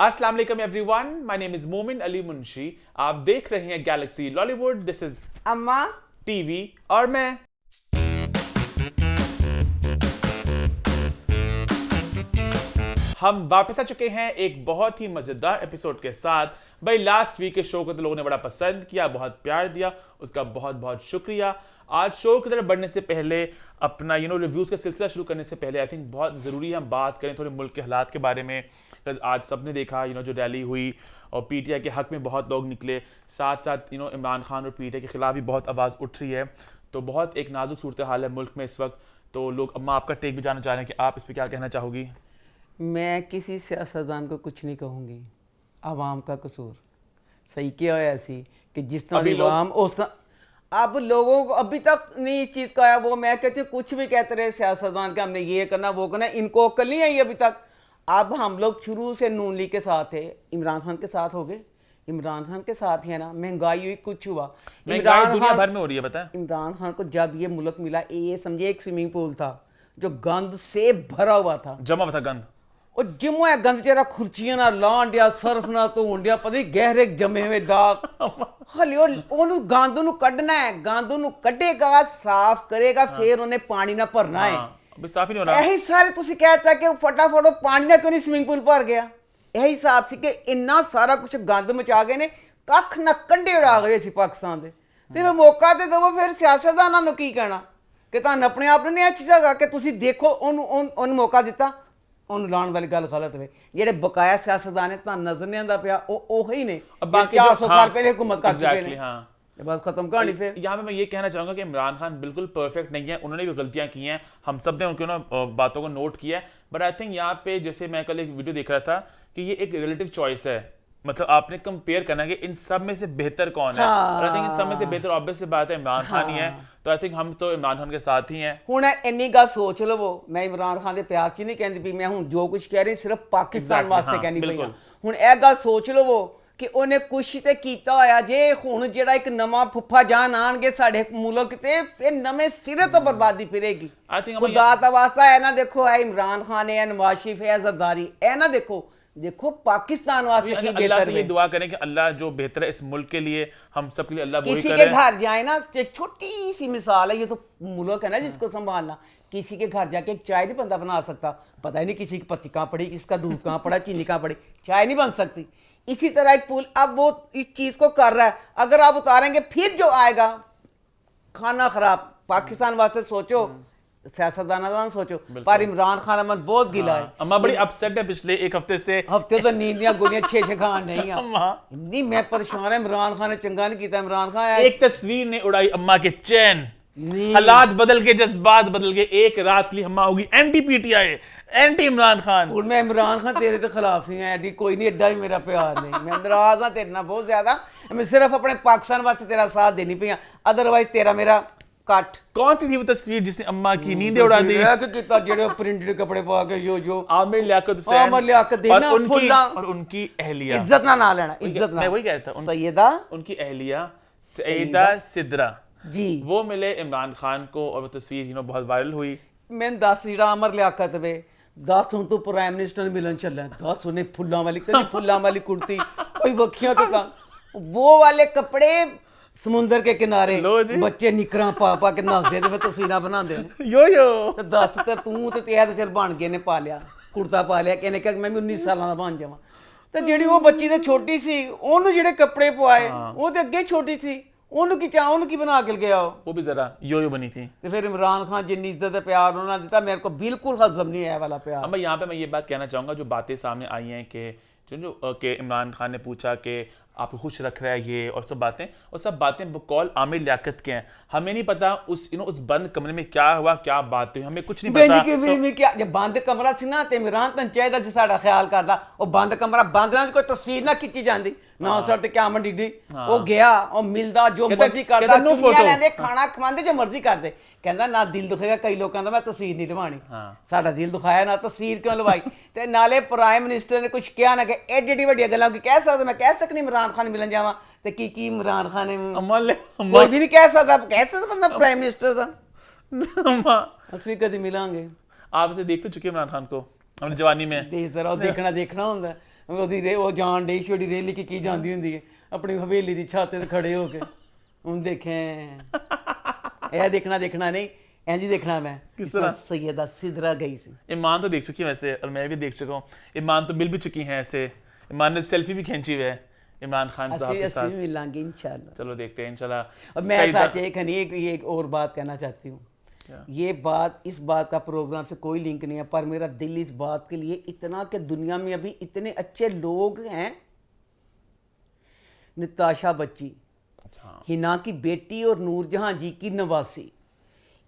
अस्सलाम वालेकुम everyone, my name is मोमिन अली मुंशी। आप देख रहे हैं गैलेक्सी लॉलीवुड। दिस इज अम्मा टीवी और मैं। हम वापस आ चुके हैं एक बहुत ही मजेदार एपिसोड के साथ। भाई लास्ट वीक के शो को तो लोगों ने बड़ा पसंद किया, बहुत प्यार दिया, उसका बहुत बहुत शुक्रिया। आज शो की तरफ बढ़ने से पहले, अपना रिव्यूज का सिलसिला शुरू करने से पहले आई थिंक बहुत ज़रूरी है हम बात करें थोड़े मुल्क के हालात के बारे में। आज सबने देखा जो रैली हुई और पीटीआई के हक में बहुत लोग निकले, साथ साथ इमरान खान और पीटीआई के खिलाफ भी बहुत आवाज़ उठ रही है। तो बहुत एक नाजुक सूरत हाल है मुल्क में इस वक्त। तो लोग, अम्मा आपका टेक भी जानना चाह रहे हैं कि आप इस पर क्या कहना चाहोगी? मैं किसी सियासतदान को कुछ नहीं कहूँगी। आवाम का कसूर सही क्या है ऐसी कि जिस तरह आवाम उस अब लोगों को अभी तक नहीं इस चीज़ का है। वो मैं कहती हूँ कुछ भी कहते रहे सियासतदान के, हमने ये करना वो करना, इनको अक्ल नहीं आई अभी तक। अब हम लोग शुरू से नून लीग के साथ थे, इमरान खान के साथ हो गए, इमरान खान के साथ ही है ना। महंगाई हुई, कुछ हुआ, इमरान दुनिया भर में हो रही है, पता है। इमरान खान को जब ये मुल्क मिला, ये समझे एक स्विमिंग पूल था जो गंद से भरा हुआ था, जमा हुआ था गंद। ਉਹ ਜਿਮੋ ਹੈ ਗੰਦ ਜਿਹੜਾ ਖੁਰਚੀਆਂ ਨਾਲ ਲਾਣ ਡਿਆ, ਸਰਫ ਨਾਲ ਧੋਣ ਡਿਆ, ਪਤਾ ਨਹੀਂ ਗਹਿਰੇ ਜੰਮੇ ਹੋਏ ਦਾਗ। ਹਲੇ ਉਹਨੂੰ ਗੰਦ ਨੂੰ ਕੱਢਣਾ ਹੈ, ਗੰਦ ਨੂੰ ਕੱਢੇਗਾ, ਸਾਫ਼ ਕਰੇਗਾ, ਫਿਰ ਉਹਨੇ ਪਾਣੀ ਨਾਲ ਭਰਨਾ ਹੈ। ਅਬੇ ਸਾਫ਼ ਹੀ ਨਹੀਂ ਹੋ ਰਿਹਾ। ਇਹੀ ਸਾਰੇ ਤੁਸੀਂ ਕਹਿਤਾ ਕਿ ਫਟਾਫਟ ਉਹ ਪਾਣੀ ਨਾਲ ਕਿਉਂ ਨਹੀਂ ਸਵਿਮਿੰਗ ਪੂਲ ਭਰ ਗਿਆ। ਇਹੀ ਹਿਸਾਬ ਸੀ ਕਿ ਇੰਨਾ ਸਾਰਾ ਕੁਝ ਗੰਦ ਮਚਾ ਗਏ ਨੇ, ਕੱਖ ਨਾ ਕੰਡੇ ਉਡਾ ਗਏ ਸੀ ਪਾਕਿਸਤਾਨ ਦੇ। ਤੇ ਫਿਰ ਮੌਕਾ ਤੇ ਦਵੋ, ਫਿਰ ਸਿਆਸਤਦਾਨਾਂ ਨੂੰ ਕੀ ਕਹਿਣਾ ਕਿ ਤੁਹਾਨੂੰ ਆਪਣੇ ਆਪ ਨੂੰ ਨਹੀਂ ਇਹ ਚੀਜ਼ ਹੈਗਾ ਕਿ ਤੁਸੀਂ ਦੇਖੋ ਉਹਨੂੰ ਮੌਕਾ ਦਿੱਤਾ। ਉਹਨੂੰ ਲਾਉਣ ਵਾਲੀ ਗੱਲ ਗਲਤ ਵੇ। ਜਿਹੜੇ ਬਕਾਇਆ ਸਿਆਸਤਦਾਨ ਨੇ ਤਾਂ ਨਜ਼ਰ ਨਹੀਂ ਆਉਂਦਾ ਪਿਆ, ਉਹ ਉਹੀ ਨੇ ਬਾਕੀ 400 साल पहले हुकूमत कर चुके हैं। हाँ, बस खत्म कहानी। फिर यहाँ पे मैं ये कहना चाहूंगा कि इमरान खान बिल्कुल परफेक्ट नहीं है, उन्होंने भी गलतियां की हैं, हम सब ने उनकी बातों को नोट किया है। बट आई थिंक यहाँ पे, जैसे मैं कल एक वीडियो देख रहा था कि ये एक रिलेटिव चॉइस है, मतलब आपने कंपेयर करना कि इन सब में से बेहतर कौन है। और आई थिंक इन सब में से बेहतर ऑब्वियस सी बात है इमरान खान ही है। तो आई थिंक हम तो इमरान खान के साथ ही हैं। ਹੁਣ ਇੰਨੀ ਗੱਲ ਸੋਚ ਲਵੋ, ਮੈਂ ਇਮਰਾਨ ਖਾਨ ਦੇ ਪਿਆਰ 'ਚ ਨਹੀਂ ਕਹਿੰਦੀ ਵੀ, ਮੈਂ ਹੁਣ ਜੋ ਕੁਝ ਕਹਿ ਰਹੀ ਸਿਰਫ ਪਾਕਿਸਤਾਨ ਵਾਸਤੇ ਕਹਿੰਦੀ ਪਈ ਹਾਂ। ਹੁਣ ਇਹ ਗੱਲ ਸੋਚ ਲਵੋ ਕਿ ਉਹਨੇ ਕੁਛ ਤੇ ਕੀਤਾ ਹੋਇਆ। ਜੇ ਹੁਣ ਜਿਹੜਾ ਇੱਕ ਨਵਾਂ ਫੁੱਫਾ ਜਾਨ ਆਣਗੇ ਸਾਡੇ ਮੁਲਕ ਤੇ, ਫਿਰ ਨਵੇਂ ਸਿਰੇ ਤੋਂ ਬਰਬਾਦੀ ਫਿਰੇਗੀ। ਖੁਦਾ ਦਾ ਵਾਸਤਾ, ਇਹ ਨਾ ਦੇਖੋ ਇਹ ਇਮਰਾਨ ਖਾਨ ਹੈ, ਨਵਾਜ਼ शरीफ है, जरदारी, ਇਹ ना देखो पाकिस्तान वास्ते की अल्लाह से ये दुआ करें कि अल्लाह जो बेहतर है इस मुल्क के लिए, हम सब के लिए अल्लाह वही करे। किसी के घर जाए ना, एक छोटी सी मिसाल है, ये तो मुल्क है ना जिसको संभालना। किसी के घर जाके एक चाय नहीं बंदा बना सकता, पता ही नहीं किसी की पत्ती कहाँ पड़ी, किसका दूध कहाँ पड़ा, चीनी कहाँ पड़ी, चाय नहीं बन सकती। इसी तरह एक पुल, अब वो इस चीज़ को कर रहा है, अगर आप उतारेंगे फिर जो आएगा खाना खराब। पाकिस्तान वास्ते सोचो, सियासतदाना सोचो, पर इमरान खान अमन बहुत गिला है। अम्मा बड़ी अपसेट है पिछले एक हफ्ते से। हफ्ते तो नींदियां गोलियां 6 खान नहीं है। नहीं, मैं परेशान है, इमरान खान ने चंगा नहीं किया। इमरान खान एक तस्वीर ने उड़ाई अम्मा के चैन, हालात बदल के, जज्बात बदल के, एक रात के लिए अम्मा होगी anti PTI, anti Imran Khan. और मैं इमरान खान तेरे तो खिलाफ ही है, एडी कोई नहीं, एडा भी मेरा प्यार नहीं। मैं नाराज हाँ तेरे ना बहुत ज्यादा। मैं सिर्फ अपने पाकिस्तान वास्ते तेरा साथ देनी पई, अदरवाइज तेरा मेरा कट। कौन सी थी वो तस्वीर जिसने अम्मा की नींदें उड़ा दी? कितना जेड़े प्रिंटेड कपड़े पा के जो आमिर लियाकत हुसैन, आमिर लियाकत देना, और उनकी अहलिया, इज्जत ना लेना, इज्जत ना। मैं वही कह रहा था, सैयदा, उनकी अहलिया सईदा सिद्रा जी, वो मिले इमरान खान को और वो तस्वीर बहुत वायरल हुई। मैं 10 जेड़ा आमिर लियाकत वे 10 हूं तो प्राइम मिनिस्टर मिलन चला, 10 उन्हें फुल्लां वाली, कभी फुल्लां वाली कुर्ती, कोई वखियां के काम, वो वाले कपड़े, समुंदर के किनारे बच्चे निकरां पा पा के नसदे ते तस्वीरां बनांदे यो ते 10 ते तू ते ते चल बन गए ने, पा लिया कुर्ता, पा लिया, कहने कि मैं 19 साल का बन जावां। ते जेड़ी वो बच्ची ते छोटी सी, ओनू जेड़े कपड़े पवाए वो ते अगे छोटी सी, ओनू की बना के गया, वो भी जरा यो बनी थी। तो फिर इमरान खान जिन्नी इज्जत प्यार उन्होंने दिता, मेरे को बिल्कुल हजम नहीं है वाला प्यार। अब यहाँ पे मैं ये बात कहना चाहूँगा, जो बातें सामने आई हैं कि जो इमरान खान ने पूछा कि आपको खुश रख रहा है ये, और सब बातें बकौल आमिर लियाकत के हैं। हमें नहीं पता उस बंद कमरे में क्या हुआ, क्या बात हुई, हमें कुछ नहीं पता। तो क्या जब बंद कमरा सी ना, ते इमरान तन चाहिदा सी साडा ख्याल करदा, वो बंद कमरा बंद ना, कोई तस्वीर ना खिंची जांदी ना, उस ते क्या मन डीडी वो गया, वो मिलदा, जो मर्जी करदा, चुम्मियां लैंदे, खाना खवांदे, जो मर्जी करदे। कहंदा ना दिल दुखेगा कई लोगों का, मैं तस्वीर नहीं लवानी, साडा दिल दुखाया ना, तस्वीर क्यों लवाई। ते नाले प्राइम मिनिस्टर ने कुछ कहा ना कि एडी एडी वड्डियां गल्लां कह सकदा, मैं कह सकनी इमरान खान मिलन जावां, ते की इमरान खान ने कोई भी नहीं कह सकदा बंदा प्राइम मिनिस्टर था। असली कभी मिलांगे, आपसे देख तो चुके इमरान खान को अपनी जवानी में, जरा देखना होंदा। ਉਹ ਜਾਣ ਡਈ ਛੋਟੀ ਰੇਲੀ ਕੀ ਜਾਂਦੀ ਹੁੰਦੀ ਹੈ ਆਪਣੀ ਹਵੇਲੀ ਦੀ ਛੱਤ ਤੇ ਖੜੇ ਹੋ ਕੇ ਹੁਣ ਦੇਖੇ ਇਹ ਦੇਖਣਾ नहीं इंज देखना मैं किस तरह सैयदा सिदरा गई सी ईमान तो देख चुकी है वैसे और मैं भी देख चुका हूँ ईमान तो मिल भी चुकी हैं ऐसे ईमान ने सेल्फी भी खींची हुई है इमरान खान साहब के साथ मिलेंगे इंशाल्लाह चलो देखते हैं इंशाल्लाह और मैं सच एक और बात कहना चाहती हूँ ये बात इस बात का प्रोग्राम से कोई लिंक नहीं है पर मेरा दिल इस बात के लिए इतना कि दुनिया में अभी इतने अच्छे लोग हैं नताशा बच्ची हिना की बेटी और नूरजहां जी की नवासी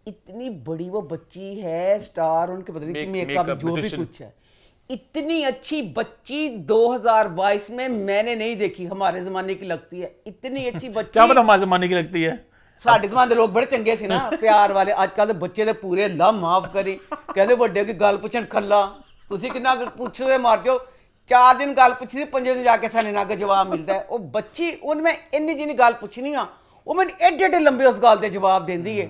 इतनी बड़ी वो बच्ची है स्टार उनके पता नहीं मेकअप जो भी कुछ है इतनी अच्छी बच्ची 2022 में मैंने नहीं देखी हमारे जमाने की लगती है इतनी अच्छी बच्ची क्या पता हमारे जमाने की लगती है ਸਾਡੇ ਜ਼ਮਾਨੇ ਦੇ ਲੋਕ ਬੜੇ ਚੰਗੇ ਸੀ ਨਾ ਪਿਆਰ ਵਾਲੇ ਅੱਜ ਕੱਲ ਦੇ ਬੱਚੇ ਦੇ ਪੂਰੇ ਅੱਲਾ ਮਾਫ ਕਰੀ ਕਹਿੰਦੇ ਵੱਡੇ ਕੀ ਗੱਲ ਪੁੱਛਣ ਖੱਲਾ ਤੁਸੀਂ ਕਿੰਨਾ ਪੁੱਛਦੇ ਮਾਰਦੇ ਹੋ 4 दिन ਗੱਲ ਪੁੱਛੀ ਸੀ 5 दिन जाके साने ना जवाब मिलता है वो बच्ची उनमें इन्नी जिन्नी गल पुछनी आ वो मैंने एडे एडे लंबे उस गल के जवाब देंदी है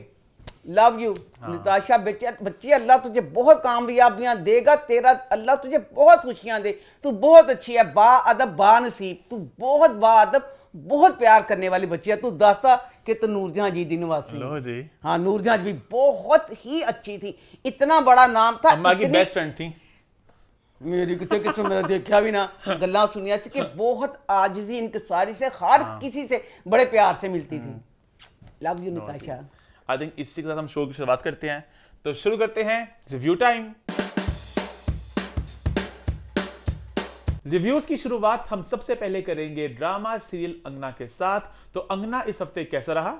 लव यू नताशा बच्ची अल्लाह तुझे बहुत कामयाबियां देगा तेरा अल्लाह तुझे बहुत खुशियां दे तू बहुत अच्छी है बा अदब बा नसीब तू बहुत बा अदब बहुत प्यार करने वाली बच्ची है तू दसता कि तू नूरजहां जी दी निवासी लो जी हाँ नूरजहां जी भी बहुत ही अच्छी थी इतना बड़ा नाम था अम्मा की बेस्ट फ्रेंड थी मेरी कितने किस्म में देखा भी ना गल्ला सुनिया कि बहुत आजिज़ी इनकसारी से हर किसी से बड़े प्यार से मिलती थी love you Natasha I think इसी के साथ हम शो की शुरुआत करते हैं तो शुरू करते हैं रिव्यू टाइम रिव्यूज की शुरुआत हम सबसे पहले करेंगे ड्रामा सीरियल अंगना के साथ तो अंगना इस हफ्ते कैसा रहा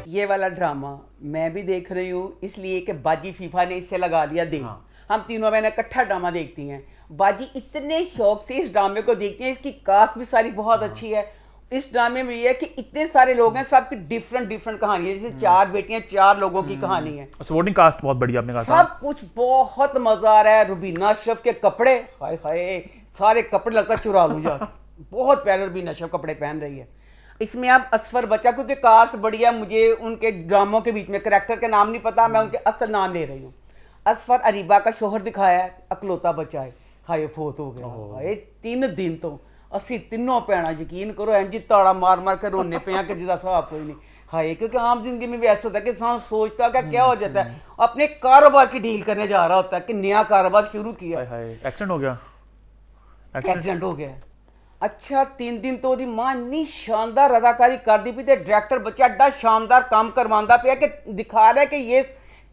ये वाला ड्रामा मैं भी देख रही हूँ इसलिए कि बाजी फीफा ने इससे लगा लिया दिल हम तीनों बहनें इकट्ठा ड्रामा देखती हैं बाजी इतने शौक से इस ड्रामे को देखती हैं इसकी कास्ट भी सारी बहुत अच्छी है इस ड्रामे में ये है कि इतने सारे लोग हैं सबकी डिफरेंट कहानी है जैसे 4 बेटियां 4 लोगों की कहानी है सपोर्टिंग कास्ट बहुत बढ़िया आपने कहा सब कुछ बहुत मजा आ रहा है रुबीना अशरफ के कपड़े हाय हाय सारे कपड़े लगता है चुरा लूं जा बहुत प्यारे रुबीना अशरफ कपड़े पहन रही है इसमें अब असफर बचा क्योंकि कास्ट बढ़िया मुझे उनके ड्रामों के बीच में करैक्टर के नाम नहीं पता मैं उनके असल नाम ले रही हूँ असफर अरीबा का शोहर दिखाया है अकलौता बच्चा है हाय फोत हो गया हाय 3 दिन तो ਅਸੀਂ ਤਿੰਨੋं ਭੈਣਾਂ यकीन करो इंज ताड़ा मार मार के रोने पे कि जिसका हिसाब कोई नहीं हाय क्योंकि आम जिंदगी में भी ऐसा होता है कि इंसान सोचता है क्या हो जाता है अपने कारोबार की डील करने जा रहा होता है कि नया कारोबार शुरू किया एक्सीडेंट हो गया एक्सीडेंट हो गया अच्छा 3 दिन तो ਉਹਦੀ ਮਾਂ ਇੰਨੀ शानदार अदाकारी करदी पई ते डायरेक्टर बच्चा एडा शानदार काम करवांदा पिया कि दिखा रहा है कि ये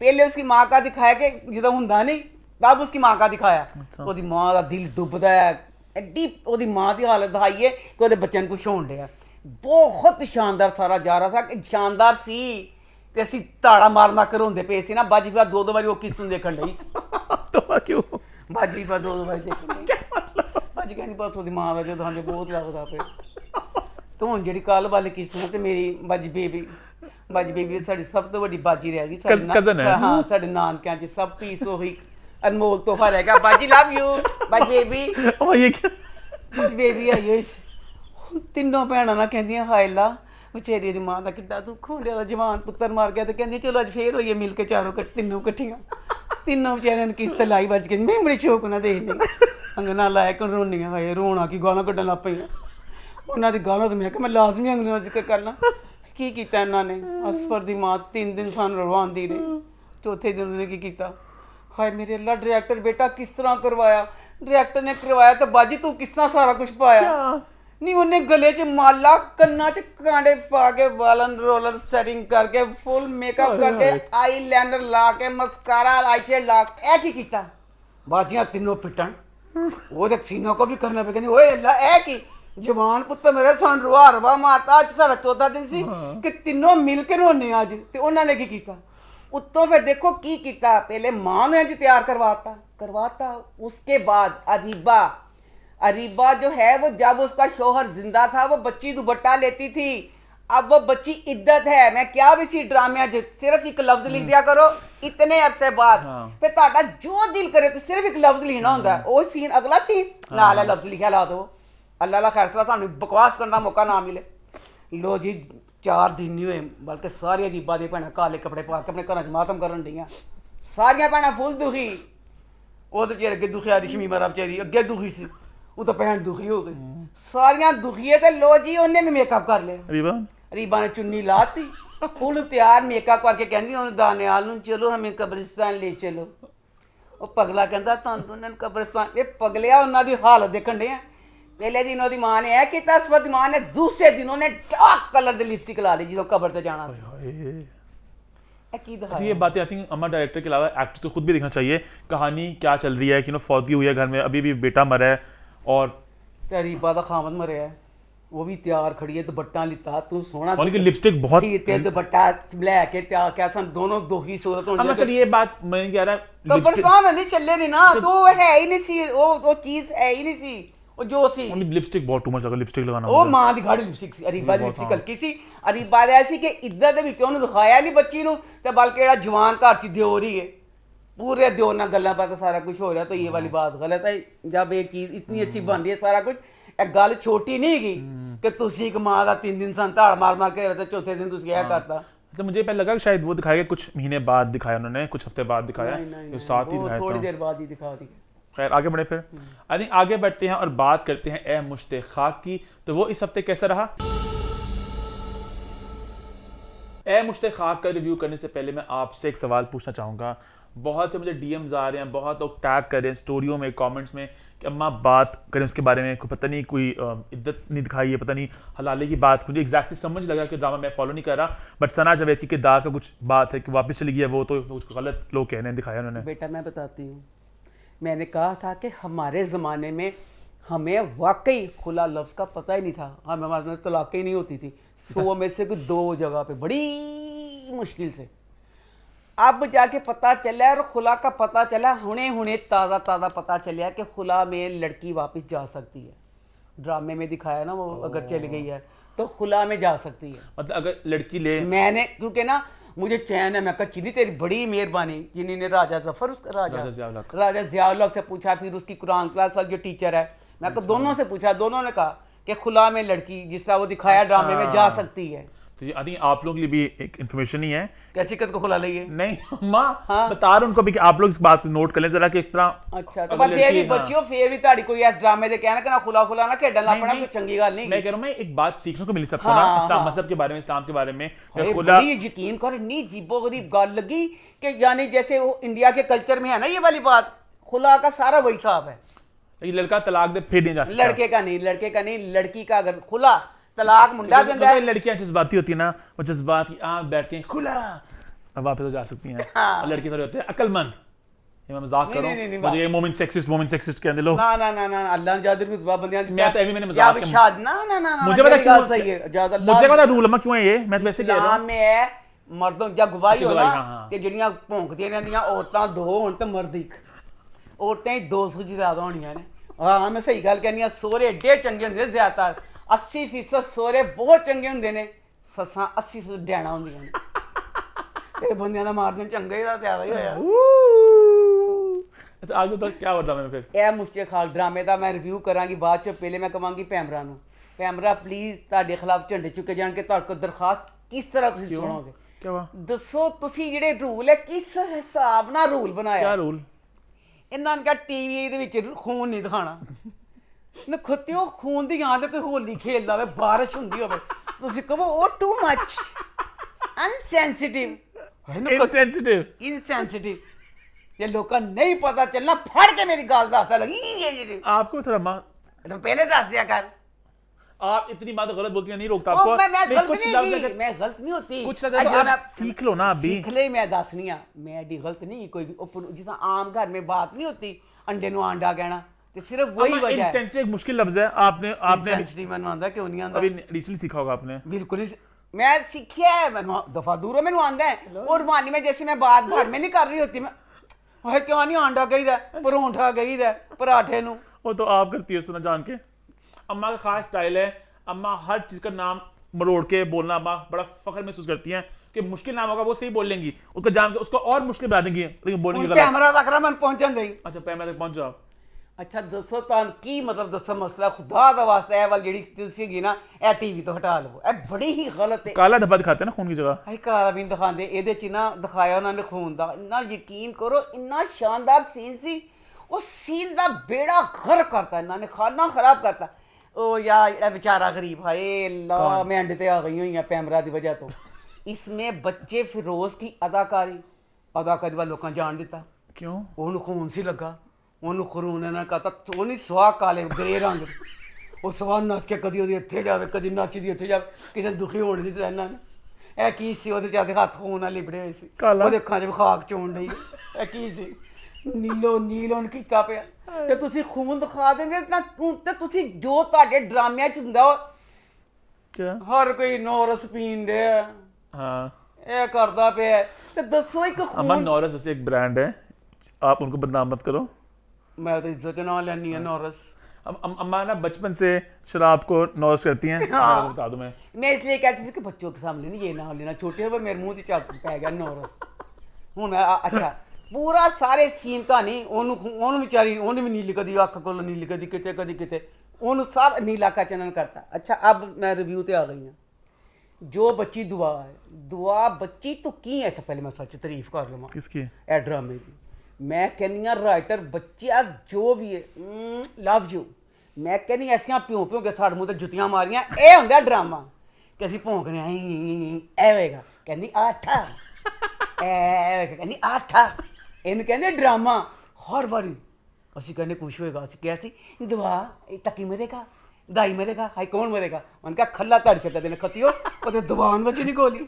पहले उसकी माँ का दिखाया कि जिदा हुंदा नहीं तब उसकी माँ का दिखाया ਉਹਦੀ ਮਾਂ ਦਾ ਦਿਲ ਡੁੱਬਦਾ ਹੈ ਐਡੀ ਉਹਦੀ ਮਾਂ ਦੀ ਹਾਲਤ ਦਿਖਾਈ ਹੈ ਕਿ ਉਹਦੇ ਬੱਚਿਆਂ ਨੂੰ ਕੁਛ ਹੋਣ ਡਿਆ ਬਹੁਤ ਸ਼ਾਨਦਾਰ ਸਾਰਾ ਜਾ ਰਿਹਾ ਸੀ ਸ਼ਾਨਦਾਰ ਸੀ ਤੇ ਅਸੀਂ ਤਾੜਾ ਮਾਰ ਮਾਰ ਕੇ ਰੋਂਦੇ ਪਏ ਸੀ ਨਾ ਬਾਜੀ ਫਿਰ 2 ਵਾਰੀ ਉਹ ਕਿਸ ਨੂੰ ਦੇਖਣ ਲਈ ਸੀ ਤਾਂ ਕਿਉਂ ਬਾਜੀ ਫਿਰ 2 ਵਾਰੀ ਦੇਖਣ ਲਈ ਬਾਜੀ ਕਹਿੰਦੀ ਬਸ ਉਹਦੀ ਮਾਂ ਦਾ ਜਦੋਂ ਹੰਝੂ ਬਹੁਤ ਲੱਗਦਾ ਪਿਆ ਤੇ ਹੁਣ ਜਿਹੜੀ ਕੱਲ ਵਾਲੀ ਕਿਸਮਤ ਤੇ ਮੇਰੀ ਬਾਜੀ ਬੇਬੀ ਸਾਡੀ ਸਭ ਤੋਂ ਵੱਡੀ ਬਾਜੀ ਰਹਿ ਗਈ ਕਜ਼ਨ ਹੈ ਹਾਂ ਸਾਡੇ ਨਾਨਕਿਆਂ 'ਚ ਸਭ ਪੀਸ ਉਹੀ अनमोल तोहफा रहेगा बाजी लव यू बाजी बेबी ओ ये क्या बाजी बेबी आई है तीनों भैणां ना कहंदियां हाय ला विचेरी दी मां दा किड्डा दुख होंदे दा जवान पुत्तर मार गया ते कहंदी चलो अज फेर होइए मिल के चारों तीनों इकट्ठियां तीनों बेचारियां ने किस्त लाई बज के मैं बड़े शौक ना देखनी अंगना लाया कौन रोनियां हाय रोना की गालां कड्डन लग पईयां उन्हां दी गालां तो मैं कि मैं लाजमी अंगना दा जिक्र करना की कीता इन्हां ने असफर दी मां 3 दिन सानूं रवांदी रही चौथे दिन उन्होंने की कीता हाय मेरे अल्लाह डायरेक्टर बेटा किस तरह करवाया डायरेक्टर ने करवाया तो बाजी तू किस तरह सारा कुछ पाया नहीं उन्हें गले च माला कन्ना च कांडे पा के बालन रोलर सेटिंग करके फुल मेकअप करके आई लाइनर ला के मस्कारा आईशेड ला के ए की कीता बाजियां तीनों पिटन वो देख सीना को भी करना पे कहंदी ओए अल्लाह ए की जवान पुत्र मेरे सन रुआ रवा मारता आज सारा 14 दिन सी कि तीनों मिल के रोने आज ते उन्हां ने की कीता उत्तों फिर देखो की किया पहले मां ने तैयार करवाता उसके बाद अरीबा जो है वो जब उसका शौहर जिंदा था वो बच्ची दुपट्टा लेती थी अब वो बच्ची इद्दत है मैं क्या भी सी ड्रामे सिर्फ एक लफ्ज लिख दिया करो इतने अरसे बाद फिर ताड़ा जो दिल करे तो सिर्फ एक लफ्ज लिखना होता है वो सीन अगला सीन नाल लफ्ज लिखा ला दो अल्लाह खैर सला सानू बकवास करने का मौका ना मिले लो जी 4 दिन नहीं हुए बल्कि सारी अरीबा दी भैणां काले कपड़े पा के अपने घर च मातम करन ਡੀਆਂ सारियां भैणां फुल दुखी ਉਹ ਤੇ ਅੱਗੇ ਦੁਖੀ ਆ ਰਹੀ ਸ਼ਮੀਮਾ ਰਾ ਵਿਚਾਰੀ ਅੱਗੇ ਦੁਖੀ ਸੀ ਉਹ ਤਾਂ ਭੈਣ ਦੁਖੀ ਹੋ ਗਈ ਸਾਰੀਆਂ ਦੁਖੀਏ ਤੇ ਲੋ ਜੀ ਉਹਨੇ ਵੀ ਮੇਕਅਪ ਕਰ ਲਿਆ ਰੀਬਾ ਨੇ ਚੁੰਨੀ ਲਾਤੀ ਫੁੱਲ ਤਿਆਰ ਮੇਕਅਪ ਕਰਕੇ ਕਹਿੰਦੀ ਉਹਨੂੰ ਦਾਨਿਆਲ ਨੂੰ ਚਲੋ ਹਮੇ ਕਬਰਿਸਤਾਨ ਲੈ ਚਲੋ ਉਹ ਪਗਲਾ ਕਹਿੰਦਾ ਤੁਹਾਨੂੰ ਉਹਨਾਂ ਨੂੰ ਕਬਰਿਸਤਾਨ ਇਹ ਪਗਲਿਆ ਉਹਨਾਂ ਦੀ ਹਾਲਤ ਦੇਖਣ ਦੇ ਆ ਪਹਿਲੇ ਦਿਨ ਉਹਦੀ ਮਾਂ ਨੇ ਇਹ ਕੀਤਾ ਸਵਰ ਦੀ ਮਾਂ ਨੇ ਦੂਸਰੇ ਦਿਨ ਉਹਨੇ ਡਾਰਕ ਕਲਰ ਦੀ ਲਿਪਸਟਿਕ ਲਾ ਲਈ ਜਦੋਂ ਕਬਰ ਤੇ जाना ਸੀ ये बातें आई थिंक अमर डायरेक्टर के अलावा एक्टर्स को खुद भी देखना चाहिए कहानी क्या चल रही है कि फौती हुई है घर में अभी भी बेटा मरा है और रीबा का खामद मरे है वो भी तैयार खड़ी है दुपट्टा लिता तू सोना और लिपस्टिक बहुत सीट ते दुपट्टा लेके तैयार क्या सन दोनों दो ही सूरत होने मतलब ये बात मैं नहीं कह रहा कब्रिस्तान नहीं चले नहीं ना तो है ही नहीं सी वो चीज है ही नहीं सी ਉਹ ਜੋ ਸੀ ਲਿਪਸਟਿਕ ਬਹੁਤ ਟੂ ਮਚ ਲਗਾ ਲਿਪਸਟਿਕ ਲਗਾਣਾ ਉਹ ਮਾਂ ਦੀ ਗਾੜੀ ਲਿਪਸਟਿਕ ਸੀ ਅਰੀਬਾ ਦੀ ਲਿਪਸਟਿਕ ਹਲਕੀ ਸੀ ਅਰੀਬਾ ਦਾ ਸੀ ਕਿ ਇੱਧਰ ਦੇ ਵਿੱਚ ਉਹਨੂੰ ਦਿਖਾਇਆ ਨਹੀਂ ਬੱਚੀ ਨੂੰ ਤੇ ਬਲਕਿ ਜਿਹੜਾ ਜਵਾਨ ਘਰ ਚ ਦਿਓਰ ਹੀ ਹੈ पूरे दियोर ਨਾਲ ਗੱਲਾਂ ਬਾਤਾਂ ਸਾਰਾ ਕੁਝ ਹੋ ਰਿਹਾ ਤਾਂ ਇਹ ਵਾਲੀ ਬਾਤ ਗਲਤ ਹੈ ਜਬ ਇਹ ਚੀਜ਼ ਇਤਨੀ ਅੱਛੀ ਬਣ ਰਹੀ ਹੈ ਸਾਰਾ ਕੁਝ ਇਹ ਗੱਲ ਛੋਟੀ ਨਹੀਂ ਹੈਗੀ ਕਿ ਤੁਸੀਂ ਇੱਕ ਮਾਂ ਦਾ 3 दिन ਸੰਤਾੜ ਮਾਰ ਮਾਰ ਕੇ ਤੇ ਚੌਥੇ ਦਿਨ ਤੁਸੀਂ ਇਹ करता तो मुझे पहले लगा कि शायद वो दिखाएगा कुछ महीने बाद दिखाया उन्होंने कुछ हफ्ते बाद दिखाया साथ ही दिखाया थोड़ी देर बाद ही दिखा दी खैर आगे बढ़े फिर आई थिंक आगे बढ़ते हैं और बात करते हैं ए मुश्ते खाक की तो वो इस हफ्ते कैसा रहा ए मुश्ते खाक का रिव्यू करने से पहले मैं आपसे एक सवाल पूछना चाहूँगा बहुत से मुझे डीएम्स आ रहे हैं बहुत लोग टैग कर रहे हैं स्टोरियों में कमेंट्स में कि अम्मा बात करें उसके बारे में कोई पता नहीं कोई इद्दत नहीं दिखाई है पता नहीं हलाले की बात मुझे एग्जैक्टली समझ लगा कि ड्रामा मैं फॉलो नहीं कर रहा बट सना जावेद की किरदार का कुछ बात है कि वापस चली गई है वो तो कुछ गलत लोग कहने दिखाया उन्होंने बेटा मैं बताती हूँ मैंने कहा था कि हमारे ज़माने में हमें वाकई खुला लफ्ज़ का पता ही नहीं था हमारे में तलाक़ें नहीं होती थी 100 में से कुछ 2 जगह पे बड़ी मुश्किल से अब जाके पता चला और खुला का पता चला हुणे ताज़ा पता चला कि खुला में लड़की वापस जा सकती है ड्रामे में दिखाया ना वो अगर चली गई है तो खुला में जा सकती है मतलब अगर लड़की ले मैंने क्योंकि ना मुझे चैन है मैं कहा चिड़ी तेरी बड़ी मेहरबानी जिन्होंने राजा जफर उसका राजा ज़ियाउल हक से पूछा फिर उसकी कुरान क्लास वाली जो टीचर है मैं कहा दोनों से पूछा दोनों ने कहा कि खुला में लड़की जिस तरह वो दिखाया ड्रामे में जा सकती है तो आई थिंक आप लोगों के लिए भी एक इन्फॉर्मेशन ही है कैसी कद को खुला लिए नहीं माँ बता रहा हूं उनको भी कि आप लोग इस बात को नोट कर लें जरा कि इस तरह अच्छा तो बस ये भी बच्चियों फेर भी ताड़ी कोई ऐसे ड्रामे दे कहना कि ना खुला ना खेडन ला पड़ा कोई चंगी गल नहीं मैं कह रहा हूं मैं एक बात सीखने को मिली सबको ना इस्लाम मजहब के बारे में इस्लाम के बारे में खुला यकीन कर इतनी अजीबोगरीब गल लगी कि यानी जैसे वो इंडिया के कल्चर में है ना ये वाली बात खुला का सारा वही हिसाब है ये लड़का तलाक दे फिर नहीं जा सकता लड़के का नहीं लड़की का अगर खुला तलाक मुंडा देता है लड़कियां जज्बाती होती है ना वो जज्बात की आंख बैठ के खुला अब वापस हो जा सकती हैं और लड़के थोड़े होते हैं अक्लमंद ये मैं मजाक कर रहा हूं मुझे ये मोमेंट सेक्सिस्ट कहने लो ना अल्लाह जादर की जुबान बंदियां मैं तो अभी मैंने मजाक किया शाद ना मुझे पता क्यों सही है ज्यादा मुझे पता रूल अम्मा क्यों है ये मैं तो वैसे कह रहा हूं में है मर्दों जब गवाही हो ना कि ਜਿਹੜੀਆਂ ਭੌਂਕਦੀਆਂ ਰਹਿੰਦੀਆਂ ਔਰਤਾਂ 2 ਹੋਣ ਤੇ ਮਰਦ 1 ਔਰਤਾਂ ਹੀ 200 ਜ਼ਿਆਦਾ ਹੋਣੀਆਂ ਨੇ ਹਾਂ ਮੈਂ ਸਹੀ ਗੱਲ ਕਹਿੰਦੀ ਆ ਸੋਹਰੇ ਏਡੇ ਚੰਗੇ ਹੁੰਦੇ ਜ਼ਿਆਦਾਤਰ 80% ਸੋਹਰੇ ਬਹੁਤ ਚੰਗੇ ਹੁੰਦੇ ਨੇ ਸੱਸਾਂ 80% ਡੈਣਾ ਹੁੰਦੀਆਂ ਨੇ ਤੇ ਬੰਦਿਆਂ ਦਾ ਮਾਰਜਨ ਚੰਗਾ ਹੀ ਦਾ ਜ਼ਿਆਦਾ ਹੀ ਹੋਇਆ अच्छा आगे तो क्या होता है फिर ਇਹ ਮੁਸ਼ਤੇ ਖਾਕ ਡਰਾਮੇ ਦਾ ਮੈਂ ਰਿਵਿਊ ਕਰਾਂਗੀ ਬਾਅਦ ਚ ਪਹਿਲੇ ਮੈਂ ਕਹਾਂਗੀ ਪੈਮਰਾ ਨੂੰ ਪੈਮਰਾ ਪਲੀਜ਼ ਤੁਹਾਡੇ ਖਿਲਾਫ ਝੰਡੇ ਚੁੱਕੇ ਜਾਣ ਕੇ ਤੁਹਾਡੇ ਕੋਲ ਦਰਖਾਸਤ ਕਿਸ ਤਰ੍ਹਾਂ ਤੁਸੀਂ ਸੁਣੋਗੇ क्या हुआ ਦੱਸੋ ਤੁਸੀਂ ਜਿਹੜੇ ਰੂਲ ਹੈ ਕਿਸ ਹਿਸਾਬ ਨਾਲ ਰੂਲ ਬਣਾਇਆ क्या रूल ਇਹਨਾਂ ਨੇ ਕਿਹਾ ਟੀਵੀ ਦੇ ਵਿੱਚ ਖੂਨ ਨਹੀਂ ਦਿਖਾਣਾ ਨਖੁੱਤਿਓ ਖੂਨ ਦੀ ਯਾਦ ਕੋਈ ਹੋਲੀ ਖੇਲਦਾ ਹੋਵੇ ਬਾਰਿਸ਼ ਹੁੰਦੀ ਹੋਵੇ ਤੁਸੀਂ ਕਹੋ ਉਹ ਟੂ ਮੱਚ इनसेंसिटिव ये लोग का नहीं पता चलना फड़ के मेरी गाल दास्ता लगी ये आपको थोड़ा माँ तो पहले दस दिया कर आप इतनी बात गलत बोलती नहीं रोकता आपको मैं गलत नहीं होती कुछ तो सीख लो ना अभी सीख ले मैं दसनी मैं एडी गलत नहीं कोई भी जिस आम घर में बात नहीं होती अंडे नु अंडा कहना तो सिर्फ वही वजह है इनसेंसिटिव एक मुश्किल लफ्ज है आपने इनसेंसिटिव मैंने आंदा क्यों नहीं आंदा अभी रिसेंटली सीखा होगा आपने बिल्कुल मैं सीखिया है मैंने दफा दूर मैंने आंदा है और रूहानी में जैसे मैं बात घर में नहीं कर रही होती मैं ओए क्यों नहीं अंडा कहीदा परोंठा कहीदा पराठे नु वो तो आप करती है सुना जान के अम्मा का खास स्टाइल है अम्मा हर चीज का नाम मरोड़ के बोलना अम्मा बड़ा फख्र महसूस करती हैं कि मुश्किल नाम होगा वो सही बोल लेंगी उसको जान के उसको और मुश्किल बना देंगी लेकिन बोलेंगी गलत कैमरा तक रहा मैं पहुंचन दई अच्छा पैमरा तक पहुंच जाओ अच्छा दसो तान की मतलब दसो मसला खुदा दा वास्ता है वाल जेडी तुसी गी ना ए टीवी तो हटा लो ए बड़ी ही गलत है काला डब्बा दिखाते हैं ना खून की जगह आई काला भी दिखांदे एदे च ना दिखाया उन्होंने खून दा इतना यकीन करो इतना शानदार सीन सी ਉਹ ਸੀਨ ਦਾ ਬੇੜਾ ਖਰ ਕਰਤਾ ਇਹਨਾਂ ਨੇ, ਖਾਨਾ ਖਰਾਬ ਕਰਤਾ। ਉਹ ਯਾਰ ਜਿਹੜਾ ਵਿਚਾਰਾ ਗਰੀਬ, ਹਾਏ ਅੱਲਾ ਮੈਂ ਐਂਡ ਤੇ ਆ ਗਈ ਹੋਈ ਆ ਪੈਮਰਾ ਦੀ ਵਜ੍ਹਾ ਤੋਂ। इसमें बच्चे फिरोज की अदाकारी वाले लोगों जान दिता क्यों? ਉਹਨੂੰ ਖੂਨ ਸੀ ਲੱਗਾ, ਉਹਨੂੰ ਖੂਨ ਇਹਨਾਂ ਕਹਤਾ ਉਹ ਨਹੀਂ ਸਵਾ ਕਾਲੇ ਗਰੇ ਰੰਗ ਉਹ ਸਵਾ ਨੱਚ ਕੇ ਕਦੀ ਉਹਦੀ ਇੱਥੇ ਜਾਵੇ ਕਦੀ ਨੱਚਦੀ ਇੱਥੇ ਜਾਵੇ, ਕਿਸੇ ਨੂੰ ਦੁਖੀ ਹੋਣ ਨਹੀਂ ਦਿੱਤਾ ਇਹਨਾਂ ਨੇ। ਇਹ ਕੀ ਸੀ ਉਹਦੇ ਚਾਹਦੇ ਹੱਥ ਖੂਨ ਨਾਲ ਲਿਬੜੇ ਹੋਏ ਸੀ, ਉਹਦੇ ਅੱਖਾਂ 'ਚ ਖਾਕ ਚੋਣ ਲਈ। ਇਹ ਕੀ ਸੀ? ਨੀਲੋਂ ਕੀਤਾ ਪਿਆ। ਤੇ ਤੁਸੀਂ ਖੂਨ ਦਿਖਾ ਦਿੰਦੇ ਤਾਂ ਤੇ ਤੁਸੀਂ ਜੋ ਤੁਹਾਡੇ ਡਰਾਮਿਆਂ 'ਚ ਹੁੰਦਾ ਹਰ ਕੋਈ ਨੋਰਸ ਪੀਣ ਦੇ हाँ ਇਹ ਕਰਦਾ ਪਿਆ। ਤੇ ਦੱਸੋ ਇੱਕ अमन नॉरस वैसे एक ब्रांड है, आप उनको बदनाम मत करो। मैं तो इज्जत ना लेनी है नॉरस। अम्मा ना बचपन से शराब को नॉरस करती हैं। हाँ। बता दूं मैं इसलिए कहती थी कि बच्चों के सामने नहीं ये ना लेना, छोटे हुए मेरे मुंह से चाकू पै गया नॉरस। ਹੁਣ ਅੱਛਾ ਪੂਰਾ ਸਾਰੇ ਸੀਨ ਕਹਾਣੀ ਉਹਨੂੰ ਵਿਚਾਰੀ ਉਹਨੇ ਵੀ ਨੀਲੀ ਕਦੀ ਅੱਖ ਕੋਲ ਨੀਲੀ ਕਦੀ ਕਿਤੇ ਉਹਨੂੰ ਸਭ ਨੀਲਾ का चनन करता। अच्छा अब मैं रिव्यू ਤੇ ਆ ਗਈ ਹਾਂ। जो बच्ची दुआ बच्ची तो की है। अच्छा पहले मैं सच तारीफ कर लवां किसकी? ए ड्रामे की। मैं कहनी राइटर बच्चा जो भी है लव यू। मैं कहनी ऐसियां प्यों के साढ़े मूँह ते जुत्तियां मारियां, ये हुंदा ड्रामा कि असीं भौंकने ऐ होएगा कहंदी आठा ऐ कहंदी आठा, इहनूं कहंदे ड्रामा। हर वारी असीं कहने कुछ होएगा, असीं क्या सी दुआ तकी मरेगा दाई मरेगा, हाई कौन मरेगा? उनका खल्ला तड़ सकता देने खतियो वो तो दबान बच नहीं गोली।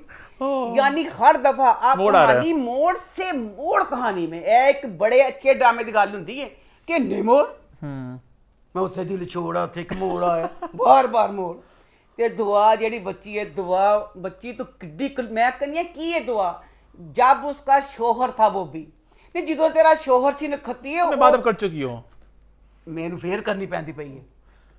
यानी हर दफा आप कहानी मोड़ से मोड़ कहानी में एक बड़े अच्छे ड्रामे की गल हुंदी है कि निमोड़ मैं उत्थे दिल छोड़ा उत्थे एक मोड़ आया बार बार मोड़। ते दुआ जेड़ी बच्ची है दुआ बच्ची तो किड्डी मैं कहनी की है दुआ। जब उसका शोहर था बॉबी नहीं, जो तेरा शोहर सी नखती है बात कर चुकी हो, मैनू फेर करनी पैंदी पई है।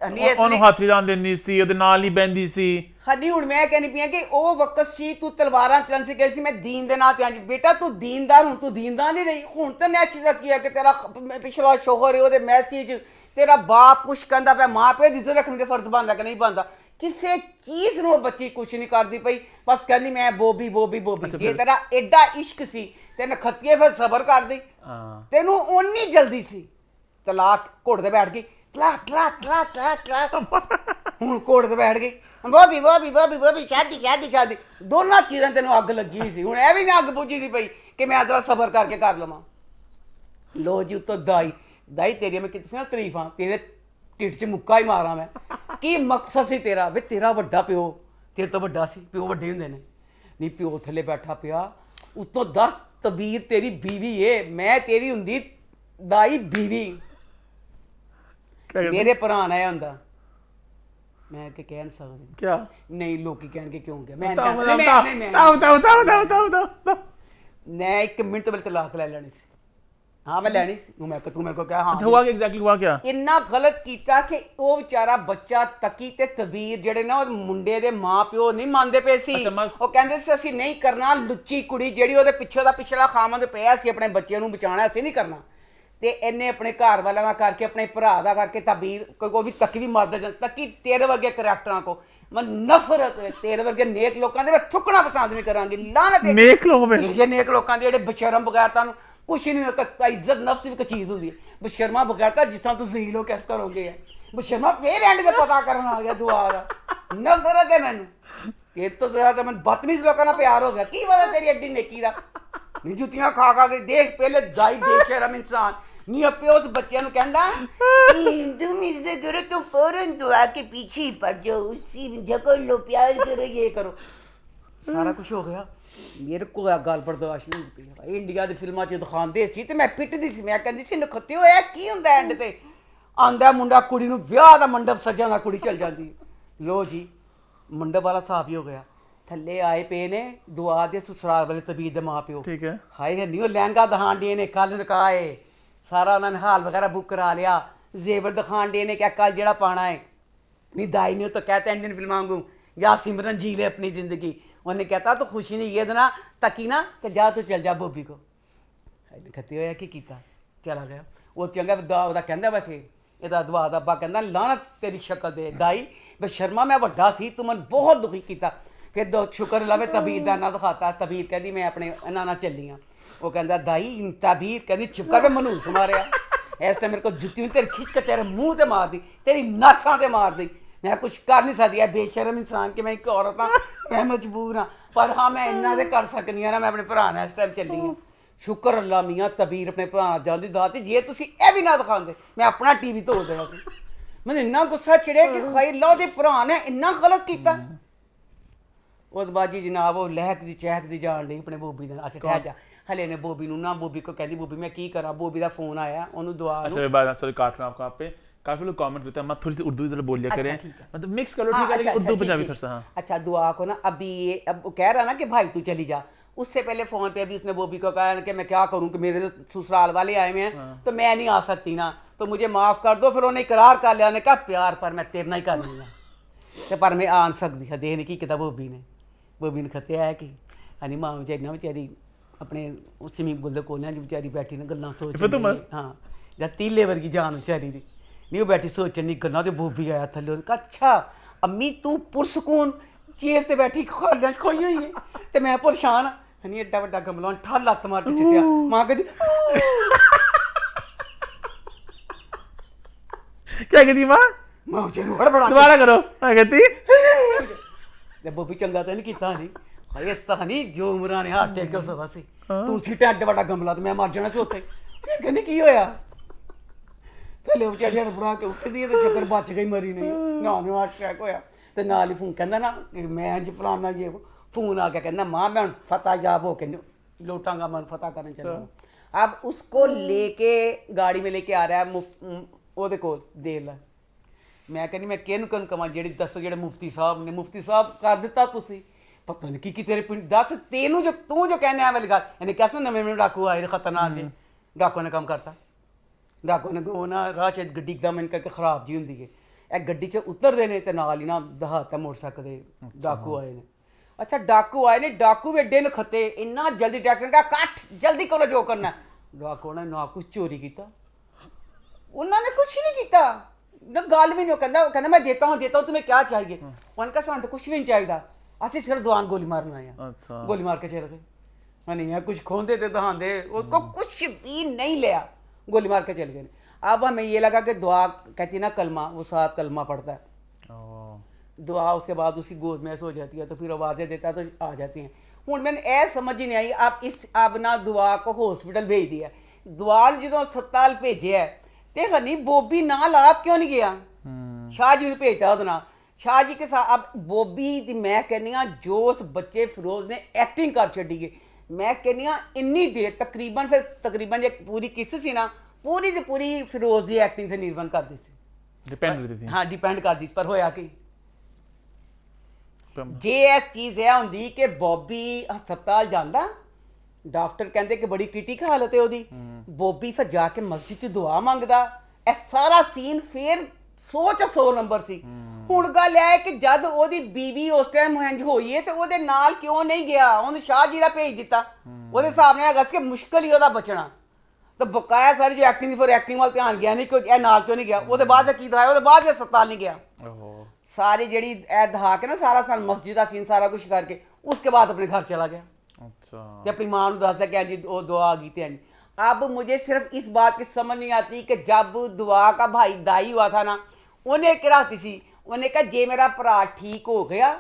ਉਹਨੂੰ ਹੱਥ ਲਾਉਣ ਦਿੰਦੀ ਸੀ, ਉਹਦੇ ਨਾਲ ਹੀ ਬੈੰਦੀ ਸੀ। ਹਾਂਜੀ ਹੁਣ ਮੈਂ ਕਹਿੰਦੀ ਪਈ ਕਿ ਉਹ ਵਕਤ ਸੀ ਤੂੰ ਤਲਵਾਰਾਂ ਚਲਨ ਸੀ ਗਈ ਸੀ, ਮੈਂ ਦੀਨ ਦੇ ਨਾਂ ਤੇ ਆਂਜੀ ਬੇਟਾ ਤੂੰ ਦੀਨਦਾਰ ਹੁਣ ਤੂੰ ਦੀਨਦਾਰ ਨਹੀਂ ਰਹੀ। ਹੁਣ ਤਾਂ ਨੈਚ ਸਕੀ ਹੈ ਕਿ ਤੇਰਾ ਪਿਛਲਾ ਸ਼ੋਹਰ ਹੈ, ਉਹਦੇ ਮੈਸੇਜ ਤੇਰਾ ਬਾਪ ਕੁਛ ਕਹਿੰਦਾ ਪਿਆ, ਮਾਂ ਪਿਓ ਦੀ ਇੱਜ਼ਤ ਰੱਖਣ ਦੇ ਫਰਜ਼ ਬਣਦਾ ਕਿ ਨਹੀਂ ਬਣਦਾ। ਕਿਸੇ ਚੀਜ਼ ਨੂੰ ਬੱਚੀ ਕੁਛ ਨਹੀਂ ਕਰਦੀ ਪਈ, ਬਸ ਕਹਿੰਦੀ ਮੈਂ ਬੋਬੀ ਬੋਬੀ ਬੋਬੀ। ਜੇ ਤੇਰਾ ਐਡਾ ਇਸ਼ਕ ਸੀ ਤੇ ਨਖੱਤੀਏ ਫਿਰ ਸਬਰ ਕਰਦੀ, ਤੈਨੂੰ ਓਨੀ ਜਲਦੀ ਸੀ। ਤਲਾਕ ਘੋੜ ਤੇ ਬੈਠ ਗਈ ਹੁਣ ਘੋੜ ਤੇ ਬੈਠ ਗਈ ਬੋਬੀ ਬੋਬੀ ਬੋਬੀ ਬੋਬੀ ਸ਼ਾਦੀ ਦੋਨਾਂ ਚੀਜ਼ਾਂ ਤੈਨੂੰ ਅੱਗ ਲੱਗੀ ਸੀ। ਹੁਣ ਇਹ ਵੀ ਨਾ ਅੱਗ ਪੁੱਜੀ ਦੀ ਪਈ ਕਿ ਮੈਂ ਜ਼ਰਾ ਸਬਰ ਕਰਕੇ ਕਰ ਲਵਾਂ। ਲੋ ਜੀ ਉੱਤੋਂ ਦਾਈ ਤੇਰੀ ਮੈਂ ਕੀਤੀ ਸੀ ਨਾ ਤਾਰੀਫਾਂ, ਤੇਰੇ ਢਿੱਡ 'ਚ ਮੁੱਕਾ ਹੀ ਮਾਰਾਂ ਮੈਂ। ਕੀ ਮਕਸਦ ਸੀ ਤੇਰਾ? ਵੀ ਤੇਰਾ ਵੱਡਾ ਪਿਓ ਤੇਰੇ ਤੋਂ ਵੱਡਾ ਸੀ, ਪਿਓ ਵੱਡੇ ਹੁੰਦੇ ਨੇ। ਨਹੀਂ ਪਿਓ ਥੱਲੇ ਬੈਠਾ ਪਿਆ, ਉੱਤੋਂ 10 ਤਬੀਰ ਤੇਰੀ ਬੀਵੀ ਏ, ਮੈਂ ਤੇਰੀ ਹੁੰਦੀ ਦਾਈ ਬੀਵੀ। मेरे भरा आया हुंदा मैं कि कह नहीं सकदी क्या नहीं लोग कहणगे क्यों गया मैं एक मिनट पहले तलाक ले लेनी सी। हाँ मैं लैनी सी, मैं तू मेरे को क्या हाँ हुआ कि एग्जैक्टली हुआ क्या? इन्ना गलत कीता कि वो बेचारा बच्चा तकी ते तबीर जेड़े ना मुंडे दे मां प्यो नहीं मानदे पे सी। वो कहंदे सी असीं नहीं करना, लुच्ची कुड़ी जेड़ी ओदे पिछे दा पिछला खामंद पिया सी अपने बच्चे नूं बचाना, असीं नहीं करना। ਤੇ ਇਹਨੇ ਆਪਣੇ ਘਰ ਵਾਲਿਆਂ ਦਾ ਕਰਕੇ ਆਪਣੇ ਭਰਾ ਦਾ ਕਰਕੇ ਤਬੀਰ ਕੋਈ ਵੀ ਤੱਕੀ ਵੀ ਮਾਰਦਾ ਜਾਂਦਾ। ਤੱਕੀ ਤੇਰੇ ਵਰਗੇ ਕਰੈਕਟਰਾਂ ਕੋ ਮੈਂ ਨਫ਼ਰਤ ਹੈ, ਤੇਰੇ ਵਰਗੇ ਨੇਕ ਲੋਕਾਂ ਦੇ ਮੈਂ ਥੁੱਕਣਾ ਪਸੰਦ ਨਹੀਂ ਕਰਾਂਗੀ। ਲਾਨਤ ਹੈ ਨੇਕ ਲੋਕ ਵਿੱਚ ਇਹ ਨੇਕ ਲੋਕਾਂ ਦੇ ਜਿਹੜੇ ਬਸ਼ਰਮ ਬਗੈਰਤਾਂ ਨੂੰ ਕੁਛ ਨਹੀਂ ਹੁੰਦਾ। ਇੱਜ਼ਤ ਨਫਸ ਵੀ ਇੱਕ ਚੀਜ਼ ਹੁੰਦੀ ਹੈ। ਬਸ਼ਰਮਾ ਬਗੈਰਤਾ ਜਿਸ ਤਰ੍ਹਾਂ ਤੁਸੀਂ ਜ਼ਹੀਲ ਹੋ ਕਿਸ ਤਰ੍ਹਾਂ ਹੋਗੇ ਹੈ। ਬਸ਼ਰਮਾ ਫੇਰ ਐਂਡ ਤੇ ਪਤਾ ਕਰਨ ਆ ਗਿਆ ਦੁਆ ਦਾ। ਨਫ਼ਰਤ ਹੈ ਮੈਨੂੰ ਤੇਰੇ ਤੋਂ ਜ਼ਿਆਦਾ, ਮੈਨੂੰ ਬਦਤਮੀਜ਼ ਲੋਕਾਂ ਨਾਲ ਪਿਆਰ ਹੋ ਗਿਆ। ਕੀ ਪਤਾ ਤੇਰੀ ਐਡੀ ਨੇਕੀ ਦਾ। ਨੀ ਜੁੱਤੀਆਂ ਖਾ ਕੇ ਦੇਖ ਪਹਿਲੇ ਦਾਈ ਬੇਸ਼ਰਮ ਇਨਸਾਨ नहीं अपने उस बच्चे ਨੂੰ ਕਹਿੰਦਾ तुम इससे करो तो फौरन दुआ के पीछे ही पड़ जाओ, उसी जकड़ लो प्यार करो ये करो, सारा कुछ हो गया। मेरे को गल बर्दाश्त नहीं होती भाई। इंडिया ਦੀ ਫਿਲਮਾਂ 'ਚ ਦਿਖਾਉਂਦੇ ਸੀ ਤੇ ਮੈਂ ਪਿੱਟਦੀ ਸੀ। ਮੈਂ ਕਹਿੰਦੀ ਸੀ ਨਖੱਤੇ ਹੋਇਆ ਕੀ ਹੁੰਦਾ ਐਂਡ ਤੇ ਆਂਦਾ ਮੁੰਡਾ ਕੁੜੀ ਨੂੰ ਵਿਆਹ ਦਾ ਮੰਡਪ ਸਜਾਉਂਦਾ, ਕੁੜੀ ਚਲ ਜਾਂਦੀ। ਲੋ ਜੀ ਮੰਡਪ ਵਾਲਾ ਹਿਸਾਬ ਹੀ ਹੋ ਗਿਆ। ਥੱਲੇ ਆਏ ਪਏ ਨੇ ਦੁਆ ਦੇ ਸਸੁਰਾਲ ਵਾਲੇ ਤਬੀਰ ਦੇ ਮਾਂ ਪਿਓ। ਠੀਕ ਹੈ ਹਾਏ ਨਹੀਂ ਉਹ ਲਹਿੰਗਾ ਦਿਖਾਣ ਡੇ ਨੇ ਕੱਲ ਨਕਾਏ सारा उन्होंने हाल वगैरह बुक करा लिया, जेवर दिखान दे ने क्या कल जड़ा पाना है। नहीं दाई ने तो कहता इंडियन फिल्म वांगू जा सिमरन जी ले अपनी ज़िंदगी। उन्हें कहता तो खुशी नहीं ये देना तकी ना तो जा तो चल जा बॉबी को। खत्ते होया की कीता चला गया वो चंगा दुआ कहता वैसे ਇਹਦਾ ਦੁਆ ਦਾ ਅੱਬਾ ਕਹਿੰਦਾ ਲਾਨਤ ਤੇਰੀ ਸ਼ਕਲ ਦੇ ਦਾਈ ਬਸ਼ਰਮਾ ਮੈਂ ਵੱਡਾ ਸੀ ਤੂੰ ਮੈਨੂੰ ਬਹੁਤ ਦੁਖੀ ਕੀਤਾ। ਫਿਰ ਦੋ ਸ਼ੁਕਰ ਲਾਵੇ ਤਬੀਰ ਦਾ ਨਾ ਦਿਖਾਤਾ। ਤਬੀਰ ਕਹਿੰਦੀ ਮੈਂ ਆਪਣੇ ਇਹਨਾਂ ਨਾਲ ਚੱਲੀ ਹਾਂ। ਉਹ ਕਹਿੰਦਾ ਦਾਈ ਤਬੀਰ ਕਹਿੰਦੀ ਚੁੱਪ ਕਰਕੇ ਮਨੂਸ ਮਾਰਿਆ इस टाइम मेरे को जुत्ती तेरी खिंच के तेरे मुंह ते मार दी, तेरी नासां ते मार दी। मैं कुछ कर नहीं सकती, है बेशरम इंसान कि मैं एक औरत हाँ, मैं मजबूर हाँ, पर हाँ मैं इन्ना ते कर सकनी हाँ ना। मैं अपने भरा ने इस टाइम चली हाँ। शुक्र अल्लाह मियाँ तबीर अपने भरा जाती दाती, जे तुसी ए भी ना दिखाते मैं अपना टीवी तोड़ देना सी। मैंने इन्ना गुस्सा चढ़िया कि खाई अल्लाह दे भरा ने इन्ना गलत किया। उस बाद जी जनाब वो लहक दी चहक दी जान ली अपने बोबी दे। अच्छा ठहर जा, हले ने बोबी नूं ना, बोबी को कहती बोबी मैं की करा, बोबी दा फोन आया ओनू दुआ अच्छा मैं बात सॉरी काट रहा हूं आपको, आप पे काफी लोग कमेंट करते हैं मत थोड़ी सी उर्दू इधर बोल लिया करें, मतलब मिक्स कर लो ठीक है, लेकिन उर्दू पंजाबी थोड़ा सा। हाँ अच्छा दुआ को ना अभी ये अब वो कह रहा ना कि भाई तू चली जा, उससे पहले फोन पे अभी उसने बोबी को कहा कि मैं क्या करूं कि मेरे तो ससुराल वाले आए हुए हैं तो मैं नहीं आ सकती ना, तो मुझे माफ कर दो। फिर उन्हें इकरार कर लिया, उन्हें कहा प्यार पर मैं तेरे ही कर लूँगा, तो पर मैं आ सकती है देने की किताब बोबी ने खते है कि हनी मां बेचारी ना बेचारी अपने स्विमिंग पूल के कोल बेचारी बैठी ना गल्लां सोच, हाँ या तीले वर्गी जान बेचारी दी नहीं, वो बैठी सोचनी गल्लां ते बोबी आया थल्ले, उन्हें कहा अच्छा अम्मी तू पुरसकून चेयर ते बैठी खालियां खोई हुई है ते मैं परेशान हाँ। हनी एड्डा वड्डा गमला ठा लत्त मार के चिट्टिया, मां कहती क्या कहती मां? मां बेचारी बड़ा बड़ा दोबारा करो, क्या कहती? ते बोबी चंगा तो नहीं कीता नहीं, हाय इस तां नहीं जो उमरां ने हाथ टेक के उस वास्ते तू सीटा एड्डा वड्डा गमला ते मैं मर जाना चौथे। कहनी की होया, पहले बेचारी बड़ा के उठदी ते शक्कर बच गई मरी नहीं ना, हार्ट अटैक होया ते नाल ही फोन कहंदा ना कि मैं इंज फलाना ये फोन आ गया, कहंदा मां मैं फतह याब हो के लौटांगा, मन फतह करने चला। अब उसको लेके गाड़ी में लेके आ रहा है ओहदे कोल देर ला, मैं कहनी मैं किहनूं किहनूं कवां जेहड़ी दस जेहड़े मुफ्ती साहब ने, मुफ्ती साहब कर दिता तुसीं पता नहीं की तेरे पिंड दस तेनू जो तू जो कहने आ वाली गल, यानी कैसे नਵੇਂ नਵੇਂ डाकू आए खतरनाक जी, डाकू ने काम करता, डाकू ने वो ना राह च गड्डी एकदम इनका खराब जी होंदी है, ਇਹ ਗੱਡੀ 'ਚ ਉਤਰਦੇ ਨੇ ਤੇ ਨਾਲ ਹੀ ਨਾ ਦਹਾਤਾ ਮੋਟਰਸਾਈਕਲ ਦੇ ਡਾਕੂ ਆਏ ਨੇ। ਅੱਛਾ ਡਾਕੂ ਆਏ ਨੇ, ਡਾਕੂ ਵੀ ਐਡੇ ਨਖੱਤੇ ਇੰਨਾ ਜਲਦੀ ਟਰੈਕਟਰ ਨੇ ਕਿਹਾ ਕੱਟ ਜਲਦੀ ਕਰੋ ਜੋ ਕਰਨਾ। ਡਾਕੂ ਨੇ ਨਾ ਕੁਛ ਚੋਰੀ ਕੀਤਾ, ਉਹਨਾਂ ਨੇ ਕੁਛ ਨਹੀਂ ਕੀਤਾ ਨਾ, ਗੱਲ ਵੀ ਨਹੀਂ। ਉਹ ਕਹਿੰਦਾ मैं देता हूँ तुम्हें क्या चाहिए, उन्होंने कहा सानू तो कुछ भी नहीं चाहिए, ਅਸੀਂ सिर्फ दुकान गोली मारना आए। अच्छा गोली मार के चल गए, नहीं है कुछ खोलते थे दहांदे, उसको कुछ भी नहीं लिया, गोली मार के चल गए। अब हमें ये लगा कि दुआ कहती ना कलमा, वो साथ कलमा पढ़ता है दुआ, उसके बाद उसकी गोद में ऐसे हो जाती है तो फिर आवाज़ें देता है तो आ जाती हैं। हूँ मैंने यह समझ ही नहीं आई, आप इस अब ना दुआ को हॉस्पिटल भेज दिया, दुआ जो हस्पताल भेजे है तो हनी बोबी नाल आप क्यों नहीं गया, शाह जी ने भेजता ਉਹਦੇ ਨਾਲ, शाह जी के साथ। अब बोबी दी मैं कहनी हाँ जो उस बच्चे फिरोज ने एक्टिंग कर छड़ी है, मैं कहनी हाँ इन्नी देर तकरीबन जो पूरी किस्त सी ना पूरी की पूरी फिरोज की एक्टिंग से निर्भर करती सी, डिपेंड करती थी। हाँ डिपेंड करती सी, पर होया कि जे इस चीज़ यह होंदी कि बॉबी हस्पताल जाता, डॉक्टर कहते कि बड़ी क्रिटिकल हालत है ओदी, बॉबी फिर जाके मस्जिद च दुआ मंगदा, यह सारा सीन फिर 100 च 100 नंबर सी। हुण गल है कि जद ओदी बीवी उस टाइम इंज होई है तो ओदे नाल क्यों नहीं गया, उन्हें शाह जी दा भेज दिता, ओदे सामने हैगा कि मुश्किल ही ओदा बचना, तो बकाया सारी जो एक्टिंग फिर एक्टिंग वाल ध्यान गया नहीं, कोई नाल क्यों नहीं गया, ओदे बाद की दवाया, ओदे बाद अस्पताल नहीं गया, सारी जड़ी दहा के ना सारा सन मस्जिद का सीन सारा कुछ करके उसके बाद अपने घर चला गया। अच्छा तो अपनी माँ को दस कि जी वो दुआ की थी। अब मुझे सिर्फ इस बात की समझ नहीं आती कि जब दुआ का भाई दाई हुआ था ना, उन्हें कराती सी, उन्हें कहा जे मेरा भरा ठीक हो गया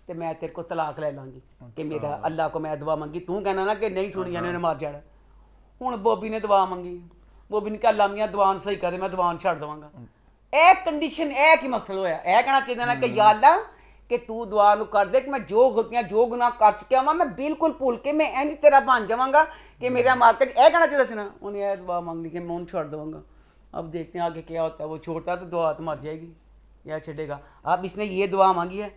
तो मैं तेरे को तलाक ले लाँगी, कि मेरा अल्लाह को मैं दुआ मंगी, तू कहना ना कि नहीं सुनी जाने उन्हें मार जाना। हूँ बॉबी ने दुआ मंगी, बॉबी ने कहा अल्लाह मियां दुआन सही कर दे, मैं दुआन छड़ देवांगा। ए कंडीशन ए की मसला होया, ए कहना चाहिए ना कि या अल्लाह कि तू दुआ नूं कर दे कि मैं जो गलतियां जो गुनाह कर चुकिया वहाँ मैं बिल्कुल भूल के मैं इंज तेरा बन जावांगा कि मेरा मार्केट ए कहना चाहिए सी ना, उन्हें ए दुआ मांग ली कि मैं उन्हें छोड़ देवांगा। अब देखते हैं आगे क्या होता है, वो छोड़ता तो दुआ तो मर जाएगी या छेड़ेगा। अब इसने ये दुआ मांगी है,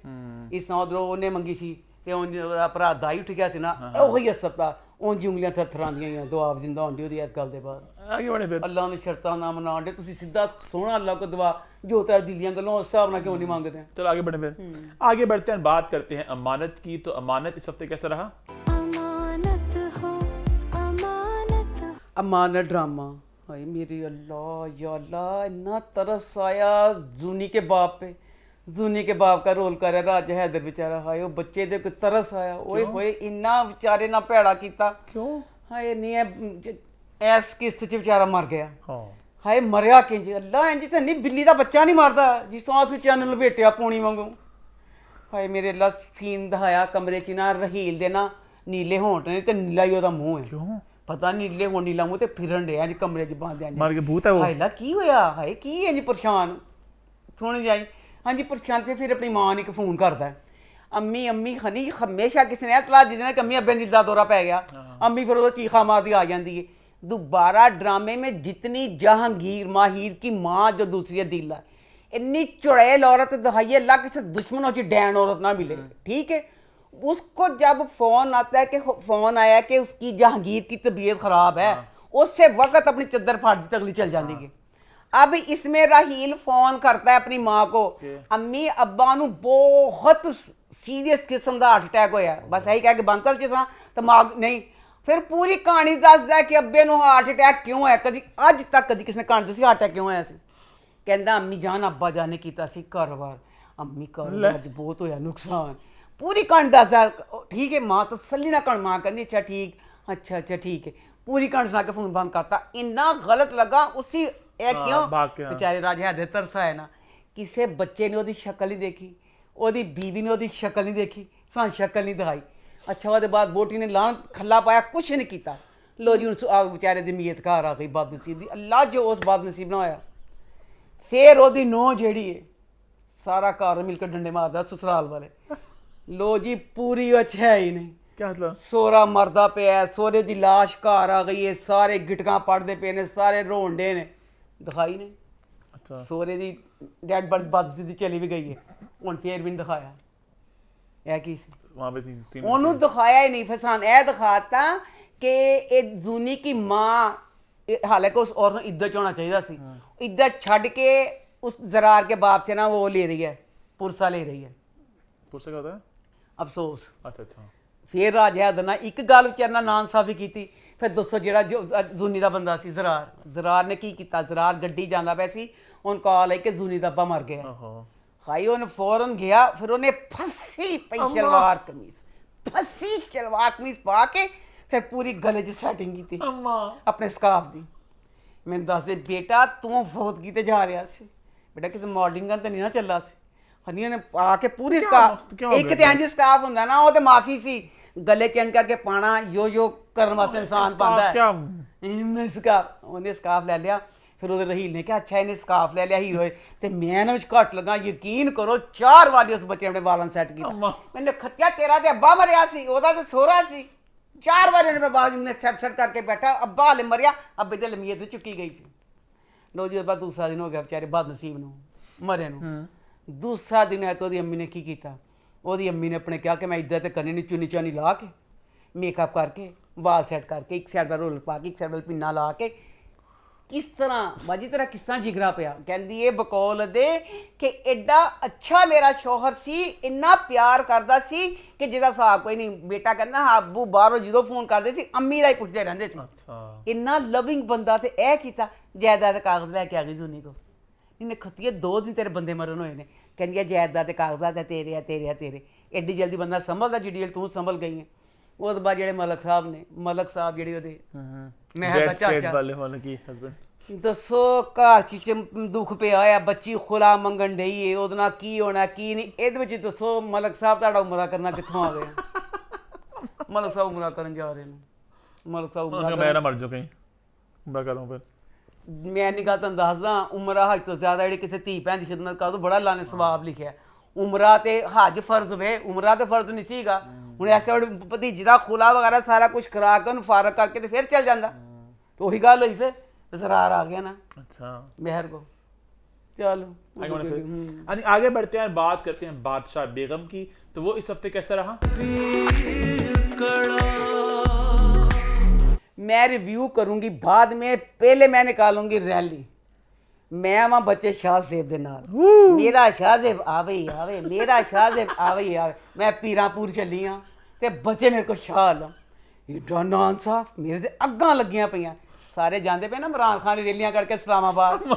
इस उधरों उन्हें मंगी सी तो भरा दाई उठ गया सी ना, वही हस्पताल उंज उंगलियां थरथरांदियां दुआ जिंदा होंदी ओदी इस गल दे बाद। आगे बढ़े फिर अल्लाह ने शर्तां ना मनाण दे, तुसीं सीधा सोहना अल्लाह को दुआ जो तेरे दिल दियां गल्लां उस हिसाब नाल क्यों नहीं मांगदे। चलो आगे बढ़े फिर आगे बढ़ते हैं, बात करते हैं अमानत की। तो अमानत इस हफ्ते कैसा रहा? अमानत हो अमानत, अमानत ड्रामा, हाय मेरी अल्लाह या अल्लाह, इन्ना तरस आया जूनी के बाप पे, जूनी के बाप का रोल कर रहा राजा हैदर बेचारा, हाय वो बच्चे दे कोई तरस आया, ओए होए इन्ना बेचारे ना भैड़ा कीता, क्यों हाय नहीं है इस किस्त च बेचारा मर गया। ਹਾਏ ਮਰਿਆ ਕਿੰਜ ਅੱਲਾ ਇੰਜ ਤਾਂ ਨਹੀਂ ਬਿੱਲੀ ਦਾ ਬੱਚਾ ਨਹੀਂ ਮਾਰਦਾ ਜੀ ਸਾਹ ਸੁੱਚਿਆਂ ਨੂੰ ਲਵੇਟਿਆ ਪੂਣੀ ਵਾਂਗੂ ਹਾਏ ਮੇਰੇ ਅੱਲਾ ਸੀਨ ਦਿਖਾਇਆ ਕਮਰੇ 'ਚ ਨਾ ਰਹੀਲ ਦੇ ਨਾ ਨੀਲੇ ਹੋਂਠ ਨੇ ਤੇ ਨੀਲਾ ਹੀ ਉਹਦਾ ਮੂੰਹ ਹੈ ਕਿਉਂ ਪਤਾ ਨੀਲੇ ਹੋਣ ਨੀਲਾ ਮੂੰਹ ਤੇ ਫਿਰਨ ਡਿਆ ਜੀ ਕਮਰੇ 'ਚ ਬੰਦ ਮਾਰ ਕੇ ਭੂਤ ਹੈ ਉਹ ਹਾਏ ਲਾ ਕੀ ਹੋਇਆ ਹਾਏ ਕੀ ਇੰਜ ਪਰੇਸ਼ਾਨ ਸੁਣ ਜਾਈ ਹਾਂਜੀ ਪਰੇਸ਼ਾਨ ਕੇ ਫਿਰ ਆਪਣੀ ਮਾਂ ਨੂੰ ਇੱਕ ਫੋਨ ਕਰਦਾ ਅੰਮੀ ਅੰਮੀ ਖਨੀ ਹਮੇਸ਼ਾ ਕਿਸੇ ਨੇ ਇਤਲਾ ਦੇ ਦੇਣਾ ਕਿ ਅੰਮੀ ਅੱਬੇ ਨੂੰ ਦਿਲ ਦਾ ਦੌਰਾ ਪੈ ਗਿਆ ਅੰਮੀ ਫਿਰ ਉਹਦਾ ਚੀਖਾ ਮਾਰਦੀ ਆ ਜਾਂਦੀ है दोबारा ड्रामे में जितनी जहांगीर माहिर की माँ जो दूसरी है दिल इतनी चुड़ैल औरत दिखाई अल्लाह किसी दुश्मनों की डैन औरत ना मिले ठीक है उसको जब फोन आता है कि फोन आया कि उसकी जहांगीर की तबीयत खराब है उससे वक्त अपनी चद्दर फाड़ दी अगली चल जाती है अब इसमें राहील फोन करता है अपनी माँ को अम्मी अब्बा नू बहुत सीरियस किस्म का हार्ट अटैक होया बस यही कह के बंद कर जिस दिमाग नहीं फिर पूरी कहानी दसदा कि अब्बे नू हार्ट अटैक क्यों है कभी अज तक कभी किसी ने कहानी दसी हार्ट अटैक क्यों होया सी कहंदा अम्मी जान अब्बा जान ने कीता सी कारोबार अम्मी कारोबार च बहुत होया नुकसान पूरी कहानी दसदा ठीक है माँ तो तसल्ली ना कर माँ कहंदी अच्छा ठीक है पूरी कहानी सुना के फोन बंद करता इन्ना गलत लगा उसी क्यों बेचारे राजा दे तरस आए ना किसी बच्चे ने ओदी शक्ल नहीं देखी ओदी बीवी ने ओदी शक्ल नहीं देखी सान शक्ल नहीं दिखाई अच्छा वो बाद बोटी ने लान खला पाया कुछ नहीं किया लो जी हूँ बेचारे की मीयत घर आ गई बदनसीब की अल्लाह जो उस बदनसीब ना होया फिर वो नोह जी है सारा घर मिलकर डंडे मारदा ससुराल वाले लो जी पूरी अच्छा है ही नहीं क्या मतलब सोहरा मरदा पे है सोहरे की लाश घर आ गई है सारे गिटकां पढ़ते पे ने सारे रोन डे ने दिखाई नहीं अच्छा सोहरे की डैड बदनसीबी चली भी गई है हुण फिर भी नहीं दिखाया यह की सी वहां पे थी सीन ਉਹਨੂੰ ਦਿਖਾਇਆ ਹੀ ਨਹੀਂ ਫਸਾਨ ਇਹ ਦਿਖਾਤਾ ਕਿ ਇਹ ਜ਼ੂਨੀ की माँ हालांकि उस औरत ਨੂੰ ਇੱਜ਼ਤ ਹੋਣਾ ਚਾਹੀਦਾ ਸੀ ਇੱਜ਼ਤ ਛੱਡ ਕੇ उस जरार के बाप से ना वो ले रही है पुरसा ले रही है पुरसा क्या होता है अफसोस अच्छा फिर राजा दना एक गल विचारना नाइंसाफी की फिर दोस्तों जो जूनी का बंदा सी जरार ने की किया जरार गड्डी जाता पिया सी उन कॉल आई कि जूनी का अब्बा मर गया हाई उन्हें फौरन गया फिर उन्हें फसी पई शलवार कमीज पा के फिर पूरी गले च सैटिंग की अपने स्कार्फ की मैंने दस दे बेटा तू फौत की जा रहा सी बेटा किसी मॉडलिंग तो नहीं ना चला सी हनी ने पा के पूरी स्कार्फ एक तो इंज स्कार्फ होंदा ना वो तो माफी सी गले चेंज करके पाना यो करने वास्ते इंसान पांदा है इन्हें स्कार्फ ले लिया फिर वो रहील ने कहा अच्छा इन्हें स्कार्फ ले लिया हीरो ते मैं ना घट लगा यकीन करो 4 बार उस बच्चे अपने बालों सेट किया मैंने खत्या तेरा ते अब्बा मरिया सी ओदा ते सोहरा सी 4 बार इन्हें बाल ने सेट करके बैठा अब्बा हले मरिया अब्बे ते लमीयत चुकी गई सी लो जी बाद दूसरा दिन हो गया बेचारे बदनसीब नूं मरे नूं दूसरा दिन है तो ओदी अम्मी ने की कीता ओदी अम्मी ने अपने कहा कि मैं इधर ते करनी नहीं चुनी चानी ला के मेकअप करके बाल सेट करके एक साइड पर रोल पा के एक साइड पर पिन्ना ला के किस तरह बाजी तेरा किस तरह जिगरा पिया कहती ये बकौल दे कि एडा अच्छा मेरा शौहर सी इन्ना प्यार करता सी कि जिहदा हिसाब कोई नहीं बेटा कहना अब्बू बाहरों जो फोन करते सी अम्मी का ही पुछते रहंदे सी इन्ना लविंग बंदा ते ऐ कीता जायदाद कागज लैके आ गई जूनी को इन्हें खत्तिए 2 दिन तेरे बंदे मरन होए ने कहंदी जायदाद कागजात है तेरे एड्डी जल्दी बंदा संभलदा जिहड़ी तू संभल गई है उस बाद जेडे मलक साहब जेडे ओदे महर दा चाचा वाले की हस्बैंड दसो घर च दुख पिया होया बच्ची खुला मंगन डई है ओहदे नाल की होना की नहीं इहदे विच दसो मलक साहब तुहाडा उमरा करना कित्थों आ गया मलक साहब उमरा करन जा रहे ने मलक साहब उमरा मैं ना मर जाऊं कहीं उमरा करूं फिर मैं नहीं गल तुहानूं दसदा उमरा हज तो ज़्यादा जिहड़ी किसी धी भैन दी खिदमत कर दो बड़ा अल्लाह ने सवाब लिखिआ उमरा ते हज फर्ज वे उमरा ते फर्ज नहीं सीगा हुण इस टाइम भतीजी दा खुला वगैरह सारा कुछ करा के उन्हें फारग करके तो फिर चल जाता तो वही गल हुई फिर जरार आ गया ना अच्छा मेहर को चलो आगे बढ़ते हैं बात करते हैं बादशाह बेगम की तो वो इस हफ्ते कैसा रहा मैं रिव्यू करूंगी बाद में पहले मैं निकालूंगी रैली मैं वहां बच्चे शाहजेब दे नाल मेरा शाहजेब आवे ही आवे मेरा शाहजेब आवे ही आवे मैं पीरांपुर चली हाँ ते बच्चे मेरे को शाह आलम एडा नान साफ मेरे ते अग्गां लगियां पईयां सारे जाते पे ना इमरान खान रैलियां करके इस्लामाबाद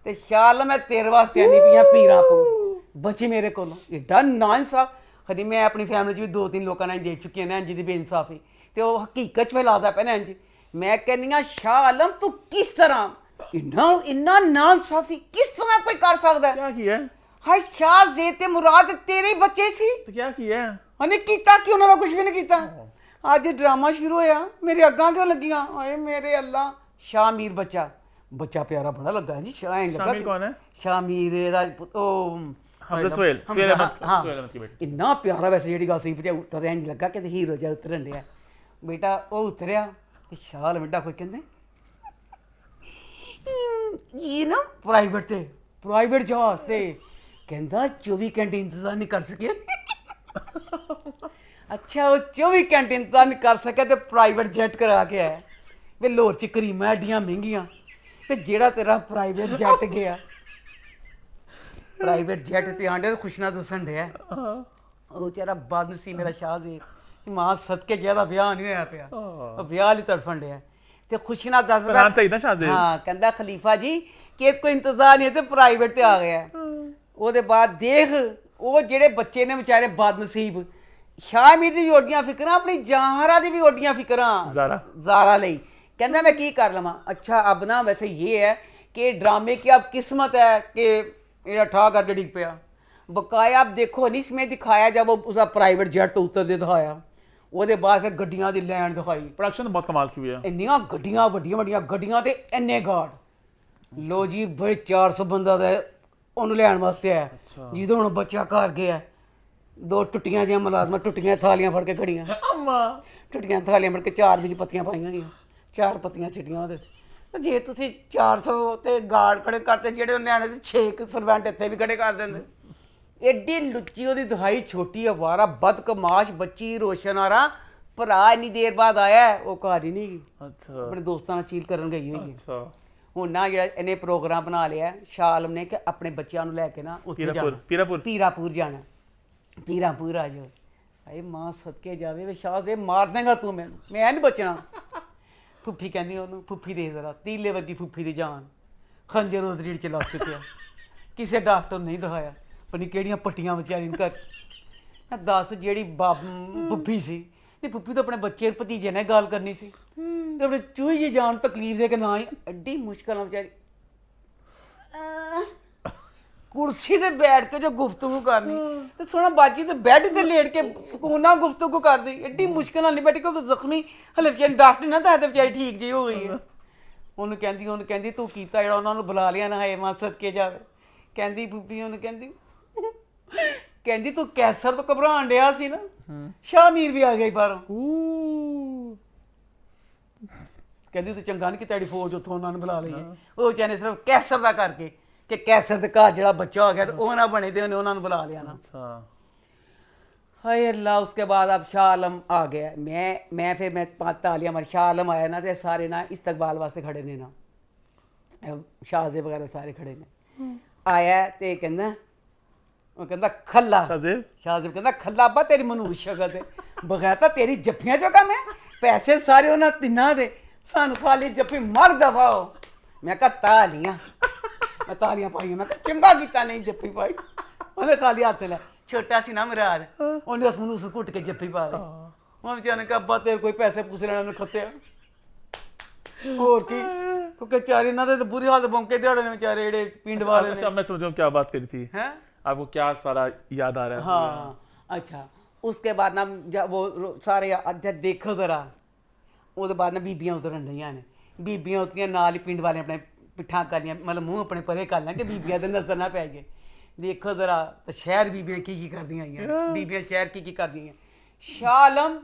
ते शाल मैं तेरे वास्ते आनी पियां पीरांपुर बच्चे मेरे को एडा नान साफ कभी मैं अपनी फैमिली च भी 2-3 लोगों ने दे चुकी हैं इंज दी बेइंसाफी तो वह हकीकत फैलाता पे ना इंज मैं कहनी शाह आलम तू किस तरह ਇੰਨਾ ਨਾਇਨਸਾਫੀ ਕਿਸ ਤਰ੍ਹਾਂ ਕੋਈ ਕਰ ਸਕਦਾ ਹੈ? क्या किया है? ਹਾਏ ਸ਼ਾਹਜ਼ੇਬ ਤੇ ਮੁਰਾਦ ਤੇਰੇ ਹੀ ਬੱਚੇ ਸੀ, तो क्या किया है? ਉਹਨੇ ਕੀਤਾ ਕਿ ਉਹਨਾਂ ਦਾ ਕੁਝ ਵੀ ਨਹੀਂ ਕੀਤਾ। ਅੱਜ ਡਰਾਮਾ ਸ਼ੁਰੂ ਹੋਇਆ, ਮੇਰੇ ਅੱਗਾਂ ਕਿਉਂ ਲੱਗੀਆਂ? ਹਾਏ ਮੇਰੇ ਅੱਲਾ। ਸ਼ਾਹ ਮੀਰ ਬੱਚਾ ਪਿਆਰਾ ਬੜਾ ਲੱਗਾ ਹੈ ਜੀ। ਸ਼ਾਹ ਲੱਗਾ। शामिल कौन है? ਸ਼ਾਹ ਮੀਰ ਉਹ हमजा सुहेल अहमद हाँ। सुहेल अहमद की बेटी। ਇੰਨਾ ਪਿਆਰਾ ਵੈਸੇ ਜਿਹੜੀ ਗੱਲ ਸੀ ਬਚਾ ਉਤਰ ਇੰਜ ਲੱਗਾ ਕਿ ਹੀਰੋ ਜਿਹਾ ਉਤਰਨ ਡਿਆ ਬੇਟਾ। ਉਹ ਉਤਰਿਆ ਤੇ ਸ਼ਾਲ ਮਿੰਟਾ ਕੋਈ ਕਹਿੰਦੇ ਇਹ ਨਾ ਪ੍ਰਾਈਵੇਟ ਜਹਾਜ਼ ਤੇ ਕਹਿੰਦਾ 24 ਘੰਟੇ ਇੰਤਜ਼ਾਰ ਨਹੀਂ ਕਰ ਸਕਿਆ। ਅੱਛਾ ਉਹ 24 ਘੰਟੇ ਇੰਤਜ਼ਾਰ ਨਹੀਂ ਕਰ ਸਕਿਆ ਤੇ ਪ੍ਰਾਈਵੇਟ ਜੈਟ ਕਰਾ ਕੇ ਆਇਆ ਵੇ ਲੋਰ ਚ ਕਰੀਮਾਂ ਐਡੀਆਂ ਮਹਿੰਗੀਆਂ ਤੇ ਜਿਹੜਾ ਤੇਰਾ ਪ੍ਰਾਈਵੇਟ ਜੈਟ ਗਿਆ ਪ੍ਰਾਈਵੇਟ ਜੈਟ ਤੇ ਆਂਡੇ ਖੁਸ਼ਨਾ ਦੱਸਣ ਡਿਆ ਉਹ ਤੇਰਾ ਬਦਨਸੀਬ ਮੇਰਾ ਸ਼ਾਹਜ਼ੇਬ ਮਾਂ ਸਦਕੇ ਜਿਆਦਾ ਵਿਆਹ ਨਹੀਂ ਹੋਇਆ ਪਿਆ ਉਹ ਵਿਆਹ ਲਈ ਤੜਫਣ ਡਿਆ ਤੇ ਖੁਸ਼ਨਾ ਦੱਸਦਾ फरहान सईद ना शाहजेब। ਹਾਂ ਕਹਿੰਦਾ ਖਲੀਫਾ ਜੀ ਕਿ ਕੋਈ ਇੰਤਜ਼ਾਰ ਨਹੀਂ ਤੇ ਪ੍ਰਾਈਵੇਟ ਤੇ ਆ ਗਿਆ। ਉਹਦੇ ਬਾਅਦ ਦੇਖ ਉਹ ਜਿਹੜੇ ਬੱਚੇ ਨੇ ਵਿਚਾਰੇ ਬਦਨਸੀਬ ਸ਼ਾਹ ਮੀਰ ਦੀ ਵੀ ਓਡੀਆਂ ਫਿਕਰਾਂ ਆਪਣੀ ਜ਼ਾਹਰਾ ਦੀ ਵੀ ਓਡੀਆਂ ਫਿਕਰਾਂ ਜ਼ਾਰਾ ਲਈ ਕਹਿੰਦਾ मैं ਕੀ ਕਰ ਲਵਾਂ। अच्छा अब ना वैसे ये है कि ड्रामे की अब किस्मत है कि ये ठा करके डिग पिया बकाया। अब देखो नहीं इसमें दिखाया जब वो उसका प्राइवेट जेट तो उतरते दिखाया ਉਹਦੇ ਬਾਅਦ ਫਿਰ ਗੱਡੀਆਂ ਦੀ ਲੈਣ ਦਿਖਾਈ। प्रोडक्शन तो बहुत कमाल की हुई है। ਇੰਨੀਆਂ ਗੱਡੀਆਂ ਵੱਡੀਆਂ ਗੱਡੀਆਂ ਤੇ ਇੰਨੇ ਗਾਰਡ ਲੋ ਜੀ ਬਈ 400 ਬੰਦਾ ਦਾ ਉਹਨੂੰ ਲੈਣ ਵਾਸਤੇ ਆਇਆ ਜਿਹਦੇ ਹੁਣ ਬੱਚਾ ਘਰ ਗਿਆ। ਦੋ ਟੁੱਟੀਆਂ ਜਿਹੀਆਂ ਮੁਲਾਜ਼ਮਾਂ ਟੁੱਟੀਆਂ ਥਾਲੀਆਂ ਫੜ ਕੇ ਖੜੀਆਂ ਟੁੱਟੀਆਂ ਥਾਲੀਆਂ ਫੜ ਕੇ 4 ਵਿੱਚ ਪੱਤੀਆਂ ਪਾਈਆਂ ਗਈਆਂ 4 ਪੱਤੀਆਂ ਚਿੱਟੀਆਂ ਉਹਦੇ ਤੇ ਜੇ ਤੁਸੀਂ 400 ਤੇ ਗਾਰਡ ਖੜੇ ਕਰਤੇ ਜਿਹੜੇ ਉਹਨੇ ਆਣੇ ਤੇ 6 ਸਰਵੈਂਟ ਇੱਥੇ ਵੀ ਖੜੇ ਕਰ ਦਿੰਦੇ। ਐਡੀ ਲੁੱਚੀ ਉਹਦੀ ਦਿਖਾਈ ਛੋਟੀ ਅਵਾਰਾ ਬਦਕਮਾਸ਼ ਬੱਚੀ ਰੋਸ਼ਨ ਆਰਾ ਭਰਾ ਇੰਨੀ ਦੇਰ ਬਾਅਦ ਆਇਆ ਉਹ ਘਰ ਹੀ ਨਹੀਂ ਗਈ। अच्छा ਆਪਣੇ ਦੋਸਤਾਂ ਨਾਲ ਚੀਲ ਕਰਨ ਗਈ ਹੋਈ ਹੈ। अच्छा ਹੁਣ ਨਾ ਜਿਹੜਾ ਇਹਨੇ ਪ੍ਰੋਗਰਾਮ ਬਣਾ ਲਿਆ ਸ਼ਾਹ ਆਲਮ ਨੇ ਕਿ ਆਪਣੇ ਬੱਚਿਆਂ ਨੂੰ ਲੈ ਕੇ ਨਾ ਉੱਥੇ ਜਾਣਾ ਪੀਰਾਪੁਰ ਜਾਣਾ ਪੀਰਾਪੁਰ ਆ ਜਾਓ। ਆਏ ਮਾਂ ਸਦਕੇ ਜਾਵੇ ਵੇ ਸ਼ਾਹਜ਼ੇਬ ਮਾਰ ਦੇਗਾ ਤੂੰ ਮੈਨੂੰ ਮੈਂ ਨਹੀਂ ਬਚਣਾ। ਫੁੱਫੀ ਕਹਿੰਦੀ ਉਹਨੂੰ ਫੁੱਫੀ ਦੇ ਜ਼ਰਾ ਤੀਲੇ ਵਰਗੀ ਫੁੱਫੀ ਦੀ ਜਾਨ ਖੰਜਰ ਉਹ ਰੀੜ ਚ ਲੱਗ ਚੁੱਕਿਆ ਕਿਸੇ ਡਾਕਟਰ ਨਹੀਂ ਦਿਖਾਇਆ ਪਤਾ ਕਿਹੜੀਆਂ ਪੱਟੀਆਂ ਵਿਚਾਰੀ ਨੂੰ ਕਰ ਦੱਸ ਜਿਹੜੀ ਫੁੱਫੀ ਸੀ ਤੇ ਫੁੱਫੀ ਤਾਂ ਆਪਣੇ ਬੱਚੇ ਭਤੀਜੇ ਨਾਲ ਗੱਲ ਕਰਨੀ ਸੀ ਤੇ ਆਪਣੇ ਚੂਹੀ ਜੀ ਜਾਨ ਤਕਲੀਫ ਦੇ ਕੇ ਨਾ ਹੀ ਐਡੀ ਮੁਸ਼ਕਲ ਨਾਲ ਵਿਚਾਰੀ ਕੁਰਸੀ ਤੇ ਬੈਠ ਕੇ ਜੋ ਗੁਫ਼ਤਗੂ ਕਰਨੀ ਤੇ ਸੋਹਣਾ ਬਾਜੀ ਤੇ ਬੈੱਡ ਤੇ ਲੇਟ ਕੇ ਸਕੂਨ ਨਾਲ ਗੁਫ਼ਤਗੂ ਕਰਦੀ ਐਡੀ ਮੁਸ਼ਕਲ ਨਾਲ ਨਹੀਂ ਬੈਠੀ ਕਿਉਂਕਿ ਜ਼ਖਮੀ ਹਲੇ ਵਿਚਾਰੀ ਡਾਕਟਰ ਨਾ ਤਾਂ ਵਿਚਾਰੀ ਠੀਕ ਜਿਹੀ ਹੋ ਗਈ ਹੈ। ਉਹਨੂੰ ਕਹਿੰਦੀ ਤੂੰ ਕੀਤਾ ਜਿਹੜਾ ਉਹਨਾਂ ਨੂੰ ਬੁਲਾ ਲਿਆ ਨਾ ਹੈ ਮਾਂ ਸਦਕੇ ਜਾਵੇ। ਕਹਿੰਦੀ ਬੁੱਬੀ ਉਹਨੂੰ ਕਹਿੰਦੀ ਤੂੰ ਕੈਂਸਰ ਤੋਂ ਘਬਰਾਉਣ ਡਿਆ ਸੀ ਨਾ ਸ਼ਾਹ ਮੀਰ ਵੀ ਆ ਗਈ ਬਾਹਰੋਂ। ਕਹਿੰਦੀ ਤੂੰ ਚੰਗਾ ਨਹੀਂ ਕਿ ਤੇਰੀ ਫੌਜ ਉੱਥੋਂ ਉਹਨਾਂ ਨੂੰ ਬੁਲਾ ਲਈ ਹੈ। ਉਹ ਚਾਹਨੇ ਸਿਰਫ ਕੈਂਸਰ ਦਾ ਕਰਕੇ ਕਿ ਕੈਂਸਰ ਦੇ ਘਰ ਜਿਹੜਾ ਬੱਚਾ ਹੋ ਗਿਆ ਤੇ ਉਹ ਨਾ ਬਣੇ ਤੇ ਉਹਨੇ ਉਹਨਾਂ ਨੂੰ ਬੁਲਾ ਲਿਆ ਨਾ। हाय अल्लाह। उसके बाद अब शाह आलम आ गया। मैं फिर तालियां मार शाह आलम आया ना तो सारे ना इस्तकबाल वास्ते खड़े ने ना शाहजेब वगैरह सारे खड़े ने आया तो कहता खल्ला शाहजेब कहता खल्ला अब्बा तेरी मनहूस शक्ल है बगैर तो तेरी जफ्फियां जो कम है पैसे सारे उन्हें तिना दे सानू खाली जफ्फी मर दफा हो। मैं कहा तालियां मैं तालियां पाई मैं कहा चंगा किता नहीं जफ्फी पाई उन्हें खाली हाथ लै छोटा सी ना मुराद ਉਹਨੇ ਉਸ ਮਨੂਸ ਨੂੰ ਘੁੱਟ ਕੇ ਜੱਫੀ ਪਾ ਲਈ। ਉਹ ਵਿਚਾਰੇ ਕਾ ਅੱਬਾ ਤੇਰੇ ਕੋਈ ਪੈਸੇ ਪੂਸੇ ਲੈਣਾ ਨੂੰ ਖੱਤੇ ਹੋਰ ਕੀ ਕਿਉਂਕਿ ਵਿਚਾਰੇ ਇਹਨਾਂ ਦੇ ਤਾਂ ਬੁਰੀ ਹਾਲਤ ਬੌਂਕੇ ਦਿਹਾੜੇ ਨੇ ਵਿਚਾਰੇ ਜਿਹੜੇ ਪਿੰਡ ਵਾਲੇ ਨੇ। अच्छा मैं समझ रहा हूँ क्या बात करी थी हैं आपको क्या सारा याद आ रहा है। हाँ अच्छा उसके बाद ना जब वो सारे अच्छा देखो जरा ਉਹਦੇ ਬਾਅਦ ਨਾ ਬੀਬੀਆਂ ਉਤਰਨ ਰਹੀਆਂ ਨੇ ਬੀਬੀਆਂ ਉਤਰੀਆਂ ਨਾਲ ਹੀ ਪਿੰਡ ਵਾਲੇ ਆਪਣੇ ਪਿੱਠਾਂ ਕਰ ਲੀਆਂ ਮਤਲਬ ਮੂੰਹ ਆਪਣੇ ਪਰੇ ਕਰ ਲੈਣ ਕਿ ਬੀਬੀਆਂ ਦੇ ਨਜ਼ਰ ਨਾ ਪੈ ਜਾਏ। देखो जरा तो शहर बीबियां की करदियां हैं बीबियां शहर की करदियां हैं। शाह आलम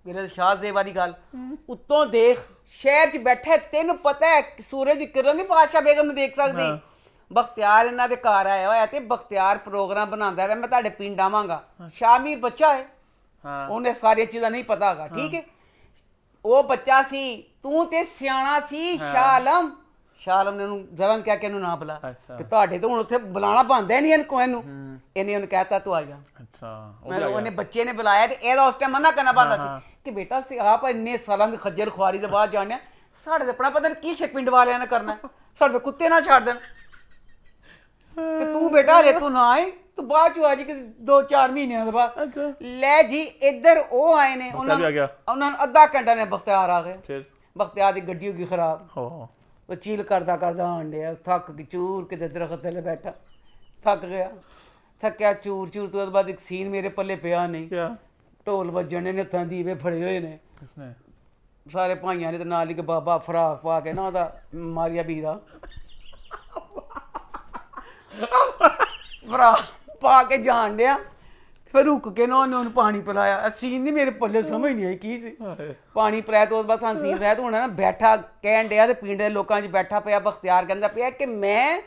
मेरे शाहजेब वाली गल उत्तों देख शहर च बैठा तेन पता है सूरज की किरण नहीं बादशाह बेगम ने देख सकती। बख्तियार इन्हां दे घर आया होया ते बख्तियार प्रोग्राम बनांदा है मैं तुहाडे पिंड आवांगा। शामीर बच्चा है उन्हें सारी चीज़ां नहीं पता हैगा ठीक है वो बच्चा सी तू ते सियाणा सी शाह आलम ने ਉਹਨੂੰ ਜ਼ਰਾ ਕਹਿ ਕੇ ਇਹਨੂੰ ਨਾ ਬੁਲਾ ਕਿ ਤੁਹਾਡੇ ਤੋਂ ਹੁਣ ਉੱਥੇ ਬੁਲਾਣਾ ਬੰਦਾ ਨਹੀਂ ਇਹਨੂੰ ਇਹਨੇ ਉਹਨੂੰ ਕਹਿਤਾ ਤੂੰ ਆ ਜਾ। ਅੱਛਾ ਉਹਨੇ ਬੱਚੇ ਨੇ ਬੁਲਾਇਆ ਤੇ ਇਹਦਾ ਉਸ ਟਾਈਮ ਮਨਾ ਕਰਨਾ ਬੰਦਾ ਸੀ ਕਿ ਬੇਟਾ ਆਪ ਇੰਨੇ ਸਾਲਾਂ ਦੀ ਖੱਜਲ ਖੁਆਰੀ ਦੇ ਬਾਅਦ ਜਾਣਿਆ ਸਾਡੇ ਤੇ ਆਪਣਾ ਪਤਾ ਨਹੀਂ ਕੀ ਪਿੰਡ ਵਾਲਿਆਂ ਨੇ ਕਰਨਾ ਸਾਡੇ ਤੇ ਕੁੱਤੇ ਨਾ ਛੱਡ ਦੇਣ ਤੇ ਤੂੰ ਬੇਟਾ ਹਲੇ ਤੂੰ ਨਾ ਆਏ ਤੂੰ ਬਾਅਦ ਚ ਆ ਜੀ ਕਿ 2-4 ਮਹੀਨਿਆਂ ਦੇ ਬਾਅਦ ਲੈ ਜੀ ਇੱਧਰ ਉਹ ਆਏ ਨੇ ਉਹਨਾਂ ਨੂੰ ਅੱਧਾ ਘੰਟਾ ਨੇ ਬਖਤਿਆਰ ਆ ਗਏ। ਬਖਤਿਆਰ ਦੀ ਗੱਡੀ ਹੋ ਗਈ ਖਰਾਬ ਉਹ ਚੀਲ ਕਰਦਾ ਕਰਦਾ ਆਣ ਡਿਆ ਥੱਕ ਕੇ ਚੂਰ ਕਿਤੇ ਦਰਖਤ ਥੱਲੇ ਬੈਠਾ ਥੱਕ ਗਿਆ ਥੱਕਿਆ ਚੂਰ ਚੂਰ ਤੋਂ ਬਾਅਦ ਇੱਕ ਸੀਨ ਮੇਰੇ ਪੱਲੇ ਪਿਆ ਨਹੀਂ क्या ਢੋਲ ਵੱਜਣ ਨੇ ਹੱਥਾਂ ਦੀਵੇ ਫੜੇ ਹੋਏ ਨੇ किसने ਸਾਰੇ ਭਾਈਆਂ ਨੇ ਤੇ ਨਾਲ ਹੀ ਕਿ ਬਾਬਾ ਫਰਾਕ ਪਾ ਕੇ ਨਾ ਉਹਦਾ ਮਾਰੀਆ ਬੀ ਦਾ ਫਰਾਕ ਪਾ ਕੇ ਜਾਣ ਡਿਆ ਫਿਰ ਰੁਕ ਕੇ ਨਾ ਉਹਨੂੰ ਪਾਣੀ ਪਿਲਾਇਆ ਸੀਨ ਨਹੀਂ ਮੇਰੇ ਪੱਲੇ ਸਮਝ ਨਹੀਂ ਆਈ ਕੀ ਸੀ ਪਾਣੀ ਪਿਲਾਇਆ ਤੋਂ ਬਸ ਹਾਂ ਸੀਨ ਰਹਿਤ ਹੋਣਾ ਨਾ ਬੈਠਾ ਕਹਿਣ ਡਿਆ ਤੇ ਪਿੰਡ ਦੇ ਲੋਕਾਂ 'ਚ ਬੈਠਾ ਪਿਆ ਬਖਤਿਆਰ ਕਹਿੰਦਾ ਪਿਆ ਕਿ ਮੈਂ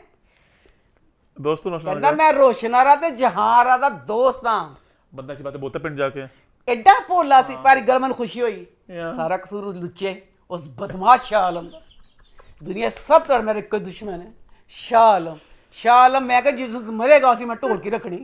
दोस्तों ने ਕਹਿੰਦਾ ਮੈਂ ਰੋਸ਼ਨਾਰਾ ਤੇ ਜਹਾਂਰਾ ਦਾ ਦੋਸਤ ਹਾਂ बंदा ऐसी बातें बोलता पिंड जाके ਐਡਾ ਭੋਲਾ ਸੀ ਪਰ ਗੱਲ ਮੈਨੂੰ ਖੁਸ਼ੀ ਹੋਈ ਯਾ। ਸਾਰਾ ਕਸੂਰ ਉਸ ਲੁੱਚੇ ਉਸ ਬਦਮਾਸ਼ ਸ਼ਾਹ ਆਲਮ ਦਾ ਦੁਨੀਆ ਸਭ ਤੋਂ ਮੇਰਾ ਇੱਕੋ ਦੁਸ਼ਮਣ ਹੈ ਸ਼ਾਹ ਆਲਮ मैं कहा जिस मरेगा उसी में ढोल की रखनी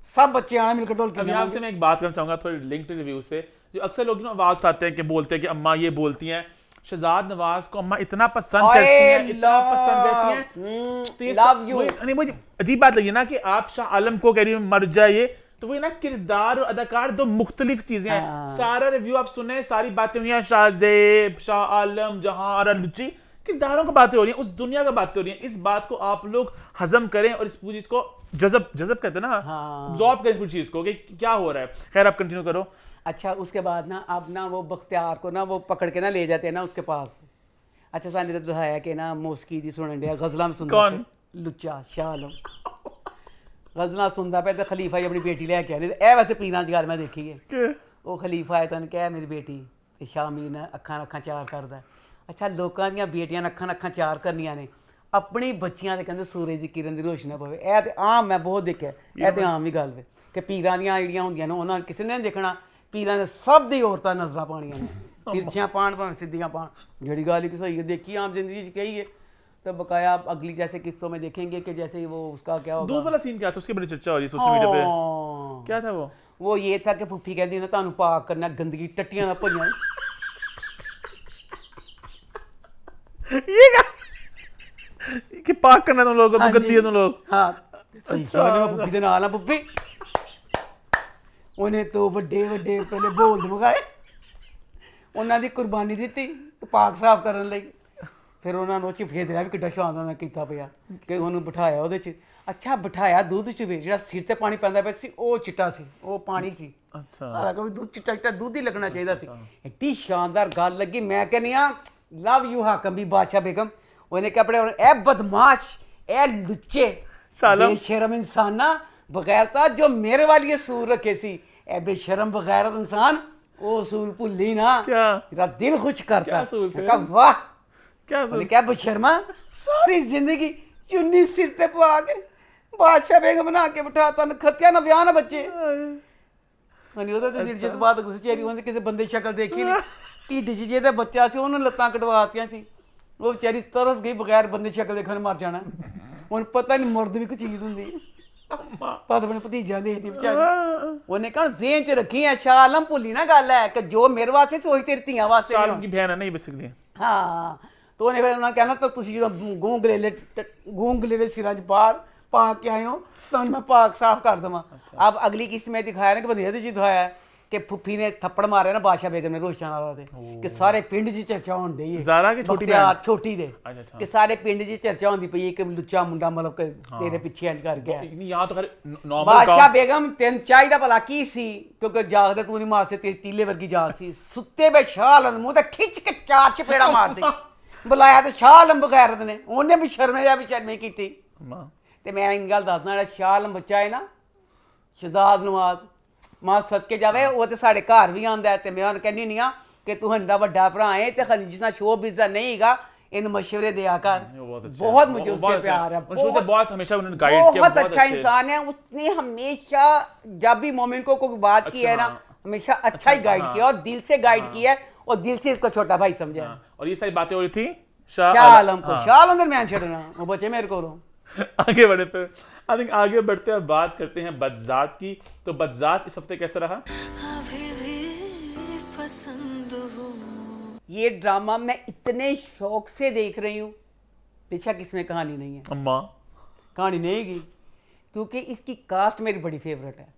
सब बच्चे आना मिलकर ढोल की अभी आपसे मैं एक बात करना चाहूंगा थोड़ी लिंक टू रिव्यू से जो अक्सर लोग ना आवाज उठाते हैं कि बोलते हैं कि अम्मा ये बोलती हैं शहजाद नवाज को अम्मा इतना पसंद करती हैं इतना पसंद करती हैं तो ये love you. नहीं मुझे अजीब बात लगी ना कि आप शाह आलम को कह रही हो मर जाइए तो वो ना किरदार और अदाकार दो मुख्तलिफ चीजें हैं सारा रिव्यू आप सुने सारी बातें हुई हैं शाहजेब शाह आलम जहां लुच्ची किरदारों की बातें हो रही हैं उस दुनिया की बातें हो रही हैं इस बात को आप लोग हजम करें और इस पूरी चीज को जज़ब कहते हैं ना अब्सॉर्ब करें इस पूरी चीज को कि क्या हो रहा है खैर आप कंटिन्यू करो अच्छा उसके बाद ना अब ना वो बख्तियार को ना वो पकड़ के ना ले जाते हैं ना उसके पास अच्छा साने तो दिखाया कि ना मौसीकी दी सुनन दिया गजला में सुनदा कौन? पे लुच्चा शाह आलम गजला सुनदा पे तो खलीफा ही अपनी बेटी लेके आने ए वैसे पीरां च गल मैं देखी है कि ਉਹ ਖਲੀਫਾ ਹੈ ਤਨ ਕਹਿ ਮੇਰੀ ਬੇਟੀ ਤੇ ਸ਼ਾਮੀ ਨਾ ਅੱਖਾਂ ਚਾਰ ਕਰਦਾ ਅੱਛਾ ਲੋਕਾਂ ਦੀਆਂ ਬੇਟੀਆਂ ਅੱਖਾਂ ਚਾਰ ਕਰਨੀਆਂ ਨੇ ਆਪਣੀ ਬੱਚੀਆਂ ਦੇ ਕਹਿੰਦੇ ਸੂਰਜ ਦੀ ਕਿਰਨ ਦੀ ਰੋਸ਼ਨੀ ਪਵੇ ਇਹ ਤੇ ਆਮ ਮੈਂ ਬਹੁਤ ਦੇਖਿਆ ਇਹ ਤੇ ਆਮ ਵੀ ਗੱਲ ਵੇ ਕਿ ਪੀਰਾਂ ਦੀਆਂ ਜਿਹੜੀਆਂ ਹੁੰਦੀਆਂ ਨੇ ਉਹਨਾਂ ਕਿਸੇ ਨੇ ਨਹੀਂ ਦੇਖਣਾ ਪੀਰਾਂ ਨੇ ਸਭ ਦੀ ਔਰਤਾਂ ਨਜ਼ਰਾਂ ਪਾਣੀਆਂ ਨੇ ਤਿਰਛੀਆਂ ਪਾਣ ਭਾਵੇਂ ਸਿੱਧੀਆਂ ਪਾਣ ਜਿਹੜੀ ਗੱਲ ਕਿ ਸਹੀ ਹੈ ਦੇਖੀ ਆਮ ਜ਼ਿੰਦਗੀ 'ਚ ਕਹੀਏ तो बकाया अगली जैसे किस्सों में देखेंगे कि जैसे वो उसका क्या होगा दूध वाला सीन क्या था उसकी बड़ी चर्चा हो रही है सोशल मीडिया पे क्या था वो ये था कि फुफी कहती ना ਤੁਹਾਨੂੰ ਪਾਕ ਕਰਨਾ ਗੰਦਗੀ ਟੱਟੀਆਂ ਦਾ ਭਈਆਂ ये क्या कि पाक करना तुम लोगों को गंदी है तुम लोग ਹਾਂ ਸਹੀ ਸਹੀ ਫੁਫੀ ਦੇ ਨਾਲ ਆ ਫੁਫੀ ਉਹਨੇ ਤੋਂ ਵੱਡੇ ਪਹਿਲੇ ਬੋਲ ਦਮਗਾਏ ਉਹਨਾਂ ਦੀ ਕੁਰਬਾਨੀ ਦਿੱਤੀ ਪਾਕ ਸਾਫ਼ ਕਰਨ ਲਈ ਫਿਰ ਉਹਨਾਂ ਨੂੰ ਚ ਫੇਰ ਰਿਹਾ ਵੀ ਕਿੱਡਾ ਸ਼ਾਨਦਾਰ ਨਾਲ ਕੀਤਾ ਪਿਆ ਕਿ ਉਹਨੂੰ ਬਿਠਾਇਆ ਉਹਦੇ ਚ ਅੱਛਾ ਬਿਠਾਇਆ ਦੁੱਧ ਚ ਵੀ ਜਿਹੜਾ ਸਿਰ ਤੇ ਪਾਣੀ ਪੈਂਦਾ ਪਿਆ ਸੀ ਉਹ ਚਿੱਟਾ ਸੀ ਉਹ ਪਾਣੀ ਸੀ अच्छा ਹਾਲਾਂਕਿ ਦੁੱਧ ਚਿੱਟਾ ਦੁੱਧ ਹੀ ਲੱਗਣਾ ਚਾਹੀਦਾ ਸੀ ਇੱਡੀ ਸ਼ਾਨਦਾਰ ਗੱਲ ਲੱਗੀ ਮੈਂ ਕਹਿੰਦੀ ਆ ਲਵ ਯੂ ਹਾਕਮ ਵੀ ਬਾਦਸ਼ਾਹ ਬੇਗਮ ਉਹਨੇ ਕਿ ਆਪਣੇ ਇਹ ਬਦਮਾਸ਼ ਇਹ ਲੁੱਚੇ ਬੇਸ਼ਰਮ ਇਨਸਾਨਾ ਬਗੈਰਤਾ ਜੋ ਮੇਰੇ ਵਾਲੀ ਅਸੂਲ ਰੱਖੇ ਸੀ ਇਹ ਬੇਸ਼ਰਮ ਬਗੈਰਤ ਇਨਸਾਨ ਉਹ ਅਸੂਲ ਭੁੱਲੀ ਨਾ ਤੇਰਾ ਦਿਲ ਖੁਸ਼ ਕਰਤਾ ਕਹਾ ਵਾਹ क्या बशर्मा सारी जिंदगी चुन्नी सिर ते पा के बादशाह बेगम बना के बिठाता न खतिया ना ब्याह ना बच्चे मनी ਉਹਦਾ ਤੇ ਦਿਲ ਜਿਤ ਬਾਤ ਗੁੱਸੇ ਚੇਰੀ ਉਹਨੇ ਕਿਸੇ ਬੰਦੇ ਦੀ ਸ਼ਕਲ ਦੇਖੀ ਨਹੀਂ ਢਿੱਡ 'ਚ ਜਿਹਦਾ ਬੱਚਾ ਸੀ ਉਹਨੂੰ ਲੱਤਾਂ ਕਟਵਾਤੀਆਂ ਸੀ ਉਹ ਵਿਚਾਰੀ ਤਰਸ ਗਈ ਬਗੈਰ ਬੰਦੇ ਦੀ ਸ਼ਕਲ ਦੇਖਣ ਮਰ ਜਾਣਾ ਉਹਨੂੰ ਪਤਾ ਨਹੀਂ ਮਰਦ ਵੀ ਕੋਈ ਚੀਜ਼ ਹੁੰਦੀ ਪਤਾ ਆਪਣੇ ਭਤੀਜਾ ਦੇਖਦੀ ਵਿਚਾਰੀ ਉਹਨੇ ਕਹਣ ਜ਼ੇਨ 'ਚ ਰੱਖੀ ਆ ਸ਼ਾਹ ਆਲਮ ਭੁੱਲੀ ਨਾ ਗੱਲ ਹੈ ਕਿ ਜੋ ਮੇਰੇ ਵਾਸਤੇ ਸੀ ਉਹੀ ਤੇਰੀ ਧੀਆਂ ਵਾਸਤੇ शाह आलम की बहन है नहीं बेसिकली ਹਾਂ तो ਉਹਨੇ ਫਿਰ ਉਹਨਾਂ ਕਹਿਣਾ ਤਾਂ ਤੁਸੀਂ ਜਦੋਂ ਗੂੰਗਲੇ ਸਿਰਾਂ 'ਚ ਪਾ ਕੇ ਆਏ ਹੋ ਤਾਂ ਮੈਂ ਪਾਕ ਸਾਫ਼ ਕਰ ਦਵਾਂ अब अगली किस्त में दिखाया ना कि बंदे जी दिखाया कि फुफी ने थप्पड़ मारे ना बादशाह बेगम ने रोशनारा दे कि सारे पिंड 'ਚ चर्चा होਣ ਡਈ ਹੈ ज़ारा की छोटी बहन छोटी दे कि सारे पिंड 'ਚ चर्चा ਹੁੰਦੀ ਪਈ ਕਿ ਲੁੱਚਾ ਮੁੰਡਾ ਮਤਲਬ ਕਿ ਤੇਰੇ ਪਿੱਛੇ ਇੰਜ ਕਰ ਗਿਆ यहाँ तो नॉर्मल ਬਾਦਸ਼ਾਹ ਬੇਗਮ ਤੈਨੂੰ ਚਾਹੀਦਾ ਭਲਾ ਕੀ ਸੀ ਕਿਉਂਕਿ ਜਾਗਦੇ ਤੂੰ ਨਹੀਂ ਮਾਰਦੇ ਤੇਰੀ ਤੀਲੇ ਵਰਗੀ ਜਾਨ ਸੀ ਸੁੱਤੇ ਬੇ ਸ਼ਾਹ ਆਲਮ ਮੂੰਹ ਤੇ ਖਿੱਚ ਕੇ ਚਾਰ ਚਪੇੜਾ ਮਾਰਦੇ ਬੁਲਾਇਆ ਤੇ ਸ਼ਾਹ ਆਲਮ ਬਗੈਰਤ ਨੇ ਉਹਨੇ ਵੀ ਸ਼ਰਮੇ ਕੀਤੀ ਤੇ ਮੈਂ ਇਹ ਗੱਲ ਦੱਸਦਾ ਜਿਹੜਾ ਸ਼ਾਹ ਆਲਮ ਬੱਚਾ ਹੈ ਨਾ ਸ਼ਹਜ਼ਾਦ ਨਵਾਜ਼ ਮਾਂ ਸਦਕੇ ਜਾਵੇ ਉਹ ਤੇ ਸਾਡੇ ਘਰ ਵੀ ਆਉਂਦਾ ਤੇ ਮੈਂ ਉਹਨੂੰ ਕਹਿੰਦੀ ਨਹੀਂ ਆ ਕਿ ਤੂੰ ਹੰਦਾ ਵੱਡਾ ਭਰਾ ਹੈ ਤੇ ਖਾਲੀ ਜਿਸ ਨਾਲ ਸ਼ੋਅ ਦਾ ਨਹੀਂ ਹੈਗਾ इन मशवरे दिया कर बहुत मुझे उससे प्यार है बहुत हमेशा उन्होंने गाइड किया बहुत अच्छा इंसान है उसने हमेशा जब भी मोमिन को कोई बात की है ना हमेशा अच्छा ही गाइड किया और दिल से गाइड किया और दिल से इसको छोटा भाई समझा और ये सारी बातें हो रही थी शाह आलम को शाह आलम दरमियान छड़ना वो बच्चे मेरे को आगे बढ़े पे आई थिंक आगे बढ़ते हैं बात करते हैं बदजात की तो बदजात इस हफ्ते कैसा रहा अभी भी पसंद हो ये ड्रामा मैं इतने शौक से देख रही हूँ बेशक इसमें कहानी नहीं है अम्मा कहानी नहीं की क्योंकि इसकी कास्ट मेरी बड़ी फेवरेट है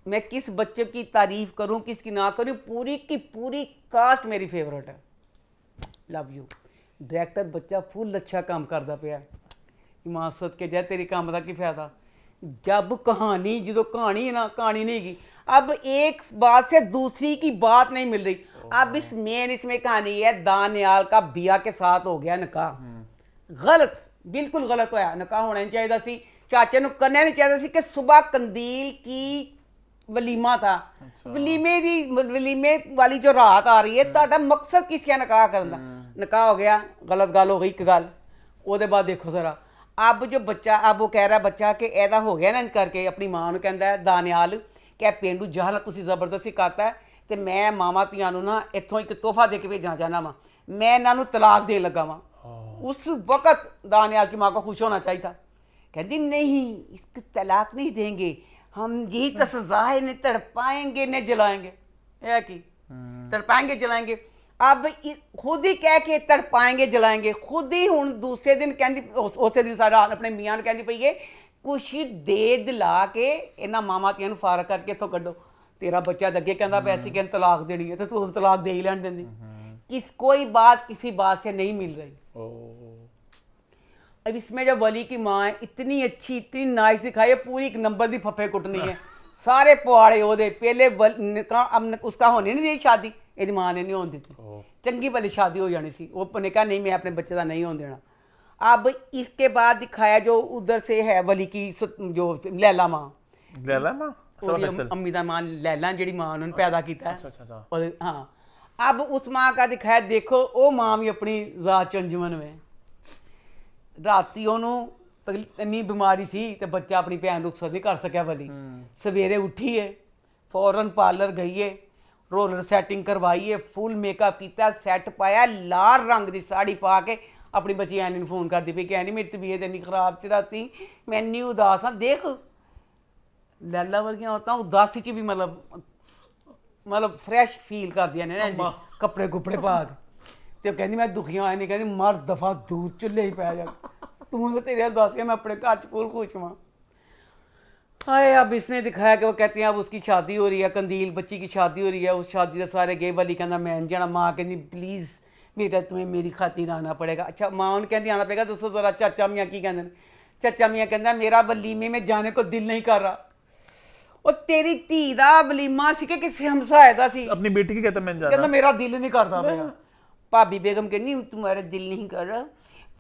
मैं किस बच्चे की तारीफ करूँ किसकी ना करूँ पूरी की पूरी कास्ट मेरी फेवरेट है लव यू ਡਾਇਰੈਕਟਰ ਬੱਚਾ ਫੁੱਲ अच्छा काम करता ਪਿਆ ईमान सदके जाए तेरी काम का की फायदा जब कहानी जो कहानी है ना कहानी नहीं की अब एक बात से दूसरी की बात नहीं मिल रही अब इस मेन इसमें कहानी है दानियाल का बिया के साथ हो गया निकाह गलत बिल्कुल गलत होया निकाह होना नहीं चाहिए सी चाचे ਨੂੰ करना नहीं चाहिए सी कि सुबह कंदील की वलीमा था वलीमे वाली जो रात आ रही है ਤੁਹਾਡਾ मकसद किस क्या निकाह करने का निकाह हो गया गलत गल हो गई एक गल ਉਹਦੇ ਬਾਅਦ ਦੇਖੋ ਜ਼ਰਾ अब जो बच्चा अब वो कह रहा बच्चा कि ऐदा हो गया ना इंज करके अपनी मां ਨੂੰ ਕਹਿੰਦਾ ਦਾਨਿਆਲ ਕਿ ਪਿੰਡੂ ਜਹਾਲ ਤੁਸੀਂ ਜ਼ਬਰਦਸਤੀ ਕਰਤਾ ਤੇ ਮੈਂ ਮਾਵਾਂ ਧੀਆਂ ਨੂੰ ਨਾ ਇੱਥੋਂ ਇੱਕ ਤੋਹਫਾ ਦੇ ਕੇ ਭੇਜਣਾ ਚਾਹਨਾ ਵਾਂ मैं ਇਹਨਾਂ ਨੂੰ ਤਲਾਕ ਦੇਣ ਲੱਗਾ ਵਾਂ उस वक्त दानियाल की माँ को खुश होना चाहिए था कहती नहीं इसको तलाक नहीं देंगे हम यही तो सजा है इन्हें तड़पाएंगे इन्हें जलाएंगे है कि तड़पाएंगे जलाएंगे अब खुद ही कह के तड़पाएंगे जलाएंगे खुद ही हूँ दूसरे दिन कहती उस दिन सारा अपने मियाँ कहती पई है कुछ दे दिला के इन्होंने मामा तियां नूं फारग करके इत्थों कड्डो तेरा बच्चा तो अगे कहता पैसे कहने तलाक देनी है तो तू तलाक दे ही लैन देंदी किस कोई बात किसी बात से नहीं मिल रही अब इसमें जब वली की माँ है इतनी अच्छी इतनी नाइस दिखाई है पूरी एक नंबर दी फफे कुटनी है सारे पुआड़े ओदे पहले अब उसका होने नहीं दी शादी ਇਹਦੀ ਮਾਂ ਨੇ ਨਹੀਂ ਹੋਣ ਦਿੱਤੀ ਚੰਗੀ ਭਲੀ शादी हो जानी सी उसने कहा नहीं मैं अपने बच्चे का नहीं होने देना अब इसके बाद दिखाया जो उधर से है वली की जो लैला माँ अम्मी का मां लैला जी मां उन्होंने पैदा किया है हाँ अब उस माँ का दिखाया देखो वो माँ भी अपनी जात चंजमन में राती ਉਹਨੂੰ ਇੰਨੀ ਬਿਮਾਰੀ ਸੀ ਤੇ ਬੱਚਾ ਆਪਣੀ ਭੈਣ ਨੂੰ ਅਕਸਰ ਨਹੀਂ ਕਰ ਸਕਿਆ ਵਲੀ ਸਵੇਰੇ ਉੱਠੀ ਹੈ ਫੌਰਨ ਪਾਰਲਰ ਗਈ ਹੈ रोलर सैटिंग करवाई है फुल मेकअप किया सैट पाया लाल रंग की साड़ी पा के अपनी बच्ची ऐनी फोन करती पई कि ऐनी मेरी तबीयत इन्नी खराब च राती मैं इन्नी उदास हाँ देख लैला वर्गियां औरतां उदासी च भी मतलब फ्रैश फील करदियां ने ना कपड़े कुपड़े पा के ते कहंदी मैं दुखियां आए नहीं कहंदी मर दफा दूर चुल्हे ही पै जा तू तो तेरे उदासियां मैं अपने घर च फुल खुश हाँ हाय अब इसने दिखाया कि वो कहती हैं अब उसकी शादी हो रही है कंदील बच्ची की शादी हो रही है उस शादी से सारे गए वाली कहना मैं नहीं जाना माँ कहती प्लीज़ बेटा तुम्हें मेरी खातिर आना पड़ेगा अच्छा माँ उन्हें कहती आना पड़ेगा दसो जरा चाचा मियाँ की कहते हैं चाचा मियाँ कहता मेरा वलीमे में जाने को दिल नहीं कर रहा और तेरी धी का वलीमा सी कि किसी हमसाए दा सी अपनी बेटी की कहता मेरा दिल नहीं करता मेरा भाभी बेगम कहती तुम्हारा दिल नहीं कर रहा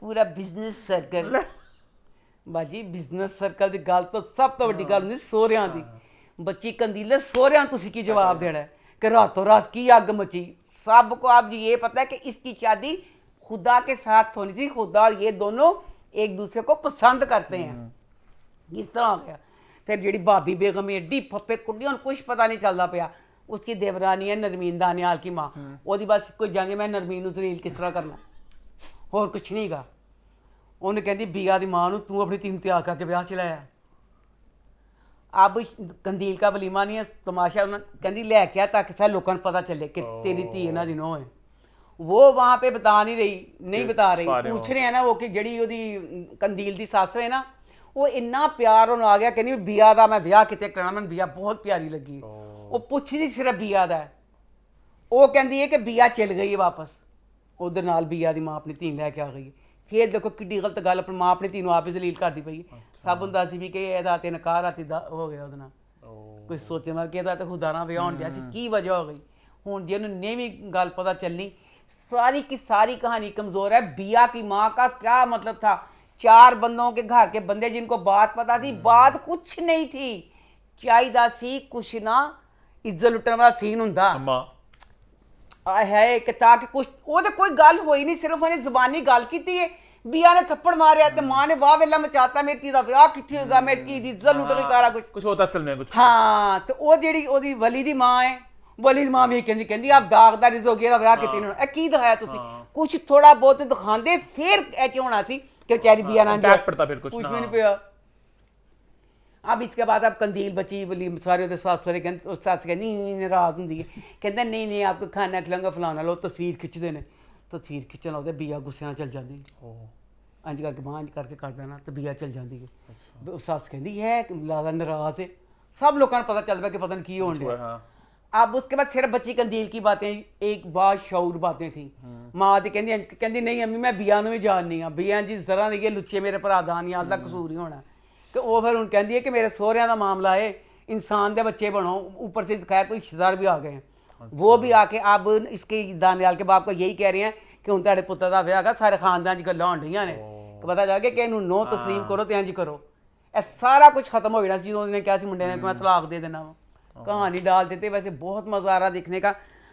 पूरा बिजनेस सर्कल बाजी बिजनेस सर्कल की गल तो सब तो वड्डी गल होंदी सोहरियां दी बच्ची कंदीले सोहरियां तुसी की जवाब देना है कि रातों रात की अग मची सबको आप ये पता है कि इसकी शादी खुदा के साथ होनी थी खुदा और ये दोनों एक दूसरे को पसंद करते हैं इस तरह हो गया फिर जी भाभी बेगम एडी फप्पे कुड़ी उन्हें कुछ पता नहीं चलता पाया उसकी देवरानी है नरमीन दानियाल की माँ वो बस कोई जाएंगे मैं नरमीन दलील किस तरह करना होर कुछ नहीं गा ਉਹਨੇ ਕਹਿੰਦੀ ਬੀਆ ਦੀ ਮਾਂ ਨੂੰ ਤੂੰ ਆਪਣੀ ਧੀ ਤਿਆਰ ਕਰਕੇ ਵਿਆਹ ਚ ਲਾਇਆ अब कंदील का वलीमा नहीं है तमाशा कहती लै के ताकि सब लोगों को पता चले कि तेरी धी इन्हों दी नूंह है वो वहाँ पे बता नहीं रही नहीं बता रही पूछ रहे हैं ना वो कि जड़ी ओदी कंदील दी सस है ना वो इन्ना प्यार होने आ गया कहनी बिया का मैं विआह कितने कराना मैंने बिया बहुत प्यारी लगी वो पुछदी सिर्फ बिया का वो कहती है कि बिया चल गई है वापस उधर नाल बिया की माँ अपनी धी लैके आ गई फिर देखो कि गलत गल अपनी माँ अपनी धी आप ही जलील करती पई सब होंदा सी भी कि ਇਹਦਾ ਤੇ ਨਕਾਹ ਰਾਤੀ ਦਾ ਹੋ ਗਿਆ ਉਹਦੇ ਨਾਲ ਕੋਈ ਸੋਚੇ ਮਾਰ ਕੇ ਇਹਦਾ ਤੇ ਖੁਦਾ ਨਾਲ ਵਿਆਹ ਹੋਣ ਡਿਆ ਸੀ ਕੀ ਵਜ੍ਹਾ ਹੋ ਗਈ ਹੁਣ ਜੇ ਉਹਨੂੰ ਨੇਵੀਂ ਗੱਲ ਪਤਾ ਚੱਲਣੀ सारी की सारी कहानी कमज़ोर है बिया की माँ का क्या मतलब था 4 बंदों के घर के बंदे जिनको बात पता थी बात कुछ नहीं थी चाहिदा सी कुछ ना इज्जत लुटने वाला सीन हुंदा है कि ताकि कुछ वो तो कोई गल होई नहीं सिर्फ उन्हें जबानी गल की है बिया ने थप्पड़ मारिया तो माँ ने वाह वेला मचाता मेरी धी का विआह कित्थे होगा मेरी धी दी इज्जत लुट गई सारा कुछ होता असल में कुछ हाँ तो वो जेड़ी ओदी वली दी माँ है वली दी माँ भी कहती आप दागदार रिज हो गया विआह कित्थे नहीं होना की दिखाया तुसी कुछ थोड़ा बहुत दिखांदे फिर ऐ होना सी कि बेचारी बिया ना पड़ता फिर कुछ भी नहीं पिया अब इसके बाद अब कंदील बची बोली सारे सस सौरे कहते सस कहती नाराज होंगी है कहते नहीं नहीं आपको खाना खिलाऊंगा फलाना लो तस्वीर खिंचते हैं तस्वीर खिंचन लगते बिया गुस्से चल जाती इंज करके बांह इंज करके कर देना तो बिया चल जाती है सस कहती है लादा नाराज है सब लोगों को पता चलता कि पता नहीं की होने अब उसके बाद सिर्फ बच्ची कंदील की बातें, एक बात शऊर बातें थी। माँ दी कहती नहीं अम्मी मैं बिया ਨੂੰ ਵੀ ਜਾਣਨੀ ਆ, ਬਿਆ ਜੀ ਜ਼ਰਾ ਨਹੀਂ ਇਹ ਲੁੱਚੇ ਮੇਰੇ ਭਰਾ ਦਾ ਨਹੀਂ ਆਦਲਾ ਕਸੂਰ ਹੀ ਹੋਣਾ ਕਿ ਉਹ ਫਿਰ ਹੁਣ ਕਹਿੰਦੀ ਹੈ ਕਿ ਮੇਰੇ ਸਹੁਰਿਆਂ ਦਾ ਮਾਮਲਾ है, इंसान ਦੇ ਬੱਚੇ ਬਣੋ, ऊपर से दिखाया कोई रिश्तेदार भी आ गए हैं। वो भी आके अब इसके दानियाल के बाप को यही कह रहे हैं कि ਹੁਣ ਤੁਹਾਡੇ ਪੁੱਤ ਦਾ ਵਿਆਹ ਹੈਗਾ, ਸਾਰੇ ਖਾਨਦਾਨ 'ਚ ਗੱਲਾਂ ਹੋਣ ਡੀਆਂ ਨੇ ਕਿ ਪਤਾ ਜਾ ਕੇ ਕਿ ਇਹਨੂੰ ਨੋ ਤਸਲੀਮ ਕਰੋ ਤੇ ਇੰਜ ਕਰੋ। ਇਹ ਸਾਰਾ ਕੁਝ ਖਤਮ ਹੋ ਜਾਣਾ ਸੀ ਜਦੋਂ ਉਹਨੇ ਕਿਹਾ ਸੀ ਮੁੰਡੇ ਨੇ ਕਿ ਮੈਂ ਤਲਾਕ ਦੇ ਦੇਣਾ ਵਾ। कहानी डाल देते, वैसे बहुत मजा आ रहा देखने का।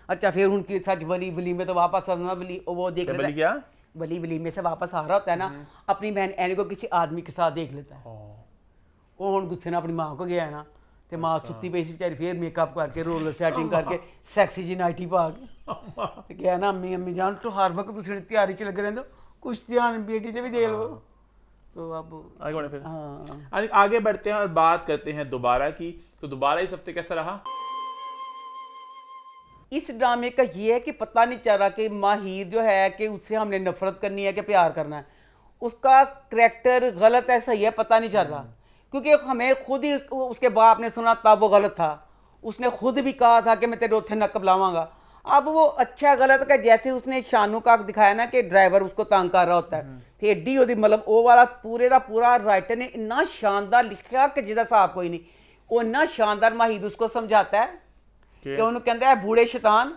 अच्छा फिर उनकी सच वली में तो वापस आना, वो देख लेता है, वली में से वापस आ रहा होता है ना, अपनी बहन एनी को किसी आदमी के साथ देख लेता है। वो हुण गुस्से नाल अपनी माँ को गया है ना, तो माँ सुत्ती पई सी बेचारी, फिर मेकअप करके रोलर सेटिंग करके सैक्सी जी नाइटी पा के तो क्या ना अम्मी अम्मी जान तो हर वक्त तुसीं तैयारी च लगे रहंदे हो, कुछ ध्यान बेटी से भी दे लो। तो अब आगे बढ़े फिर। हाँ आगे बढ़ते हैं और बात करते हैं दोबारा की। तो दोबारा इस हफ्ते कैसा रहा? इस ड्रामे का ये है कि पता नहीं चल रहा कि माहिर जो है कि उससे हमने नफरत करनी है कि प्यार करना है। उसका करैक्टर गलत है सही है पता नहीं चल रहा, क्योंकि हमें खुद ही उसके बाप ने सुना तब वो गलत था। उसने खुद भी कहा था कि मैं तेरे उथे नकब लावांगा। अब वो अच्छा गलत का जैसे उसने शानू का दिखाया ना कि ड्राइवर उसको तंग कर रहा होता है, तो एडी ओदी मतलब वो वाला पूरे का पूरा राइटर ने इन्ना शानदार लिखा कि जिदा हिसाब कोई नहीं। वो इन्ना शानदार माहिर उसको समझाता है कि उन्होंने कहता है बूढ़े शैतान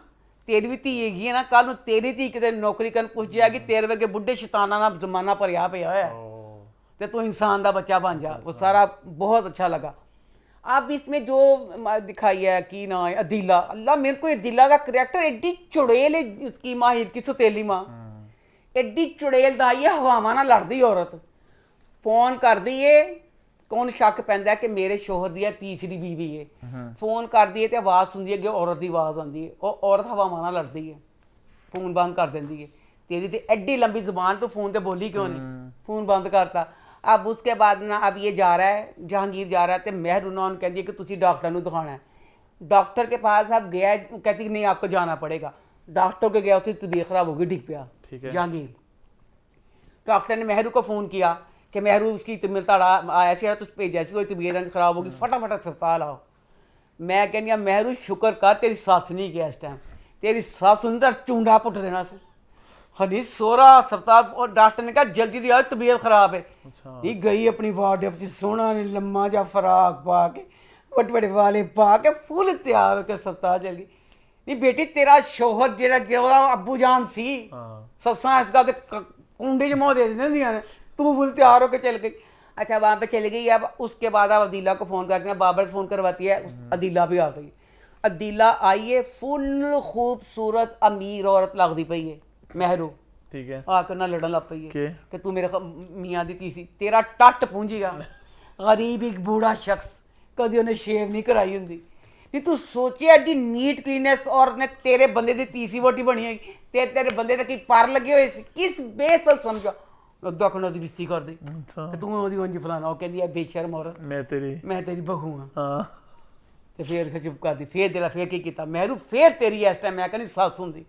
तेरी भी धी हैगी है ना, कल नूं तेरी धी किते नौकरी करन पुछ जाएगी, तेरे वर्गे बुढ़े शैताना ना जमाना भरिया पिया है तो तू इंसान का बच्चा बन जा। वो सारा बहुत अच्छा लगा। अब इसमें जो दिखाई है कि ना अदीला, अल्लाह मेरे को अदीला का करैक्टर एडी चुड़ैल है उसकी माहिर की सौतेली माँ, एडी चुड़ैल दा ये हवावां नाल लड़दी औरत फोन कर दी है, कौन शक पैंदा है कि मेरे शोहर दी तीसरी बीवी है, फोन कर दी है तो आवाज़ सुनती है कि औरत की आवाज़ आती है, और औरत हवावां नाल लड़दी है, फोन बंद कर देंदी है। तेरी तो एडी लंबी जुबान तो फोन तो बोली क्यों नहीं, फोन बंद करता। अब उसके बाद ना अब ये जा रहा है, जहांगीर जा रहा है तो मेहरुना कहती है कि तुसी डॉक्टर को दिखाना है। डॉक्टर के पास अब गया, कहती कि नहीं आपको जाना पड़ेगा। डॉक्टर के गया, उसकी तबीयत खराब हो गई, डिग पिया जहांगीर। डॉक्टर ने मेहरू को फ़ोन किया कि मेहरू उसकी मिलता आया सी तुम भेजा सी, तबीयत खराब होगी, फटाफट अस्पताल आओ। मैं कहनी मेहरू शुक्र कर तेरी सस नहीं गया इस टाइम, तेरी सस उनका चूंडा पुट देना से हनी सोरा अस्पताल। और डॉक्टर ने कहा जल्दी दी आओ तबीयत खराब है। ये गई अपनी वार्ड अपनी सोना ने लम्मा जा फराक पा के बड़े बड़े वाले पा के फुल तैयार होकर अस्पताल चल गई। नहीं बेटी तेरा शोहर जेड़ा अबू जान सी, ससा इस गल कुंडे च मोह दे दिंदियां ने, तू फुल तैयार होकर चल गई। अच्छा वहाँ पे चली गई। अब उसके बाद अब अदीला को फ़ोन करके बाबर से फ़ोन करवाती है, अदीला भी आ गई। अदीला आई है फुल खूबसूरत अमीर औरत लगती पई है मेहरू, ठीक है, आकर ना लड़न लग पई है कि तू मेरे मियाँ दी तीसी, तेरा टट पूंजीगा। गरीब एक बूढ़ा शख्स कभी उन्हें शेव नहीं कराई होंगी, नहीं तू सोचिए एडी नीट क्लीनेस और ने तेरे बंदे दी तीसी वोटी बनी है, तेरे बंदे तक पर लगे हुए सी, किस बेस पर समझो अद्धा खंडा दी बिस्ती कर दी तू ओदी उंज फलाना। वो कहती है बेशर्म औरत मैं तेरी बहू हाँ। तो फिर से चुप कर दी। फिर दिला फिर की किया मेहरू, फिर तेरी इस टाइम मैं कहनी सस होंगी।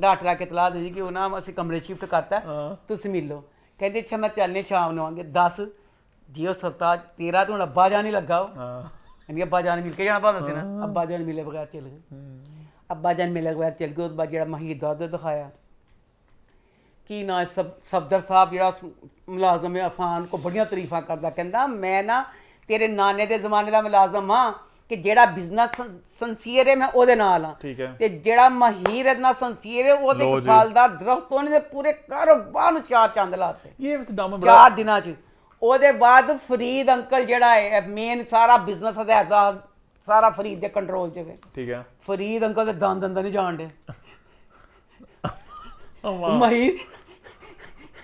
डॉक्टर आके तलाह दी कि ना असं कमरे शिफ्ट करता तुम मिलो। कहते अच्छा मैं चलने शाम ਨੂੰ आवांगे 10 जियो सप्ताह तेरा तो हूँ अब्बा जान ही लगा हो। अब्बा जान मिल के जाना पाता से ना, अब्बा जान मिले बगैर चल गए। अब्बा जान मिले बगैर चल गए। उसके बाद जो माहिर दा दिखाया कि ना सफदर साहब जो मुलाजम अफान को बड़िया तरीफा करता, कहता मैं ना तेरे नाने के जमाने का मुलाजम हाँ कि जेड़ा बिजनेस संसीयर है मैं ओदे नाल हां, ते जेड़ा माहिर इतना संसीयर है ओदे फलदार दरख्त होने पूरे कारोबार नु चार चंद लाते ये 4 दिनां च। ओदे बाद फरीद अंकल जेड़ा है मेन सारा बिजनेस दा सारा फरीद दे कंट्रोल च है, ठीक है। फरीद अंकल दे दंद नहीं जान दे माहिर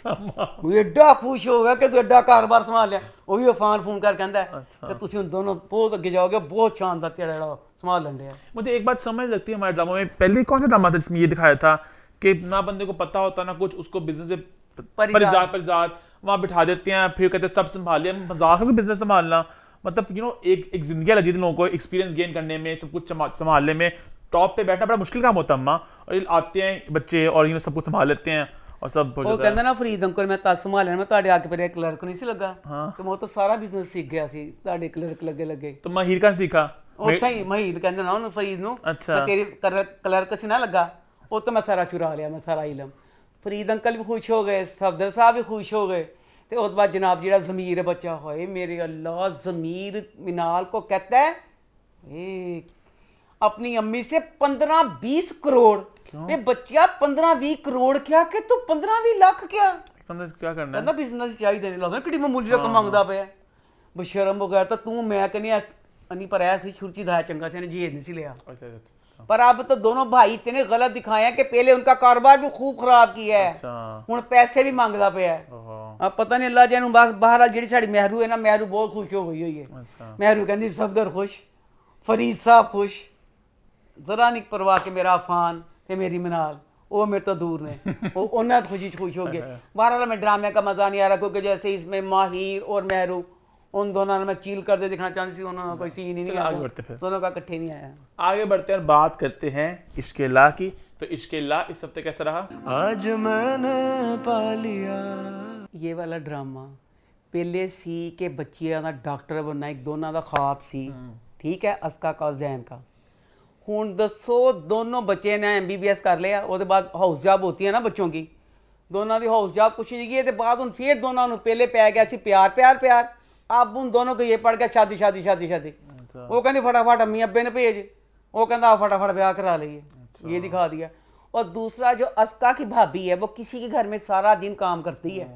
एडा खुश हो गया कि तू एडा कारोबार संभाल लिया। वो भी अफान फोन कर कहता है कि तुम उन दोनों बहुत अगे जाओगे, बहुत शानदार तेरा संभाल लेंगे। मुझे एक बात समझ लगती है हमारे ड्रामा में, पहले कौन सा ड्रामा था जिसमें ये दिखाया था कि ना बंदे को पता होता ना कुछ, उसको बिजनेस में परिजात वहाँ बिठा देते हैं, फिर कहते हैं सब संभाल लिया। मजाक है बिजनेस संभालना, मतलब एक जिंदगी लगी थी लोगों को एक्सपीरियंस गेन करने में, सब कुछ संभालने में। टॉप पे बैठना बड़ा मुश्किल काम होता है अम्मा, और आते हैं बच्चे और सब कुछ संभाल लेते हैं और सब वो कहंदा ना फरीद अंकल मैं तस संभालना, मैं ਤੁਹਾਡੇ आके पर क्लर्क नहीं सी लगा। हाँ। तो मैं तो सारा बिजनेस सीख गया सी, ਤੁਹਾਡੇ क्लर्क लगे। तो माहिर का सीखा ਉੱਥੇ ਹੀ ਮਹੀਰ ਕਹਿੰਦੇ ਨਾ ਉਹਨੂੰ ਫਰੀਦ ਨੂੰ ਅੱਛਾ। ਮੈਂ ਤੇਰੀ ਕਲਰਕ ਸੀ ਨਾ ਲੱਗਾ ਉਹ ਤੋਂ ਮੈਂ ਸਾਰਾ ਚੁਰਾ ਲਿਆ, ਮੈਂ ਸਾਰਾ ਇਲਮ। ਫਰੀਦ ਅੰਕਲ ਵੀ ਖੁਸ਼ ਹੋ ਗਏ, ਸਫਦਰ ਸਾਹਿਬ ਵੀ ਖੁਸ਼ ਹੋ ਗਏ। ਤੇ ਉਸ ਤੋਂ ਬਾਅਦ ਜਨਾਬ ਜਿਹੜਾ ਜ਼ਮੀਰ है बच्चा होए मेरे अल्लाह ज़मीर मिनाल को कहता है अपनी अम्मी से 15-20 करोड़। ये बच्चा 15-20 करोड़ क्या कि तू 15-20 लाख क्या क्या करना है? ਕਹਿੰਦਾ ਬਿਜ਼ਨਸ ਚਾਹੀਦਾ ਨਹੀਂ ਲੱਗਦਾ ਕਿਹੜੀ ਮਾਮੂਲੀ ਰਕਮ ਮੰਗਦਾ ਪਿਆ ਬਸ਼ਰਮ ਵਗੈਰਾ ਤਾਂ ਤੂੰ ਮੈਂ ਕਹਿੰਦੀ ਨਹੀਂ ਪਰ ਐ ਸੀ ਛੁਰਚੀ ਦਾ ਚੰਗਾ ਸੀ ਨੇ ਜੀ ਨਹੀਂ ਸੀ ਲਿਆ अच्छा, अच्छा, पर अब तो दोनों भाई इतने गलत दिखाए हैं कि पहले उनका कारोबार भी खूब खराब किया है अच्छा। ਹੁਣ ਪੈਸੇ ਵੀ ਮੰਗਦਾ ਪਿਆ ਹੈ ओहो, अब पता नहीं अल्लाह जाने बस बाहर ਜਿਹੜੀ ਸਾਡੀ ਮਹਿਰੂ ਹੈ ਨਾ ਮਹਿਰੂ ਬਹੁਤ ਖੁਸ਼ ਹੋ ਗਈ ਹੋਈ ਹੈ अच्छा। ਮਹਿਰੂ ਕਹਿੰਦੀ ਸਫਦਰ ਖੁਸ਼ ਫਰੀਦ ਸਾਹਿਬ ਖੁਸ਼ ਜ਼ਰਾ ਨਹੀਂ ਪਰਵਾਹ ਕਿ ਮੇਰਾ ਅਫਾਨ ਤੇ ਮੇਰੀ ਮਨਾਲ वो मेरे तो दूर ने वो उन्हें खुशी से खुश हो गए। बहरहाल मैं ड्रामे का मजा नहीं आ रहा क्योंकि जैसे इसमें माहिर और महरू उन दोनों ने मैं चील कर दे दिखना चाहती थी, उन्होंने कोई सीन ही नहीं आगे आया, बढ़ते फिर। दोनों का इकट्ठे नहीं आया। आगे बढ़ते हैं और बात करते हैं इश्क़ ला की। तो इश्क़ ला इस हफ्ते कैसा रहा? आज मैंने पा लिया। ये वाला ड्रामा पहले सी के बच्चियां दा डॉक्टर बनना एक दोनों का ख्वाब सी, ठीक है, अस्का का जैन का। ਹੁਣ ਦੱਸੋ ਦੋਨੋਂ ਬੱਚੇ ਨੇ MBBS ਕਰ ਲਿਆ, ਉਹਦੇ ਬਾਅਦ ਹਾਊਸ ਜॉब होती है ना बच्चों की, दोनों की हाउस जॉब कुछ नहीं की, बाद ਹੁਣ फिर दोनों ਨੂੰ पहले पै गया सी प्यार प्यार प्यार, अब उन दोनों को ये पड़ गया शादी शादी शादी शादी। वो कहती फटाफट अम्मी अब्बे ने भेज, वो कहता फटाफट ब्याह करा लिए, ये दिखा दिया। और दूसरा जो अस्का की भाभी है वो किसी के घर में सारा दिन काम करती है,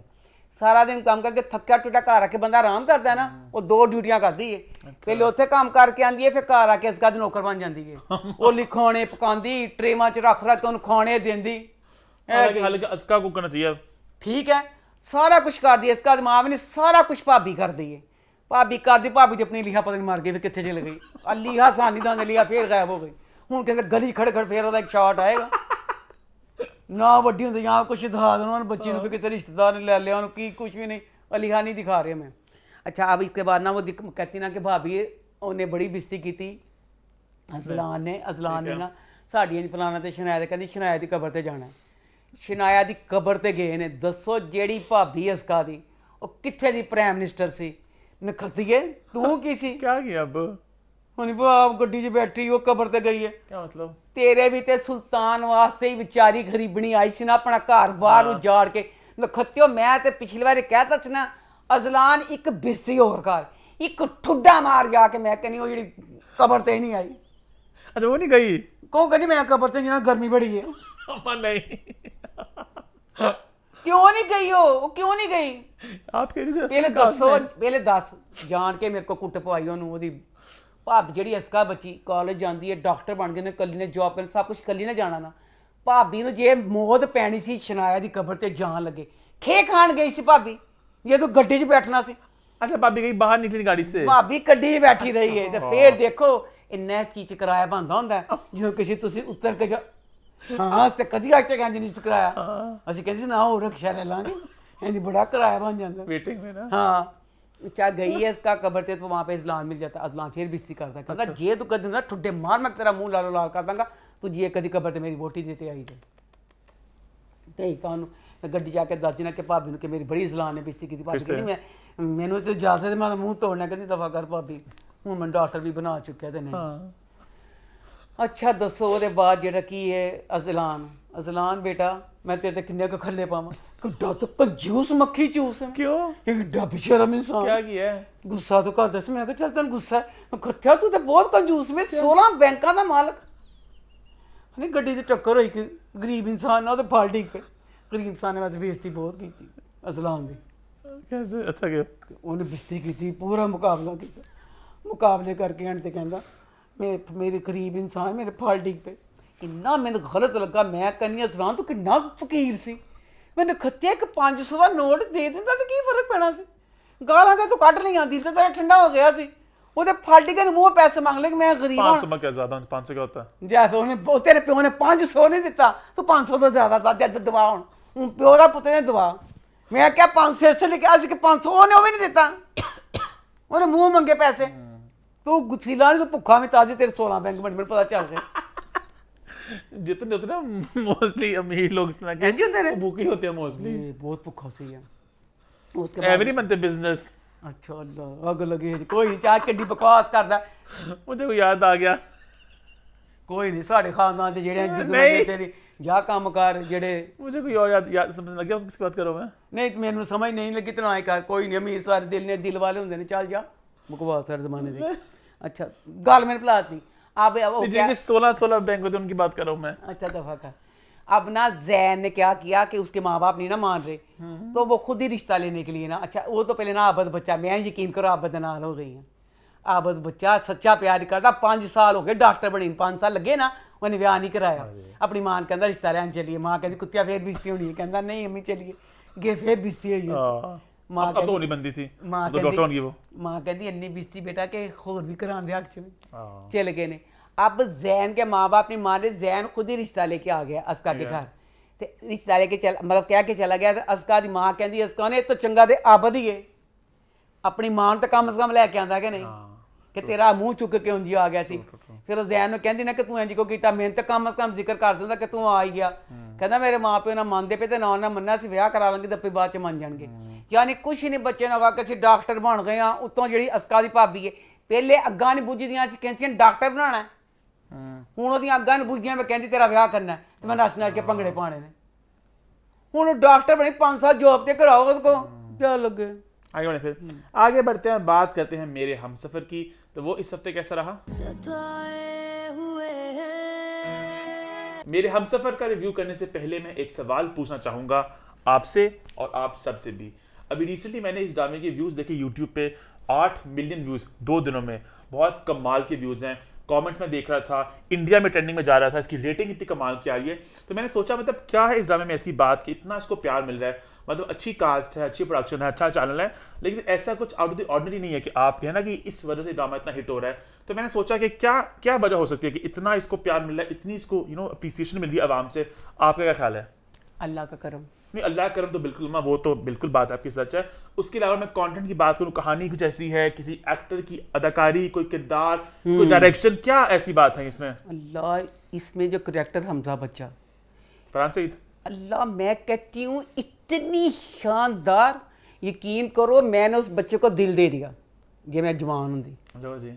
सारा दिन काम करके थक्या टूटा घर आके बंदा आराम करता है ना, वो 2 ड्यूटियां करती है। पहले उत्थे काम करके आंदी है, फिर घर आके अस्का दी नौकर बन जाती है, वो लिखाने पकांदी ट्रेमा च रख रख के उन्हें खाने देंदी। हालांकि अस्का को करना चाहिए। ठीक है, सारा कुछ कर दिया इसका माँ भी ने, सारा कुछ भाभी कर दी है। भाभी कर दी, भाभी तो अपनी लिहा पता नहीं मार गई, फिर कितने चले गई, लिहा सानी दाने लिया फिर गायब हो गई। हूँ किसी गली खड़े खड़े फिर एक शॉट आएगा ना वड्डी होंदी ਜਾਂ कुछ दिखा देना उन्होंने बच्ची को, किसी रिश्तेदार ने ले लिया उन्होंने, कुछ भी नहीं, लिहा नहीं दिखा रहे मैं। अच्छा अब इसके बाद ना वो कहती ना कि भाभी उन्हें बड़ी बेइज्जती की थी अजलान ने ना साड़ियाँ फलाना तो शनाया कहती शनाया की कबर से जाना, शनाया की कबर से गए ने। दसो जेड़ी भाभी अस्का दी वो कित्थे दी प्राइम मिनिस्टर सी, नखत्तीए तू की सी क्या किया अब? हुण आप गड्डी 'च बैठी वो कबर ते गई है। क्या मतलब? तेरे भी ते सुल्तान वास्ते ही बेचारी गरीबनी आई सी ना, अपना घर बाहर उजाड़ के नखत्तियो। मैं ते पिछली बार कहता सी ना अजलान एक बिस्ती होर कर, एक ठुड्डा मार जाके, मैं कहनी वो जेड़ी कबर ते नहीं आई। अच्छा वो नहीं गई? कौन कहनी मैं कबर ते जाना, गर्मी बड़ी है। अम्मा नहीं क्यों नहीं गई वो क्यों नहीं गई? आप कह रही थी पहले दसो, पहले दस जान के मेरे को कुट पवाई ओनू ओदी भाभी ਜਿਹੜੀ अस्का बच्ची कॉलेज ਜਾਂਦੀ ਹੈ, डॉक्टर बन गए ने, कली ने जॉब करनी, सब कुछ कली ने जाना ना। भाभी ਨੂੰ ਜੇ ਮੌਤ ਪੈਣੀ ਸੀ ਸ਼ਨਾਇਆ ਦੀ ਕਬਰ ਤੇ ਜਾਣ ਲੱਗੇ, ਖੇ ਖਾਣ ਗਈ ਸੀ ਭਾभी, ये तो ਗੱਡੀ 'ਚ ਬੈਠਣਾ ਸੀ। अच्छा भाभी गई बाहर निकली गाड़ी से? ਭਾभी ਗੱਡੀ 'ਚ ਬੈਠੀ ਰਹੀ ਹੈ ਤੇ ਫੇਰ ਦੇਖੋ ਇੰਨਾ ਚੀਜ਼ ਕਿਰਾਇਆ ਬੰਦਾ ਹੁੰਦਾ ਜਦੋਂ ਕਿਸੇ ਤੁਸੀਂ ਉੱਤਰ ਕੇ ਹਾਂ ਤੇ ਕਦੀ ਆ ਕੇ ਕਹਿੰਦੇ ਨਹੀਂ ਕਿਰਾਇਆ, ਅਸੀਂ ਕਹਿੰਦੇ ਸੀ ਨਾ ਹੋਰ ਰਿਕਸ਼ਾ ਲੈ ਲਾਂਗੇ, ਇਹਦੀ ਬੜਾ ਕਿਰਾਇਆ ਬਣ ਜਾਂਦਾ वेटिंग में ना। हाँ क्या गई है इसका कबर से तो वहाँ पे अजलान मिल जाता, अजलान फिर बिस्ती करता, कहता जे तू कदी ना ठुड्डे मार मैं तेरा मुंह लालो लाल कर दूंगा, तू जे कदी कबर ते मेरी वोटी देते आई जाए। ते कहूँ गड्डी जाके दस दिन के भाभी ने कि मेरी बड़ी अजलान ने बिस्ती की, भाभी कहती मैं मैनू तो इजाजत है, मैं मुँह तोड़ना, कहती दफा कर भाभी, हूँ मैं डॉक्टर भी बना चुका ते नहीं। अच्छा दसो ਉਹਦੇ ਬਾਅਦ ਜਿਹੜਾ ਕੀ ਹੈ अजलान बेटा मैं तेरे ते किन्ने को खल्ले पावां, किड्डा तो कंजूस मक्खी चूस है। क्यों? एड्डा बेशरम इंसान। क्या किया है? गुस्सा तो कर दस, मैं कहा चल तेन गुस्सा है, खत्या तू तो बहुत कंजूस में 16 बैंकों का मालक। नहीं गड्डी की टक्कर हुई कि गरीब इंसान ना, तो फाल ठीक पे गरीब इंसान ने वैसे बेइज्जती बहुत की थी अजलान की। कैसे? अच्छा क्या? उन्हें बेइज्जती की थी, पूरा मुकाबला किया, मुकाबले करके एंड ते कहंदा मेरे गरीब इंसान मेरे फाल ठीक पे। इन्ना मैंने गलत लगा, मैं कहनी अजलान तू किन्ना फकीर सी, मैंने खत्ते एक 500 का नोट दे दिंदा तो की फर्क पैना सी, गालां ते तू कट लियां, दिल ते तेरा ठंडा हो गया सी, ਉਹਦੇ ਫਾਲਟੀ ਕੇ ਮੂੰਹ ਪੈਸੇ ਮੰਗ ਲੈ ਕਿ ਮੈਂ ਗਰੀਬ ਹਾਂ। 500 क्या ज्यादा? 500 क्या होता है? ਜੈਸੇ ਉਹਨੇ ਤੇਰੇ ਪਿਓ ਨੇ 500 ਨਹੀਂ ਦਿੱਤਾ, ਤੂੰ 500 ਤੋਂ ਜ਼ਿਆਦਾ ਦਾ ਜੱਦ ਦਵਾ, ਹੁਣ ਪਿਓ ਦਾ ਪੁੱਤ ਨੇ ਦਵਾ। ਮੈਂ ਕਿਹਾ 500 ਸੇ ਲਿਖਿਆ ਸੀ ਕਿ 500, ਉਹਨੇ ਉਹ ਵੀ ਨਹੀਂ ਦਿੱਤਾ, ਉਹਨੇ ਮੂੰਹ ਮੰਗੇ ਪੈਸੇ। ਤੂੰ ਗੁੱਸੀਲਾ ਨਹੀਂ, ਤੂੰ ਭੁੱਖਾ ਵੀ ਤਾਜੀ, ਤੇਰੇ 16 ਬੈਂਕ ਬਣ ਮੈਨੂੰ ਪਤਾ ਚੱਲ ਗਿਆ। जितने होते ना मोस्टली अमीर लोग इतना होते हैं भूखे होते हैं मोस्टली, बहुत भूखा सी है। उसके एवरी बनते बिजनेस। ਅੱਛਾ ਅੱਲਾ ਅੱਗ ਲੱਗੀ ਜੀ। ਕੋਈ ਨਹੀਂ ਚਾਹ ਕਿੱਡੀ ਬਕਵਾਸ ਕਰਦਾ। मुझे को याद आ गया। ਕੋਈ ਨਹੀਂ ਸਾਡੇ ਖਾਨਦਾਨ ਦੇ ਜਿਹੜੇ ਨਹੀਂ। ਤੇਰੀ ਜਾਂ ਕੰਮ ਕਰ ਜਿਹੜੇ मुझे कोई और याद समझ लग गया किसकी बात कर रहा हूँ मैं। ਨਹੀਂ ਮੈਨੂੰ ਸਮਝ ਨਹੀਂ ਲੱਗੀ ਤੈਨੂੰ ਆਏ ਕਰ। ਕੋਈ ਨਹੀਂ ਅਮੀਰ ਸਾਰੇ ਦਿਲ ਨੇ ਦਿਲ ਵਾਲੇ ਹੁੰਦੇ ਨੇ। ਚੱਲ ਜਾ ਬਕਵਾਸ ਹਰ ਜ਼ਮਾਨੇ ਦੀ। ਅੱਛਾ ਗੱਲ ਮੇਰੇ ਭਲਾਤੀ अब वो क्या जिनके 16 बैंक होते हैं उनकी बात कर रहा हूँ मैं। अच्छा दफा कर। अब ना जैन ने क्या किया कि उसके माँ बाप नहीं ना मान रहे तो वो खुद ही रिश्ता लेने के लिए ना, अच्छा वो तो पहले ना आबद बच्चा, मैं यकीन करो आबद नाल हो गई है। आबद बच्चा सच्चा प्यार करता, 5 साल हो गए डॉक्टर बनी, 5 साल लगे ना उन्हें ब्याह नहीं कराया। अपनी मां कहता रिश्ता लैन चलिए, मां कहती कुत्तिया फिर बिस्ती होनी है, कहता नहीं अम्मी चलिए गे फिर बिस्ती हुई है। मां अब तो नहीं बनती थी, मां तो डॉक्टर बन गई वो। मां कहती इन्नी बिस्ती बेटा के होर भी करा दे हक हाँ। चल गए ने। अब जैन के माँ बाप ने मारे, जैन खुद ही रिश्ता लेके आ गया अस्का के घर। ते रिश्ता लेके चल मतलब कह के चला गया। अस्का दी मां कहती अस्का ने तो चंगा दे आबद ही है, अपनी मां तो कम से कम लैके आंदा कि नहीं कि तेरा मुंह चुक के उंजी आ गया सी। फिर जैन ने कहती ना कि तू इंज को कीता, मैंने तो कम से कम जिक्र कर दिंदा कि तू आ ही गया। कहता मेरे माँ प्यो ना मानते पे तो ना उन्हें मन्ना सी ब्याह करा लांगे तो फिर बाद च मन जाएंगे। यानी कुछ नहीं बच्चे ने कहा कि असीं डॉक्टर बन गए हाँ। उत्तों जी अस्का दी भाभी है पहले अग्गां नहीं बुझदियां सी, कहंदियां डॉक्टर बनाना है। ਹੁਣ ਉਹਦੀਆਂ ਅੱਗਾਂ ਨੂੰ ਬੁੱਝੀਆਂ, ਮੈਂ ਕਹਿੰਦੀ ਤੇਰਾ ਵਿਆਹ करना है तो मैं नच नच के भंगड़े पाने ने। ਹੁਣ डॉक्टर बनी 5 साल जॉब ते कराओ उसको क्या लगे। आगे बढ़े फिर आगे बढ़ते हैं, बात करते हैं मेरे हमसफर की। तो वो इस हफ्ते कैसा रहा? सताए हुए हैं। मेरे हमसफर का रिव्यू करने से पहले मैं एक सवाल पूछना चाहूंगा आपसे और आप सबसे भी। अभी रिसेंटली मैंने इस ड्रामे के व्यूज देखे यूट्यूब पे, 8 मिलियन व्यूज 2 दिनों में, बहुत कमाल के व्यूज हैं। कमेंट्स में देख रहा था, इंडिया में ट्रेंडिंग में जा रहा था, इसकी रेटिंग इतनी कमाल की आ रही है। तो मैंने सोचा मतलब क्या है इस ड्रामे में ऐसी बात कि इतना इसको प्यार मिल रहा है, मतलब अच्छी कास्ट है, अच्छी प्रोडक्शन है, अच्छा चैनल है, लेकिन ऐसा कुछ आउट ऑफ द ऑर्डिनरी नहीं है कि आप कहना कि इस वजह से ड्रामा इतना हिट हो रहा है। तो मैंने सोचा कि क्या क्या वजह हो सकती है कि इतना इसको प्यार मिल रहा है, इतनी इसको अप्रिसिएशन मिल रही है आवाम से। आपका क्या ख्याल है? अल्लाह का करम। नहीं अल्लाह करम तो बिल्कुल माँ, वो तो बिल्कुल बात आपकी सच है। उसके अलावा मैं कंटेंट की बात करूँ, कहानी कुछ ऐसी है, किसी एक्टर की अदाकारी, कोई किरदार, कोई डायरेक्शन, क्या ऐसी बात है इसमें? अल्लाह इसमें जो करेक्टर हमजा बच्चा, फरहान सईद, अल्लाह मैं कहती हूँ इतनी शानदार, यकीन करो मैंने उस बच्चे को दिल दे दिया जे मैं जवान होंदी। जो जी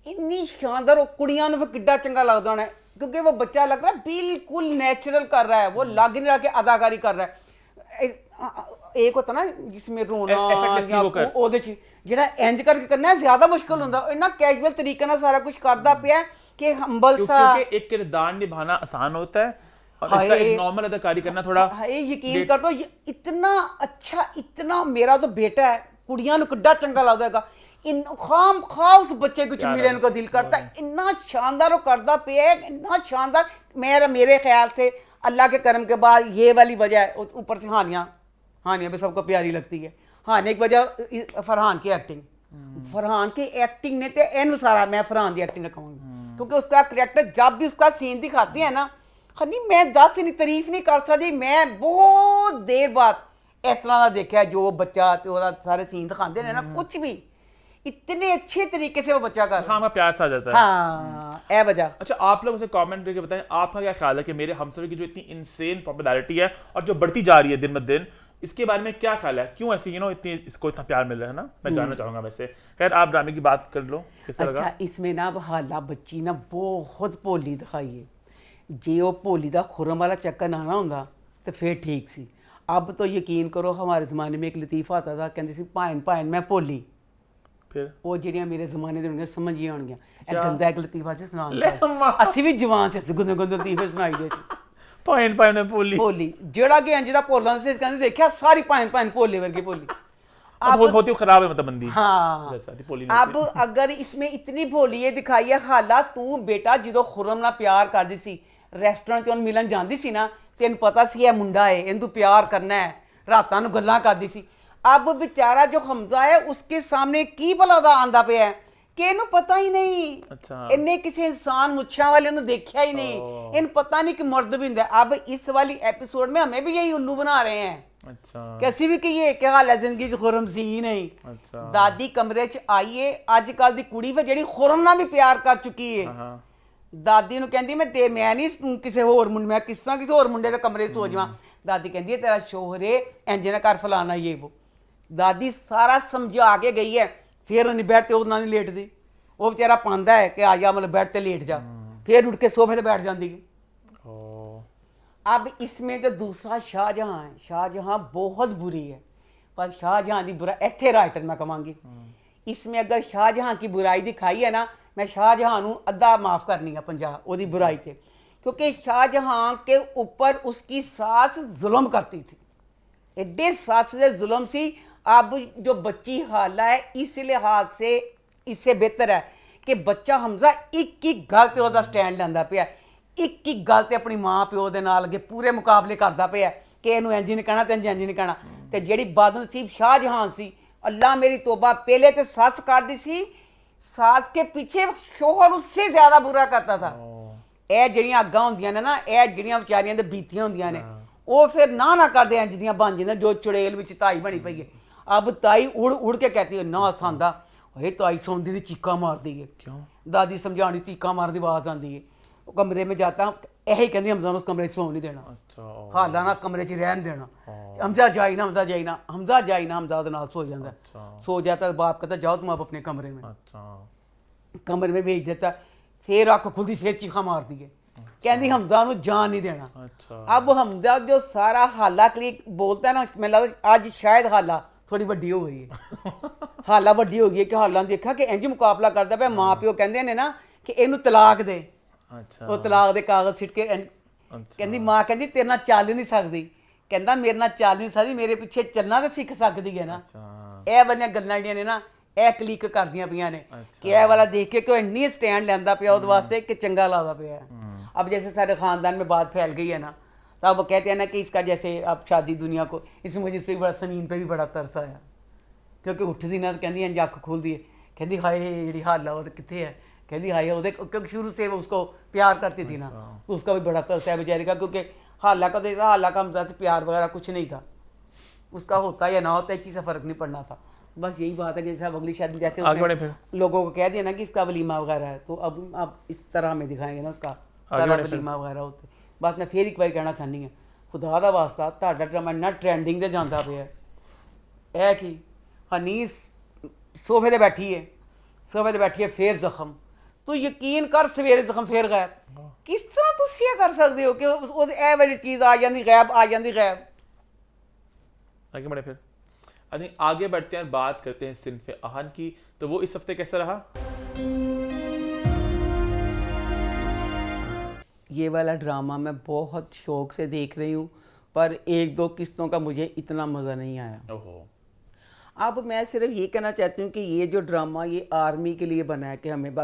इन्नी शानदार, वो कुड़ियां ने किड्डा चंगा लगता होना है क्योंकि वो बच्चा लग रहा है बिल्कुल नेचुरल कर रहा है, वो लग नहीं रहा कि अदाकारी कर रहा है। एक होता ना जिसमें रोना Effortlessly वो कर। ਉਹਦੇ ਚ ਜਿਹੜਾ ਇੰਜ ਕਰਕੇ करना है ज्यादा मुश्किल ਹੁੰਦਾ, ਇੰਨਾ कैजुअल तरीके ਨਾਲ सारा कुछ करदा पिया कि हम्बल सा। क्योंकि एक किरदार निभाना आसान होता है और इसका एक नॉर्मल अदाकारी करना थोड़ा। हाय यकीन कर दो इतना अच्छा, इतना मेरा तो बेटा है, कुड़ियां ਨੂੰ किड्डा चंगा लगदा है। इन खाम खा उस बच्चे को मिलन को दिल करता है, इतना शानदार वो करदा पिया है, इतना शानदार। मेरे ख्याल से अल्लाह के करम के बाद ये वाली वजह है। ऊपर से हानिया भी सबको प्यारी लगती है। हानिया की वजह फरहान की एक्टिंग, फरहान की एक्टिंग ने तो इन सारा मैं फरहान की एक्टिंग रखूँगी क्योंकि उसका करैक्टर जब भी उसका सीन दिखाती है ना, हनी मैं 10 नहीं तारीफ नहीं कर सकती। मैं बहुत देर बाद इस तरह का देखा जो बच्चा तो सारे सीन दिखाते हैं ना, कुछ भी इतने अच्छे तरीके से वो बच्चा कर। हाँ मैं प्यार सा जाता है। हाँ ए वजह। अच्छा आप लोग उसे कमेंट करके बताएं आपका क्या ख्याल है कि मेरे हमसफर की जो इतनी इनसेन पॉपुलैरिटी है और जो बढ़ती जा रही है दिन ब दिन, इसके बारे में क्या ख्याल है? क्यों ऐसी इतनी इसको इतना प्यार मिल रहा है ना, मैं जानना चाहूंगा। वैसे खैर आप ड्रामे की बात कर लो, कैसा लगा? अच्छा इसमें ना हाला बच्ची ना बहुत भोली दिखाई है। जे वो भोली का खुरम वाला चक्कर ना होंदा तो फिर ठीक सी। अब तो यकीन करो हमारे ज़माने में एक लतीफ़ा आता था, कहते सी भाइन भाइन मैं भोली। फिर वो ਜਿਹੜੀਆਂ ਮੇਰੇ ਜ਼ਮਾਨੇ ਦੇ ਹੋਣਗੀਆਂ ਸਮਝੀਆਂ ਹੋਣਗੀਆਂ। ਇਹ ਗੰਦਾ ਇੱਕ ਲਤੀਫਾ ਚ ਸੁਣਾਉਣ ਲੈ ਮਾਂ। ਅਸੀਂ ਵੀ ਜਵਾਨ ਸੀ, ਗੁੰਦੇ ਗੁੰਦੇ ਲਤੀਫੇ ਸੁਣਾਈ ਦੇ ਸੀ। ਭਾਇਨ ਭਾਇਨ ਭੋਲੀ ਭੋਲੀ ਜਿਹੜਾ ਕਿ ਇੰਜ ਦਾ ਭੋਲਣ ਸੀ, ਕਹਿੰਦੇ ਦੇਖਿਆ ਸਾਰੀ ਭਾਇਨ ਭਾਇਨ भोले वर्गी भोली। अब बहुत ही खराब है मतलब बंदी। हाँ अब अगर इसमें इतनी भोली ये दिखाई है हाला, तू बेटा जो खुरम ना प्यार करदी सी, रेस्टोरेंट च मिलन जाती सी ना, तेन पता सी है मुंडा है, इन तू प्यार करना है, रातां नूं गल्लां करदी सी। अब बेचारा जो हमजा है उसके सामने की भला दा आंदा पे है कि इन्हू पता ही नहीं। अच्छा इन्हें किसी इंसान मुच्छा वाले ने देखा ही नहीं, इन पता नहीं कि मर्द भी है। अब इस वाली एपिसोड में हमें भी यही उल्लू बना रहे हैं। अच्छा कैसी भी कहिए क्या हाल है जिंदगी च खुरम सी ही नहीं। अच्छा दादी कमरे च आईए अजकल दी कुड़ी वे जेड़ी खुरम नाल भी प्यार कर चुकी है। हाँ दादी नूं कहंदी मैं नहीं किसी होर मुंडे, मैं किस तरह किसी होर मुंडे दे कमरे सो जावां। दादी कहंदी है तेरा शोहर है इंज ना कर फलाना ये वो। ਦਾਦੀ ਸਾਰਾ ਸਮਝਾ ਕੇ ਗਈ ਹੈ, ਫਿਰ ਉਹਨੇ ਬੈਠ ਤੇ ਉਹਨਾਂ ਨਹੀਂ ਲੇਟਦੀ। ਉਹ ਵਿਚਾਰਾ ਪਾਉਂਦਾ ਹੈ ਕਿ ਆ ਜਾ मतलब बेड पे लेट जा, फिर उठ के सोफे पे बैठ जाती है। अब इसमें जो दूसरा शाहजहां है, शाहजहां बहुत बुरी है, पर शाहजहां की बुराई इत्थे राइटर मैं कहांगी, इसमें अगर शाहजहां की बुराई दिखाई है ना, मैं शाहजहां नूं अद्धा माफ़ करनी है 50 ओदी बुराई ते, क्योंकि शाहजहां के ऊपर उसकी सास जुल्म करती थी, एडे सास से जुल्म सी। अब जो बच्ची हाला है इस लिहाज से इससे बेहतर है कि बच्चा हमजा एक एक गल ते ओहदा स्टैंड लैंदा पिया, एक एक गल ते अपनी माँ प्यो दे नाल अगे पूरे मुकाबले करदा पिया कि इहनूं इंज नहीं कहना ते इंज नहीं कहना। ते जिहड़ी बदनसीब शाहजहां सी, अल्लाह मेरी तौबा, पहले तो सस करदी सी, सास के पीछे शोहर उससे ज़्यादा बुरा करता था। ਇਹ ਜਿਹੜੀਆਂ ਅੱਗਾਂ ਹੁੰਦੀਆਂ ਨੇ ਨਾ, ਇਹ ਜਿਹੜੀਆਂ ਵਿਚਾਰੀਆਂ ਦੇ ਬੀਤੀਆਂ ਹੁੰਦੀਆਂ ਨੇ, ਉਹ ਫਿਰ ਨਾ ਕਰਦੇ ਇੰਜ ਦੀਆਂ ਬਣ ਜਾਂਦੀਆਂ ਜੋ ਚੁੜੇਲ ਵਿੱਚ ਤਾਈ ਬਣੀ ਪਈ ਹੈ। ਅਬ ਤਾਈ ਉੜ ਉੜ ਕੇ ਕਹਤੀ ਹੈ ਨਾ ਸਾਂਦਾ, ਇਹ ਤਾਈ ਸੌਂਦੀ ਦੀ ਚੀਕਾਂ ਮਾਰਦੀ ਹੈ। ਕਿਉਂ? ਦਾਦੀ ਸਮਝਾਣੀ, ਚੀਕਾਂ ਮਾਰਨ ਦੀ ਆਵਾਜ਼ ਆਉਂਦੀ ਹੈ। ਉਹ ਕਮਰੇ में जाता, ਇਹੀ ਕਹਿੰਦੀ ਹਮਜ਼ਾ ਨੂੰ ਉਸ ਕਮਰੇ 'ਚ ਸੌਣ ਨਹੀਂ ਦੇਣਾ, ਖਾਲਾ ਨਾ ਕਮਰੇ 'ਚ ਰਹਿਣ ਦੇਣਾ, ਹਮਜ਼ਾ ਜਾਈ ਨਾ, ਹਮਜ਼ਾ ਜਾਈ ਨਾ, ਹਮਜ਼ਾ ਜਾਈ ਨਾ, ਹਮਜ਼ਾ ਉਹਦੇ ਨਾਲ ਸੋ ਜਾਂਦਾ। सो जाता, बाप कहता जाओ तुम अब अपने कमरे में, कमरे में भेज देता। फिर अख खुलती, फिर चीखा मारती है, कहती हमजा नूं जान नहीं देना। अब हमजा जो सारा हाला क्लिक बोलता है ना, मैं लगता अज शायद हाला थोड़ी वड्डी हो गई है, हाला वड्डी हो गई है कि हाला ने देखा कि इंज मुकाबला करता पे। माँ प्यो कहते हैं ना कि इनू तलाक दे, वो तलाक दे कागज सिट के कहती, माँ कहती तेरे नाल चल नहीं सकती, कहता मेरे नाल चल नहीं सकती, मेरे पिछे चलना तो सीख सकती है ना। ਇਹ ਵਾਲੀਆਂ ਗੱਲਾਂ ਜਿਹੜੀਆਂ ਨੇ ਨਾ, ਇਹ ਕਲਿੱਕ ਕਰਦੀਆਂ ਪਈਆਂ ਨੇ ਕਿ ਇਹ ਵਾਲਾ देख के कोई ਇੰਨੀ स्टैंड ਲੈਂਦਾ ਪਿਆ ਉਹਦੇ ਵਾस्ते कि चंगा लादा पिया। अब जैसे सारे ख़ानदान में बात फैल गई है ना, तो अब वो कहते हैं ना कि इसका जैसे अब शादी दुनिया को, इसमें मुझे इस पर बड़ा समीन पे भी बड़ा तरस आया, क्योंकि उठदी ना तो कहती इंज अख खुलदी है, कहती हाय जी हाल वो तो कितने है, कहती हाय वो, क्योंकि शुरू से वो उसको प्यार करती थी ना, तो उसका भी बड़ा तरस है बेचारे का, क्योंकि हाला का तो हाला का हमजा से प्यार वगैरह कुछ नहीं था, उसका होता या ना होता एक चीज़ से फ़र्क नहीं पड़ना था। बस यही बात है कि जैसे अगली शादी जैसे लोगों को कह दिया ना कि इसका वलीमा वगैरह है, तो अब इस तरह में दिखाएंगे ना उसका सारा वलीमा वगैरह होते। बस मैं फिर एक बार कहना चाहनी हाँ, खुदा दा वास्ता तुहाडा ड्रामा इन्ना ट्रेंडिंग ते जांदा पिया है कि हनी सोफे ते बैठी है, सोफे ते बैठी है, फिर जख्म, तो यकीन कर सवेरे जख्म फिर गायब। किस तरह तुम ये कर सकते हो कि ए वाली चीज़ आ जाती गायब, आ जाती गायब। आगे बढ़े फिर आगे बढ़ते हैं और बात करते हैं सिन्फ़े आहन की। तो वो इस हफ्ते कैसा रहा? ये वाला ड्रामा मैं बहुत शौक से देख रही हूँ, पर एक दो किस्तों का मुझे इतना मज़ा नहीं आया। ओहो। अब मैं सिर्फ ये कहना चाहती हूँ कि ये जो ड्रामा ये आर्मी के लिए बना है कि हमें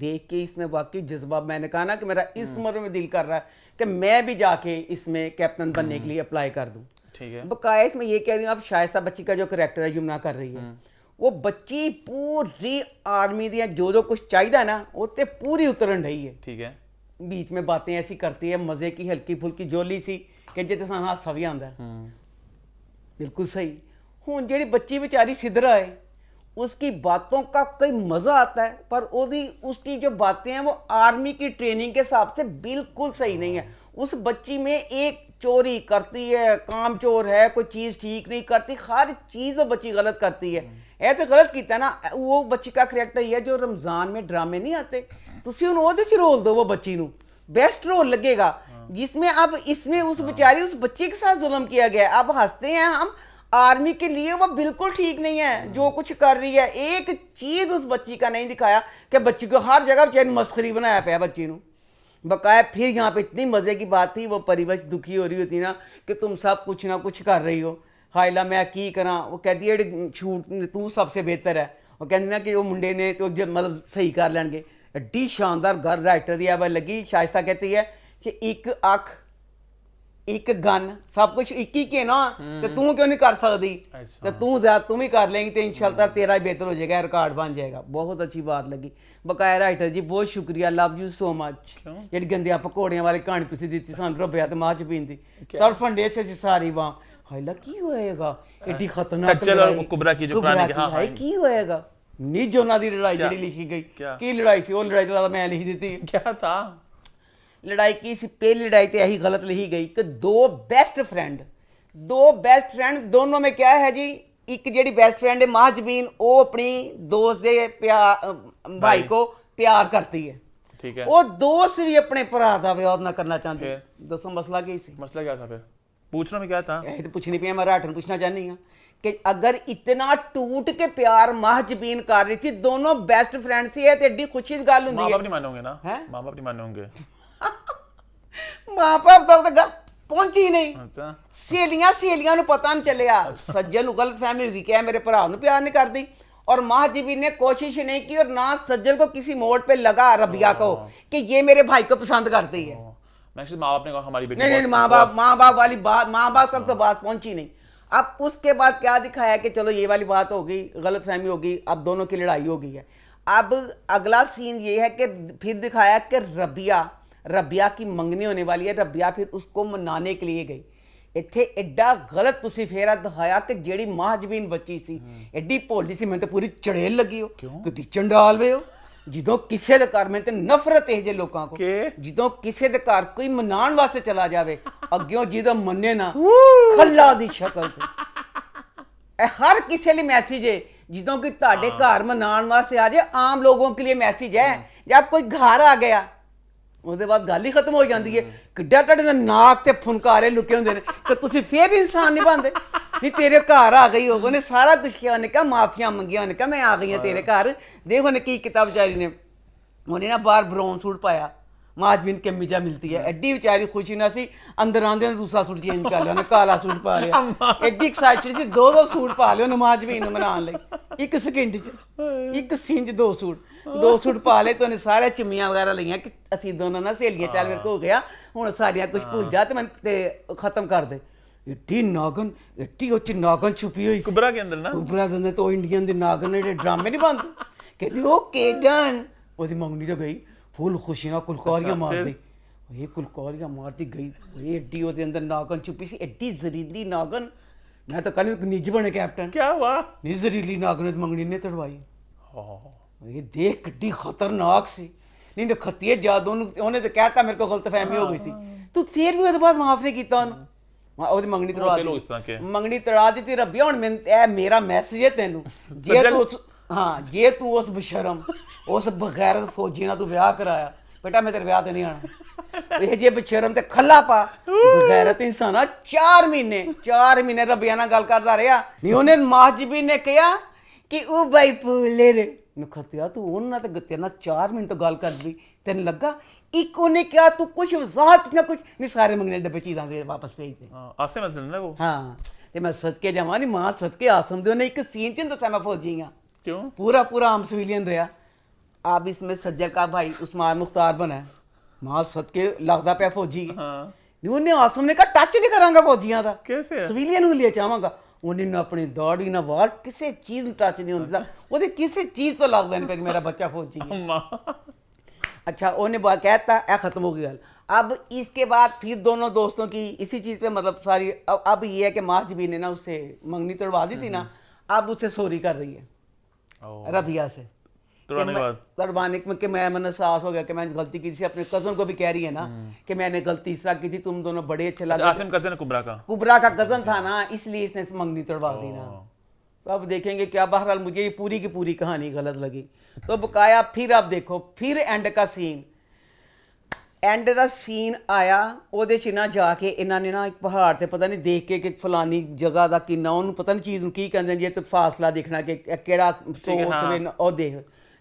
देख के इसमें वाकई जज्बा, मैंने कहा ना कि मेरा इस उम्र में दिल कर रहा है कि मैं भी जाके इसमें कैप्टन बनने के लिए अप्लाई कर दूँ। ठीक है। बकाया इसमें ये कह रही हूँ, अब शाइस्ता बच्ची का जो करैक्टर है यमुना कर रही है, वो बच्ची पूरी आर्मी दी जो कुछ चाहिए ना वो ते पूरी उतरन रही है। ठीक है। बीच में बातें ऐसी करती है मज़े की, हल्की फुल्की जोली सी कि जिते सानू हासा भी आंदा है। बिल्कुल सही। हुण जिहड़ी बच्ची बेचारी सिद्धरा है, उसकी बातों का कोई मज़ा आता है, पर उसकी जो बातें हैं वो आर्मी की ट्रेनिंग के हिसाब से बिल्कुल सही नहीं है। उस बच्ची में एक चोरी करती है, काम चोर है, कोई चीज़ ठीक नहीं करती, हर चीज़ वो बच्ची गलत करती है। यह तो गलत किया ना, वो बच्ची का करैक्टर ही है जो रमज़ान में ड्रामे नहीं आते, तुसी उन्हें ਉਹਦੇ 'ਚ रोल दो, वो बच्ची नू बेस्ट रोल लगेगा, जिसमें अब इसमें उस बेचारी उस बच्ची के साथ जुल्म किया गया है। अब हंसते हैं हम, आर्मी के लिए वो बिल्कुल ठीक नहीं है जो कुछ कर रही है। एक चीज़ उस बच्ची का नहीं दिखाया कि बच्ची को हर जगह बेचारी मस्खरी बनाया पाया बच्ची नू। बकाया फिर यहाँ पे इतनी मज़े की बात थी, वो परिवश दुखी हो रही होती ना कि तुम सब कुछ ना कुछ कर रही हो, हायला मैं की करा। वो कहती है शूट तू सबसे बेहतर है, वो कहती ना कि वो मुंडे ने तो मतलब सही कर लेंगे। एड्डी शानदार घर राइटर दी आवाज़ लगी। शाइस्ता कहती है कि एक अख एक गन सब कुछ एक ही के ना, तो तू क्यों नहीं कर सकती, तो तू ज्यादा तुम ही कर लेंगी तो इंशाल्लाह तेरा ही बेहतर हो जाएगा, रिकॉर्ड बन जाएगा। बहुत अच्छी बात लगी। बकाया राइटर जी बहुत शुक्रिया, लव यू सो मच। ਜਿਹੜੀ ਗੰਦਿਆਂ ਪਕੌੜਿਆਂ ਵਾਲੀ ਕਹਾਣੀ ਤੁਸੀਂ ਦਿੱਤੀ ਸਾਨੂੰ ਰੱਬਿਆ ਤੇ ਮਾਂ ਚ ਪੀਂਦੀ ਤਰ फंडे अच्छे सारी वहाँ हायला की होएगा, एडी खतरनाक सच्चर और कुबरा की जो पुरानी की, हाँ की होएगा ਨੀ ਜੋਨਾ ਦੀ ਲੜਾਈ ਜਿਹੜੀ ਲਿਖੀ ਗਈ। ਕੀ ਲੜਾਈ ਸੀ ਉਹ? ਲੜਾਈ ਤਾਂ ਮੈਂ ਲਿਖ ਦਿੱਤੀ। क्या था लड़ाई की सी पहली लड़ाई तो यही गलत लिखी गई कि दो बेस्ट फ्रेंड दोनों में क्या है जी, ਇੱਕ ਜਿਹੜੀ ਬੈਸਟ ਫਰੈਂਡ ਹੈ ਮਾਹਜਬੀਨ, ਉਹ ਆਪਣੀ ਦੋਸਤ ਦੇ ਭਾਈ ਕੋ ਪਿਆਰ ਕਰਦੀ ਹੈ। ठीक है। ਉਹ ਦੋਸਤ ਵੀ ਆਪਣੇ ਭਰਾ ਦਾ ਵਿਆਹ ਨਾ ਕਰਨਾ ਚਾਹੁੰਦੀ। ਦੱਸੋ ਮਸਲਾ ਕੀ ਸੀ? मसला क्या था फिर? पूछना में क्या था? ਇਹ ਤਾਂ ਪੁੱਛਣੀ ਪਈ, ਮੈਂ ਰਾਠ ਨੂੰ ਪੁੱਛਣਾ ਚਾਹਨੀ ਹਾਂ ਕਿ ਅਗਰ ਇਤਨਾ ਟੂਟ ਕੇ ਪਿਆਰ ਮਾਹਜਬੀਨ ਕਰ ਰਹੀ ਸੀ, ਦੋਨੋਂ ਬੈਸਟ ਫਰੈਂਡ ਸੀ, ਇਹ ਤੇ ਏਡੀ ਖੁਸ਼ੀ ਦੀ ਗੱਲ माँ ਹੁੰਦੀ बाप ਹੈ। नहीं माने होंगे ना? हैं? माँ बाप नहीं माने होंगे। ਮਾਂ ਬਾਪ ਤੱਕ ਤਾਂ ਗੱਲ ਪਹੁੰਚੀ ਨਹੀਂ। अच्छा। ਸਹੇਲੀਆਂ ਨੂੰ ਪਤਾ ਨਹੀਂ ਚੱਲਿਆ। ਸੱਜਣ ਨੂੰ ਗਲਤਫਹਿਮੀ ਹੋਈ ਕਿ ਇਹ ਮੇਰੇ ਭਰਾ ਨੂੰ ਪਿਆਰ नहीं करती, और माहजबीन ने कोशिश नहीं की और ना सज्जन को किसी मोड़ पे लगा रबिया को कि ये मेरे भाई को पसंद करती है। मैं एक्चुअली माँ बाप ने कहा हमारी बेटी नहीं, माँ बाप वाली बात, माँ बाप तक तो बात पहुंची नहीं। अब उसके बाद क्या दिखाया कि चलो ये वाली बात हो गई, गलतफहमी हो गई, अब दोनों की लड़ाई हो गई है। अब अगला सीन ये है कि फिर दिखाया कि रबिया की मंगनी होने वाली है। रबिया फिर उसको मनाने के लिए गई। ਇੱਥੇ ਐਡਾ ਗਲਤ ਤੁਸੀਂ ਫੇਰਾ ਦਿਖਾਇਆ ਕਿ ਜਿਹੜੀ ਮਾਹਜਬੀਨ ਬੱਚੀ ਸੀ ਐਡੀ ਭੋਲੀ ਸੀ, ਮੈਨੂੰ ਤਾਂ ਪੂਰੀ ਚੜੇਲ ਲੱਗੀ। ਉਹ ਕਿੱਡੀ ਚੰਡਾਲ ਵੇ। ਉਹ ਜਦੋਂ ਕਿਸੇ ਦੇ ਘਰ, ਮੈਨੂੰ ਤੇ ਨਫ਼ਰਤ ਇਹ ਜੇ ਲੋਕਾਂ ਕੋ, ਜਦੋਂ ਕਿਸੇ ਦੇ ਘਰ ਕੋਈ ਮਨਾਉਣ ਵਾਸਤੇ ਚਲਾ ਜਾਵੇ, ਅੱਗਿਓਂ ਜਿਹਦਾ ਮੰਨੇ ਨਾ ਖੱਲਾ ਦੀ ਸ਼ਕਲ ਤੇ। ਇਹ ਹਰ ਕਿਸੇ ਲਈ ਮੈਸੇਜ ਹੈ। ਜਦੋਂ ਕਿ ਤੁਹਾਡੇ ਘਰ ਮਨਾਉਣ ਵਾਸਤੇ ਆ ਜਾਏ, ਆਮ ਲੋਗों के लिए मैसेज है। जब कोई घर आ गया ਉਹਦੇ ਬਾਅਦ ਗੱਲ ਹੀ ਖਤਮ ਹੋ ਜਾਂਦੀ ਹੈ। ਕਿੱਡਾ ਤੁਹਾਡੇ ਦੇ ਨਾਕ ਤੇ ਫੁਨਕਾਰੇ ਲੁਕੇ ਹੁੰਦੇ ਨੇ ਕਿ ਤੁਸੀਂ ਫੇਰ ਵੀ ਇਨਸਾਨ ਨਹੀਂ ਬਣਦੇ। ਨਹੀਂ ਤੇਰੇ ਘਰ ਆ ਗਈ, ਉਹਨੇ ਸਾਰਾ ਕੁਝ ਕਿਹਾ, ਉਹਨੇ ਕਿਹਾ ਮਾਫੀਆਂ ਮੰਗੀਆਂ, ਉਹਨੇ ਕਿਹਾ ਮੈਂ ਆ ਗਈ ਹਾਂ ਤੇਰੇ ਘਰ। ਦੇਖ ਉਹਨੇ ਕੀ ਕੀਤਾ ਵਿਚਾਰੀ ਨੇ, ਉਹਨੇ ਨਾ ਬਾਹਰ ਬਰਾਊਨ ਸੂਟ ਪਾਇਆ, ਮਾਹਜਬੀਨ ਕਮੀਜ਼ਾ ਮਿਲती है। ਐਡੀ ਵਿਚਾਰੀ ਖੁਸ਼ੀ ਨਾਲ ਸੀ, ਅੰਦਰ ਆਂਦੇ ਨੇ ਦੂਸਰਾ ਸੂਟ ਚੇਂਜ ਕਰ ਲਿਆ, ਉਹਨੇ ਕਾਲਾ ਸੂਟ ਪਾ ਲਿਆ। ਐਡੀ ਐਕਸਾਈਟਡ ਸੀ, ਦੋ ਸੂਟ ਪਾ ਲਿਆ ਉਹਨੇ ਮਾਹਜਬੀਨ ਨੂੰ ਮਨਾਉਣ ਲਈ। ਇੱਕ ਸਕਿੰਟ 'ਚ, ਇੱਕ ਸੀਨ 'ਚ ਦੋ ਸੂਟ ਪਾ ਲਏ ਤੇ ਉਹਨੇ ਸਾਰੇ ਚੁੰਮੀਆਂ ਵਗੈਰਾ ਲਈਆਂ ਕਿ ਅਸੀਂ ਦੋਨੋਂ ਨਾ ਸਹੇਲੀਆਂ, ਚੱਲ ਮੇਰੇ ਕੋ ਹੋ ਗਿਆ ਹੁਣ, ਸਾਰੀਆਂ ਕੁਝ ਭੁੱਲ ਜਾ ਤੇ ਮੈਂ ਤੇ ਖਤਮ ਕਰ ਦੇ। ਐਡੀ ਨਾਗਨ, ਐਡੀ ਉਹ 'ਚ ਨਾਗਨ ਛੁਪੀ ਹੋਈ ਸੀ कुबरा के अंदर ना। ਕੁਬਰਾ ਦੇ ਅੰਦਰ। ਤਾਂ ਉਹ ਇੰਡੀਅਨ ਦੇ ਨਾਗਨ ਜਿਹੜੇ ਡਰਾਮੇ ਨਹੀਂ ਬਣਦੇ, ਕਹਿੰਦੀ ਉਹ ਕੇਡਨ, ਉਹਦੀ ਮੰਗਣੀ ਤੋਂ ਗਈ ਫੁੱਲ ਖੁਸ਼ੀ ਨਾਲ ਕੁਲਕਾਰੀਆਂ ਮਾਰਦੀ। ਇਹ ਕੁਲਕਾਰੀਆਂ ਮਾਰਦੀ ਗਈ, ਇਹ ਐਡੀ ਉਹਦੇ ਅੰਦਰ ਨਾਗਨ ਛੁਪੀ ਸੀ, ਐਡੀ ਜ਼ਹਿਰੀਲੀ ਨਾਗਨ। ਮੈਂ ਤਾਂ ਕੱਲ ਨਿੱਜ ਬਣੇ ਕੈਪਟਨ। क्या हुआ? ਨਹੀਂ ਜ਼ਹਿਰੀਲੀ ਨਾਗਨ ਮੰਗਣੀ ਨੇ ਤੜਵਾਈ। ਇਹ ਦੇਖ ਕਿੱਡੀ ਖਤਰਨਾਕ ਸੀ। ਨਹੀਂ ਨਖੱਤੀਏ ਜਾਦੂ ਨੂੰ, ਉਹਨੇ ਤਾਂ ਕਹਿਤਾ ਮੇਰੇ ਕੋਲ ਗਲਤਫਹਿਮੀ ਹੋ ਗਈ ਸੀ, ਤੂੰ ਫੇਰ ਵੀ ਉਹਦੇ ਬਾਅਦ ਮਾਫ ਨਹੀਂ ਕੀਤਾ ਉਹਨੂੰ। ਉਹਦੀ ਮੰਗਣੀ ਤੜਾ ਦਿੱਤੀ, ਮੰਗਣੀ ਤੜਾ ਦਿੱਤੀ। ਰੱਬਿਆ ਹੁਣ ਇਹ ਮੇਰਾ ਮੈਸੇਜ ਹੈ ਤੈਨੂੰ, ਜੇ ਤੂੰ ਉਸ ਬਸ਼ਰਮ, ਉਸ ਬਗੈਰਤ ਫੌਜੀ ਨਾਲ ਤੂੰ ਵਿਆਹ ਕਰਾਇਆ, ਬੇਟਾ ਮੈਂ ਤੇਰੇ ਵਿਆਹ ਤੇ ਨਹੀਂ ਆਣਾ। ਇਹ ਜੇ ਬਸ਼ਰਮ ਤੇ ਖੱਲਾ ਪਾ ਬਗੈਰਤ ਇਨਸਾਨਾ 4 ਮਹੀਨੇ ਰੱਬਿਆ ਨਾਲ ਗੱਲ ਕਰਦਾ ਰਿਹਾ। ਨਹੀਂ ਉਹਨੇ ਮਾਹਜਬੀਨ ਨੇ ਕਿਹਾ ਕਿ ਉਹ ਬਾਈ ਭੁੱਲੇ ਰੇ ਨਖਤਿਆ, ਤੂੰ ਉਹਨਾਂ ਤੇ ਗੱਤੇ ਨਾਲ 4 ਮਿੰਟ ਤੋਂ ਗੱਲ ਕਰਦੀ, ਤੈਨੂੰ ਲੱਗਾ? ਇੱਕ ਉਹਨੇ ਕਿਹਾ ਤੂੰ ਕੁਛ ਵਜ਼ਾਹਤ ਨਾ ਕੁਛ ਨਹੀਂ, ਸਾਰੇ ਮੰਗਣੇ ਡੱਬੇ ਚੀਜ਼ਾਂ ਦੇ ਵਾਪਸ ਭੇਜ ਦੇ। आसिम अजहर ना वो। ਹਾਂ ਤੇ ਮੈਂ ਸਦਕੇ ਜਾਵਾਂ, ਨਹੀਂ ਮਾਂ ਸਦਕੇ ਆਸਮ ਦੇ ਉਹਨੇ ਇੱਕ ਸੀਨ 'ਚ ਦੱਸਿਆ ਮੈਂ ਫੌਜੀ ਹਾਂ। क्यों? पूरा आम सिविलियन रहा। अब इसमें सज्जल का भाई उस्मान मुख्तार बना है, मां सदके लगता पे फौजी। नहीं उन्हें आसम ने कहा टच नहीं करांगा फौजियां दा, कैसे? सिविलियन ਨੂੰ लिए ਚਾਹਾਂਗਾ। ਉਹਨੇ ਨਾ ਆਪਣੀ ਦਾੜੀ ਨਾ ਵਾਲ ਕਿਸੇ ਚੀਜ਼ ਨੂੰ ਟੱਚ ਨਹੀਂ ਹੁੰਦਾ, ਉਹਦੇ ਕਿਸੇ ਚੀਜ਼ ਤੋਂ ਲੱਗਦਾ ਨਹੀਂ ਪਿਆ ਕਿ ਮੇਰਾ ਬੱਚਾ ਫੌਜੀ है। अच्छा उन्हें कहता है खत्म हो गई गल। अब इसके बाद फिर दोनों दोस्तों की इसी चीज़ पे मतलब सारी अब ये है कि माहजबीन ने ना उससे मंगनी तोड़वा दी थी ना, अब उससे सॉरी कर रही है रबिया से। तड़वाने के मैं मन एहसास हो गया कि मैंने गलती की थी। अपने कज़न को भी कह रही है ना कि मैंने गलती इस तरह की थी, तुम दोनों बड़े अच्छे लगे। आसिम कज़न कुबरा का कज़न था ना, इसलिए इसने मंगनी तोड़वा दी ना। तो अब देखेंगे क्या। बहरहाल मुझे ये पूरी की पूरी कहानी गलत लगी। तो बकाया फिर आप देखो, फिर एंड का सीन, एंड का सीन आया ਉਹਦੇ 'ਚ ਨਾ ਜਾ ਕੇ ਇਹਨਾਂ ਨੇ ਨਾ ਇੱਕ ਪਹਾੜ ਤੇ ਪਤਾ ਨਹੀਂ ਦੇਖ ਕੇ ਕਿ ਫਲਾਨੀ ਜਗ੍ਹਾ ਦਾ ਕਿੰਨਾ, ਉਹਨੂੰ ਪਤਾ ਨਹੀਂ ਚੀਜ਼ ਨੂੰ ਕੀ ਕਹਿੰਦੇ ਜੀ, ਤੇ ਫਾਸਲਾ ਦੇਖਣਾ ਕਿ ਕਿਹੜਾ ਸੋਚ ਉਹ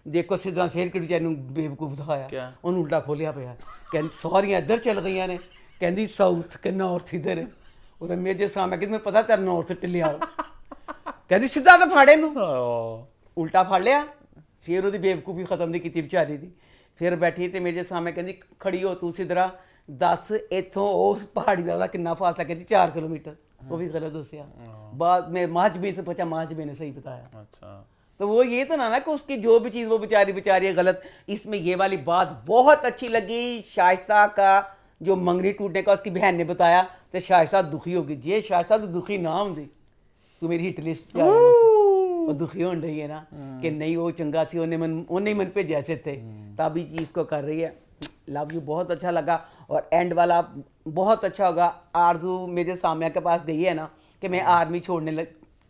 ਦੇਖੋ ਸਿੱਧਾ ਫੇਰ ਕਿਹੜੀ ਚੈਨ ਨੂੰ ਬੇਵਕੂਫ ਦਿਖਾਇਆ, ਉਹਨੂੰ ਉਲਟਾ ਖੋਲਿਆ ਪਿਆ। ਕਹਿੰਦੀ ਸਾਰੀਆਂ ਇੱਧਰ ਚੱਲ ਗਈਆਂ ਨੇ, ਕਹਿੰਦੀ ਸਾਊਥ ਕਿ ਨਾਰਥ ਇੱਧਰ ਹੈ। ਉਹਦਾ ਮੇਰੇ ਸਾਹਮਣੇ ਕਹਿੰਦੀ ਮੈਨੂੰ ਪਤਾ ਤੇਰਾ ਨਾਰਥ ਟਿੱਲਿਆ, ਕਹਿੰਦੀ ਸਿੱਧਾ ਤਾਂ ਫਾੜੇ ਨੂੰ, ਉਲਟਾ ਫੜ ਲਿਆ। ਫਿਰ ਉਹਦੀ ਬੇਵਕੂਫੀ ਖਤਮ ਨਹੀਂ ਕੀਤੀ ਵਿਚਾਰੀ ਦੀ। ਫਿਰ ਬੈਠੀ ਤੇ ਮੇਰੇ ਸਾਹਮਣੇ ਕਹਿੰਦੀ ਖੜੀ ਹੋ ਤੂੰ ਸਿੱਧਰਾ, ਦੱਸ ਇੱਥੋਂ ਉਸ ਪਹਾੜੀ ਦਾ ਕਿੰਨਾ ਫਾਸਲਾ, ਕਹਿੰਦੀ 4 किलोमीटर। वो भी गलत दसिया। बाद में माहजबीन से पूछा, माहजबीन ने सही बताया। अच्छा, तो वो ये तो ना कि उसकी जो भी चीज़ वो बेचारी है गलत। इसमें ये वाली बात बहुत अच्छी लगी, शाइस्ता का जो मंगनी टूटने का उसकी बहन ने बताया तो शाइस्ता दुखी होगी। जे शाइस्ता तो दुखी ना होंगी तू मेरी हिट लिस्ट से वो दुखी हो रही है ना कि नहीं वो चंगा सी, उन्हें मन पे जैसे थे, तभी चीज़ को कर रही है। लव यू बहुत अच्छा लगा। और एंड वाला बहुत अच्छा होगा। आरजू मेरे सामने के पास गई है ना कि मैं आर्मी छोड़ने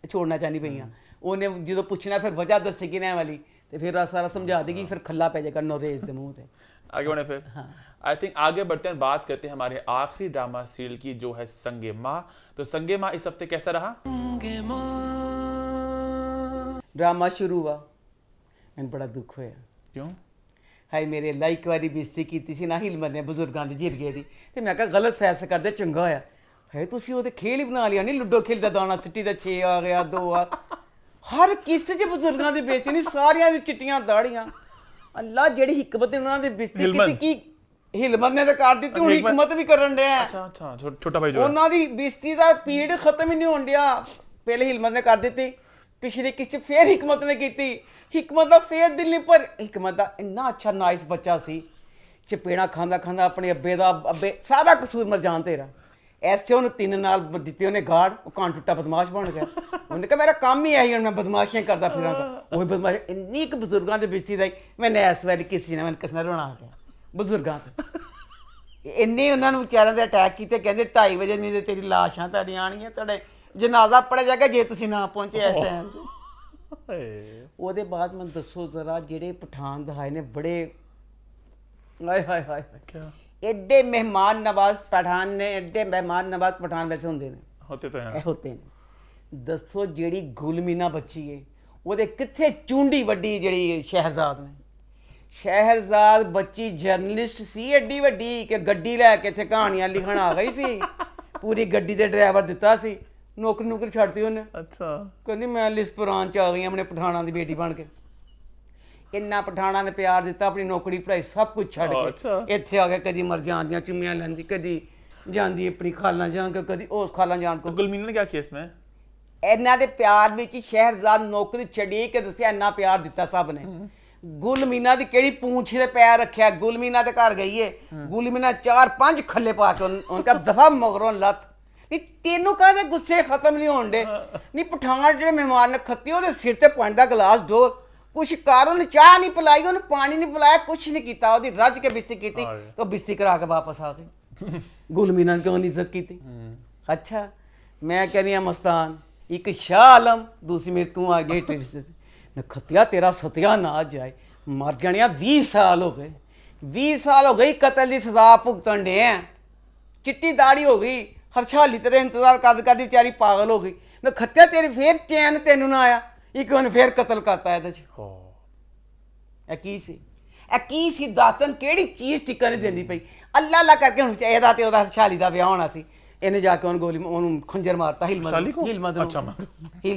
ਛੋੜਨਾ ਚਾਹਨੀ ਪਈਆਂ ਉਹਨੇ ਜਦੋਂ ਪੁੱਛਣਾ ਫਿਰ ਵਜ੍ਹਾ ਦੱਸੇਗੀ ਨਾ ਇਹ ਵਾਲੀ ਤੇ ਫਿਰ ਆਹ ਸਾਰਾ ਸਮਝਾ ਦੇगी फिर खल्ला पै जाएगा नोरेज के मुंह पे आगे बढ़े फिर आई थिंक आगे बढ़ते हैं, बात करते हैं हमारे आखिरी ड्रामा सीरियल की जो है संगे माँ। तो संगे माँ इस हफ्ते कैसा रहा? ड्रामा शुरू हुआ मैंने बड़ा दुख होया क्यों? ਹਾਏ ਮੇਰੇ ਅੱਲਾ ਇੱਕ ਵਾਰੀ ਬੇਇੱਜ਼ਤੀ ਕੀਤੀ ਸੀ ਨਾ ਹਿਲਮਰ ਨੇ ਬਜ਼ੁਰਗਾਂ ਦੀ ਜਿਰਗੇ ਦੀ ਤੇ ਮੈਂ ਕਿਹਾ ਗਲਤ ਫੈਸਲਾ ਕਰਦੇ ਚੰਗਾ ਹੋਇਆ ਹੈ ਤੁਸੀਂ ਉਹਦੇ ਖੇਲ ਹੀ ਬਣਾ ਲਿਆ ਨਹੀਂ ਲੁੱਡੋ ਖੇਲਦਾ ਦਾਣਾ ਚਿੱਟੀ ਦਾ 6 ਆ ਗਿਆ 2 ਆ ਹਰ ਕਿਸ਼ਤ 'ਚ ਬਜ਼ੁਰਗਾਂ ਦੀ ਬੇਇੱਜ਼ਤੀ ਨਹੀਂ ਸਾਰਿਆਂ ਦੀ ਚਿੱਟੀਆਂ ਦਾੜੀਆਂ ਅੱਲਾ ਜਿਹੜੀ ਹਿਕਮਤ ਨੇ ਉਹਨਾਂ ਦੀ ਬੇਇੱਜ਼ਤੀ ਕੀਤੀ ਕੀ ਹਿਲਮਰ ਨੇ ਤਾਂ ਕਰ ਦਿੱਤੀ ਹੁਣ ਹਿਕਮਤ ਵੀ ਕਰਨ ਡਿਆ अच्छा छोटा भाई जो ਉਹਨਾਂ ਦੀ ਬੇਇੱਜ਼ਤੀ ਦਾ ਪੀਰੀਅਡ ਖਤਮ ਹੀ ਨਹੀਂ ਹੋਣ ਡਿਆ ਪਹਿਲੇ ਹਿਲਮਰ ਨੇ ਕਰ ਦਿੱਤੀ ਪਿਛਲੀ ਕਿਸ਼ਤ ਫੇਰ ਹਿਕਮਤ ਨੇ ਕੀਤੀ ਹਿਕਮਤ ਦਾ ਫੇਰ ਦਿਲ ਨਹੀਂ ਪਰ ਹਿਕਮਤ ਦਾ ਇੰਨਾ ਅੱਛਾ ਨਾਈਸ ਬੱਚਾ ਸੀ ਚਪੇੜਾ ਖਾਂਦਾ ਖਾਂਦਾ ਆਪਣੇ ਅੱਬੇ ਸਾਰਾ ਕਸੂਰ ਮਰਜਾਨ ਤੇਰਾ ਐਸੇ ਉਹਨੂੰ 3 ਨਾਲ ਦਿੱਤੀ ਉਹਨੇ ਗਾਰਡ ਉਹ ਕਾਂ ਟੁੱਟਾ ਬਦਮਾਸ਼ ਬਣ ਗਿਆ ਉਹਨੇ ਕਿਹਾ ਮੇਰਾ ਕੰਮ ਹੀ ਇਹੀ ਹੁਣ ਮੈਂ ਬਦਮਾਸ਼ੀਆਂ ਕਰਦਾ ਫਿਰਾਂਗਾ ਉਹ ਬਦਮਾਸ਼ ਇੰਨੀ ਕੁ ਬਜ਼ੁਰਗਾਂ ਦੇ ਬੇਇੱਜ਼ਤੀ ਦਾ ਮੈंने ਇਸ ਵਾਰੀ ਕਿਸੇ ਨੇ ਮੈਨੂੰ ਕਿਸ ਨਾਲ ਰੋਣਾ ਆ ਗਿਆ ਬਜ਼ੁਰਗਾਂ ਤੇ ਇੰਨੇ ਉਹਨਾਂ ਨੂੰ ਵਿਚਾਰਿਆਂ ਦੇ ਅਟੈਕ ਕੀਤੇ ਕਹਿੰਦੇ 2:30 ਵਜੇ ਨਹੀਂ ਤੇ ਤੇਰੀ ਲਾਸ਼ਾਂ ਤੁਹਾਡੀਆਂ ਆਣਗੀਆਂ ਤੁਹਾਡੇ ਜਨਾਜ਼ਾ ਪੜਿਆ ਜਾਏਗਾ ਜੇ ਤੁਸੀਂ ਨਾ ਪਹੁੰਚੇ ਇਸ ਟਾਈਮ ਤੇ ਉਹਦੇ ਬਾਅਦ ਮੈਨੂੰ ਦੱਸੋ ਜ਼ਰਾ ਜਿਹੜੇ ਪਠਾਨ ਦਿਖਾਏ ਨੇ ਬੜੇ ਹਾਏ ਹਾਏ ਹਾਏ क्या ਐਡੇ ਮਹਿਮਾਨ ਨਵਾਜ਼ ਪਠਾਨ ਨੇ ਐਡੇ ਮਹਿਮਾਨ ਨਵਾਜ਼ ਪਠਾਨ ਵੈਸੇ ਹੁੰਦੇ ਨੇ होते तो हैं? ਇਹ ਹੁੰਦੇ ਨੇ ਦੱਸੋ ਜਿਹੜੀ ਗੁਲਮੀਨਾ ਬੱਚੀ ਏ ਉਹਦੇ ਕਿੱਥੇ ਚੁੰਡੀ ਵੱਡੀ ਜਿਹੜੀ ਸ਼ਹਿਜ਼ਾਦ ਨੇ ਸ਼ਹਿਜ਼ਾਦ ਬੱਚੀ ਜਰਨਲਿਸਟ ਸੀ ਐਡੀ ਵੱਡੀ ਕਿ ਗੱਡੀ ਲੈ ਕੇ ਇੱਥੇ ਕਹਾਣੀਆਂ ਲਿਖਣ ਆ ਗਈ ਸੀ ਪੂਰੀ ਗੱਡੀ ਦੇ ਡਰਾਈਵਰ ਦਿੱਤਾ ਸੀ ਨੌਕਰੀ ਛੱਡਤੀ ਉਹਨੇ अच्छा ਕਹਿੰਦੀ ਮੈਂ ਲਿਸਪੁਰਾਨ ਚ ਆ ਗਈ ਆਪਣੇ ਪਠਾਣਾ ਦੀ ਬੇਟੀ ਬਣ ਕੇ ਇੰਨਾ ਪਠਾਣਾ ਨੇ ਪਿਆਰ ਦਿੱਤਾ ਆਪਣੀ ਨੌਕਰੀ ਪੜਾਈ ਸਭ ਕੁਝ ਛੱਡ ਅੱਛਾ। ਕੇ ਇੱਥੇ ਆ ਕੇ ਕਦੀ ਮਰ ਜਾਂਦੀਆਂ ਚੁੰਮੀਆਂ ਲੈਂਦੀ ਕਦੀ ਜਾਂਦੀ ਆਪਣੀ ਖਾਲਾਂ ਜਾਣ ਕੇ ਕਦੀ ਉਸ ਖਾਲਾਂ ਜਾਣ तो ਕੋ गुलमीना ने क्या किया इसमें? ਇਹਨਾਂ ਦੇ ਪਿਆਰ ਵਿੱਚ ਸ਼ਹਿਰਜ਼ਾਦ ਨੌਕਰੀ ਛੱਡੀ ਕੇ ਦੱਸਿਆ ਇੰਨਾ ਪਿਆਰ ਦਿੱਤਾ ਸਭ ਨੇ ਗੁਲਮੀਨਾ ਦੀ ਕਿਹੜੀ ਪੂੰਛ ਤੇ ਪੈਰ ਰੱਖਿਆ ਗੁਲਮੀਨਾ ਦੇ ਘਰ ਗਈ ਏ ਗੁਲਮੀਨਾ 4-5 ਖੱਲੇ ਪਾ ਕੇ ਉਹਨਾਂ ਦਾ ਦਫਾ ਮਗਰੋਂ ਲੱਤ ਨਹੀਂ ਤੈਨੂੰ ਕਾਹਦੇ ਗੁੱਸੇ ਖਤਮ ਨਹੀਂ ਹੋਣ ਦੇ ਨਹੀਂ ਪਠਾਨ ਜਿਹੜੇ ਮਹਿਮਾਨ ਨੇ ਖੱਤੀ ਉਹਦੇ ਸਿਰ ਤੇ ਪਾਣੀ ਦਾ ਗਲਾਸ ਡੋਲ ਕੁਛ ਕਰ ਉਹਨੇ ਚਾਹ ਨਹੀਂ ਪਿਲਾਈ ਉਹਨੂੰ ਪਾਣੀ ਨਹੀਂ ਪਿਲਾਇਆ ਕੁਛ ਨਹੀਂ ਕੀਤਾ ਉਹਦੀ ਰੱਜ ਕੇ ਬਿਸਤੀ ਕੀਤੀ ਤਾਂ ਬਿਸਤੀ ਕਰਾ ਕੇ ਵਾਪਸ ਆ ਗਈ ਗੁਲਮੀਨਾ ਨੇ ਕਿਉਂ ਨਹੀਂ ਇੱਜ਼ਤ ਕੀਤੀ ਅੱਛਾ ਮੈਂ ਕਹਿੰਦੀ ਆ ਮਸਤਾਨ ਇੱਕ ਸ਼ਾਹ ਆਲਮ ਦੂਸਰੀ ਮੇਰੇ ਤੂੰ ਆ ਗਈ ਟਿਰਸ ਨਖਤਿਆ ਤੇਰਾ ਸਤਿਆ ਨਾ ਜਾਏ ਮਰ ਜਾਣਿਆ 20 ਸਾਲ ਹੋ ਗਏ 20 ਸਾਲ ਹੋ ਗਈ ਕਤਲ ਦੀ ਸਜ਼ਾ ਭੁਗਤਣ ਦੇ ਆ ਚਿੱਟੀ ਦਾੜੀ ਹੋ ਗਈ ਹਰਸ਼ਾਲੀ ਤੇਰੇ ਇੰਤਜ਼ਾਰ ਕਰਦੀ ਵਿਚਾਰੀ ਪਾਗਲ ਹੋ ਗਈ ਨਖਤਿਆ ਤੇਰੇ ਫੇਰ ਚੈਨ ਤੈਨੂੰ ਨਾ ਆਇਆ ਇੱਕ ਉਹਨੇ ਫੇਰ ਕਤਲ ਕਰਤਾ ਇਹਦੇ ਚ ਇਹ ਕੀ ਸੀ ਦਾਤਨ ਕਿਹੜੀ ਚੀਜ਼ ਟਿਕਣ ਨਹੀਂ ਦਿੰਦੀ ਪਈ ਅੱਲਾ ਅੱਲਾ ਕਰਕੇ ਹੁਣ ਇਹਦਾ ਤੇ ਉਹਦਾ ਹਰਸ਼ਾਲੀ ਦਾ ਵਿਆਹ ਹੋਣਾ ਸੀ ਇਹਨੇ ਜਾ ਕੇ ਉਹਨੂੰ ਖੰਜਰ ਮਾਰਤਾ ਹਿਲਮਤ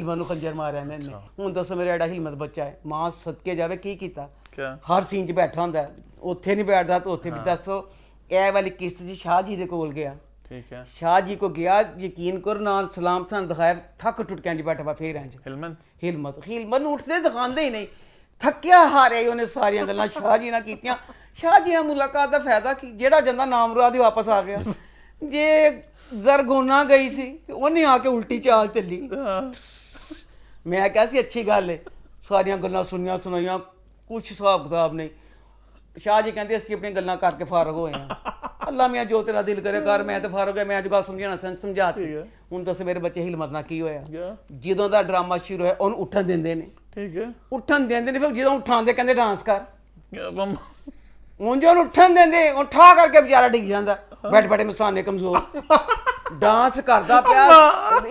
ਨੂੰ ਖੰਜਰ ਮਾਰਿਆ ਇਹਨੇ ਹੁਣ ਦੱਸੋ ਮੇਰਾ ਐਡਾ ਹਿਲਮਤ ਬੱਚਾ ਹੈ ਮਾਂ ਸਦਕੇ ਜਾਵੇ ਕੀ ਕੀਤਾ ਹਰ ਸੀਨ 'ਚ ਬੈਠਾ ਹੁੰਦਾ ਉੱਥੇ ਨਹੀਂ ਬੈਠਦਾ ਤਾਂ ਉੱਥੇ ਵੀ ਦੱਸੋ ਇਹ ਵਾਲੀ ਕਿਸ਼ਤ ਜੀ ਸ਼ਾਹ ਜੀ ਦੇ ਕੋਲ ਗਿਆ ठीक है शाह जी को गया यकीन करो ना सलाम सान दिखाया थक टुट के बैठा फिर इंज हिलमत उठते दिखाते ही नहीं थकिया हारे उन्हें सारिया गल्लां शाह जी नाल कीतियां शाह जी नाल मुलाकात दा फायदा की जेड़ा जंदा नाम मुराद ही वापस आ गया जे जरगोना गई सी ते उन्हें आके उल्टी चाल चली मैं क्या सी अच्छी गल है सारिया गल्लां सुनिया सुनाइया कुछ हिसाब किताब नहीं शाह जी कहते असं अपनी गल्लां करके फारग होए हैं अल्लाह मियां जो तेरा दिल करे कर मैं तो फारग है मैं जो गल समझाना समझाती हुण दस मेरे बच्चे हिलमत ना की होया ਜਦੋਂ ਦਾ ਡਰਾਮਾ ਸ਼ੁਰੂ ਹੋਇਆ ਉਹਨੂੰ ਉੱਠਣ ਦਿੰਦੇ ਨੇ ठीक है ਉੱਠਣ ਦਿੰਦੇ ਨੇ ਫਿਰ ਜਦੋਂ ਉਠਾਉਂਦੇ ਕਹਿੰਦੇ ਡਾਂਸ ਕਰ ਉਂਝ ਉਹਨੂੰ ਉੱਠਣ ਦਿੰਦੇ ਉਹ ਠਾ ਕਰਕੇ ਵਿਚਾਰਾ ਡਿੱਗ ਜਾਂਦਾ ਬੈਠ ਬੈਠੇ ਮਸਾਨੇ ਕਮਜ਼ੋਰ डांस करता पिया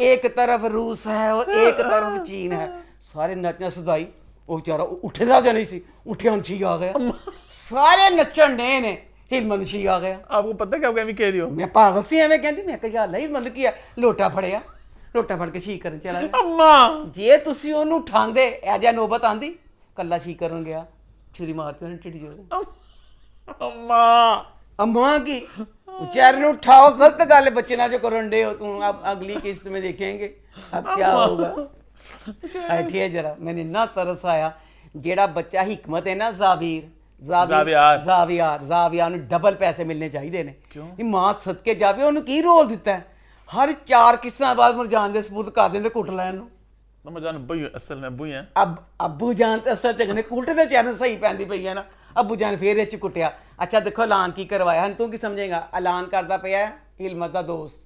एक तरफ रूस है और एक तरफ चीन है सारे नचना सदाई वो बेचारा उठदा जा नहीं सी उठे हंसी आ गया सारे नचन डे ने हिलमन शी आ गया। आपको पता क्या क्या कह रही हो मैं पागल सी एवें कहंदी मैं कह यार नहीं मतलब की लोटा फड़िया लोटा फड़ के शी करन चला गया अम्मा जे तुसी ओनू उठांदे ए जा नौबत आंदी कल्ला शी करन गया छुरी मारते ओने टिट जो अम्मा अम्मा की बेचारे ने उठाओ गलत गल बच्चे ना जो करन दे हो तुम अब अगली किस्त में देखेंगे अब क्या होगा। ठीक जरा मैंने इतना तरस आया जेड़ा बच्चा हिकमत है ना जावीर जावियार ਨੂੰ ਡਬਲ ਪੈਸੇ ਮਿਲਣੇ ਚਾਹੀਦੇ ਨੇ ਇਹ ਮਾਂ ਸਦਕੇ ਜਾਵੇ ਉਹਨੂੰ ਕੀ ਰੋਲ ਦਿੱਤਾ ਹਰ 4 ਕਿਸ਼ਤਾਂ ਬਾਅਦ ਮਰਜਾਨ ਦੇ ਸਬੂਤ ਕਰ ਦਿੰਦੇ ਕੁੱਟ ਲੈਣ ਨੂੰ ਮਰਜਾਨ ਬਈ ਅਸਲ में ਬੁਈ ਹੈ ਅੱਬੂ ਜਾਨ ਤੇ ਅਸਲ ਚ ਨੇ ਕੁੱਟਦੇ ਚੈਨ ਸਹੀ ਪੈਂਦੀ ਪਈ ਹੈ ਨਾ ਅੱਬੂ ਜਾਨ ਫੇਰ ਇਹ ਚ ਕੁੱਟਿਆ। ਅੱਛਾ ਦੇਖੋ ਐਲਾਨ ਕੀ ਕਰਵਾਇਆ ਹਨ ਤੂੰ ਕੀ ਸਮਝੇਗਾ ਐਲਾਨ ਕਰਦਾ ਪਿਆ ਹਿਲਮਤ ਦਾ ਦੋਸਤ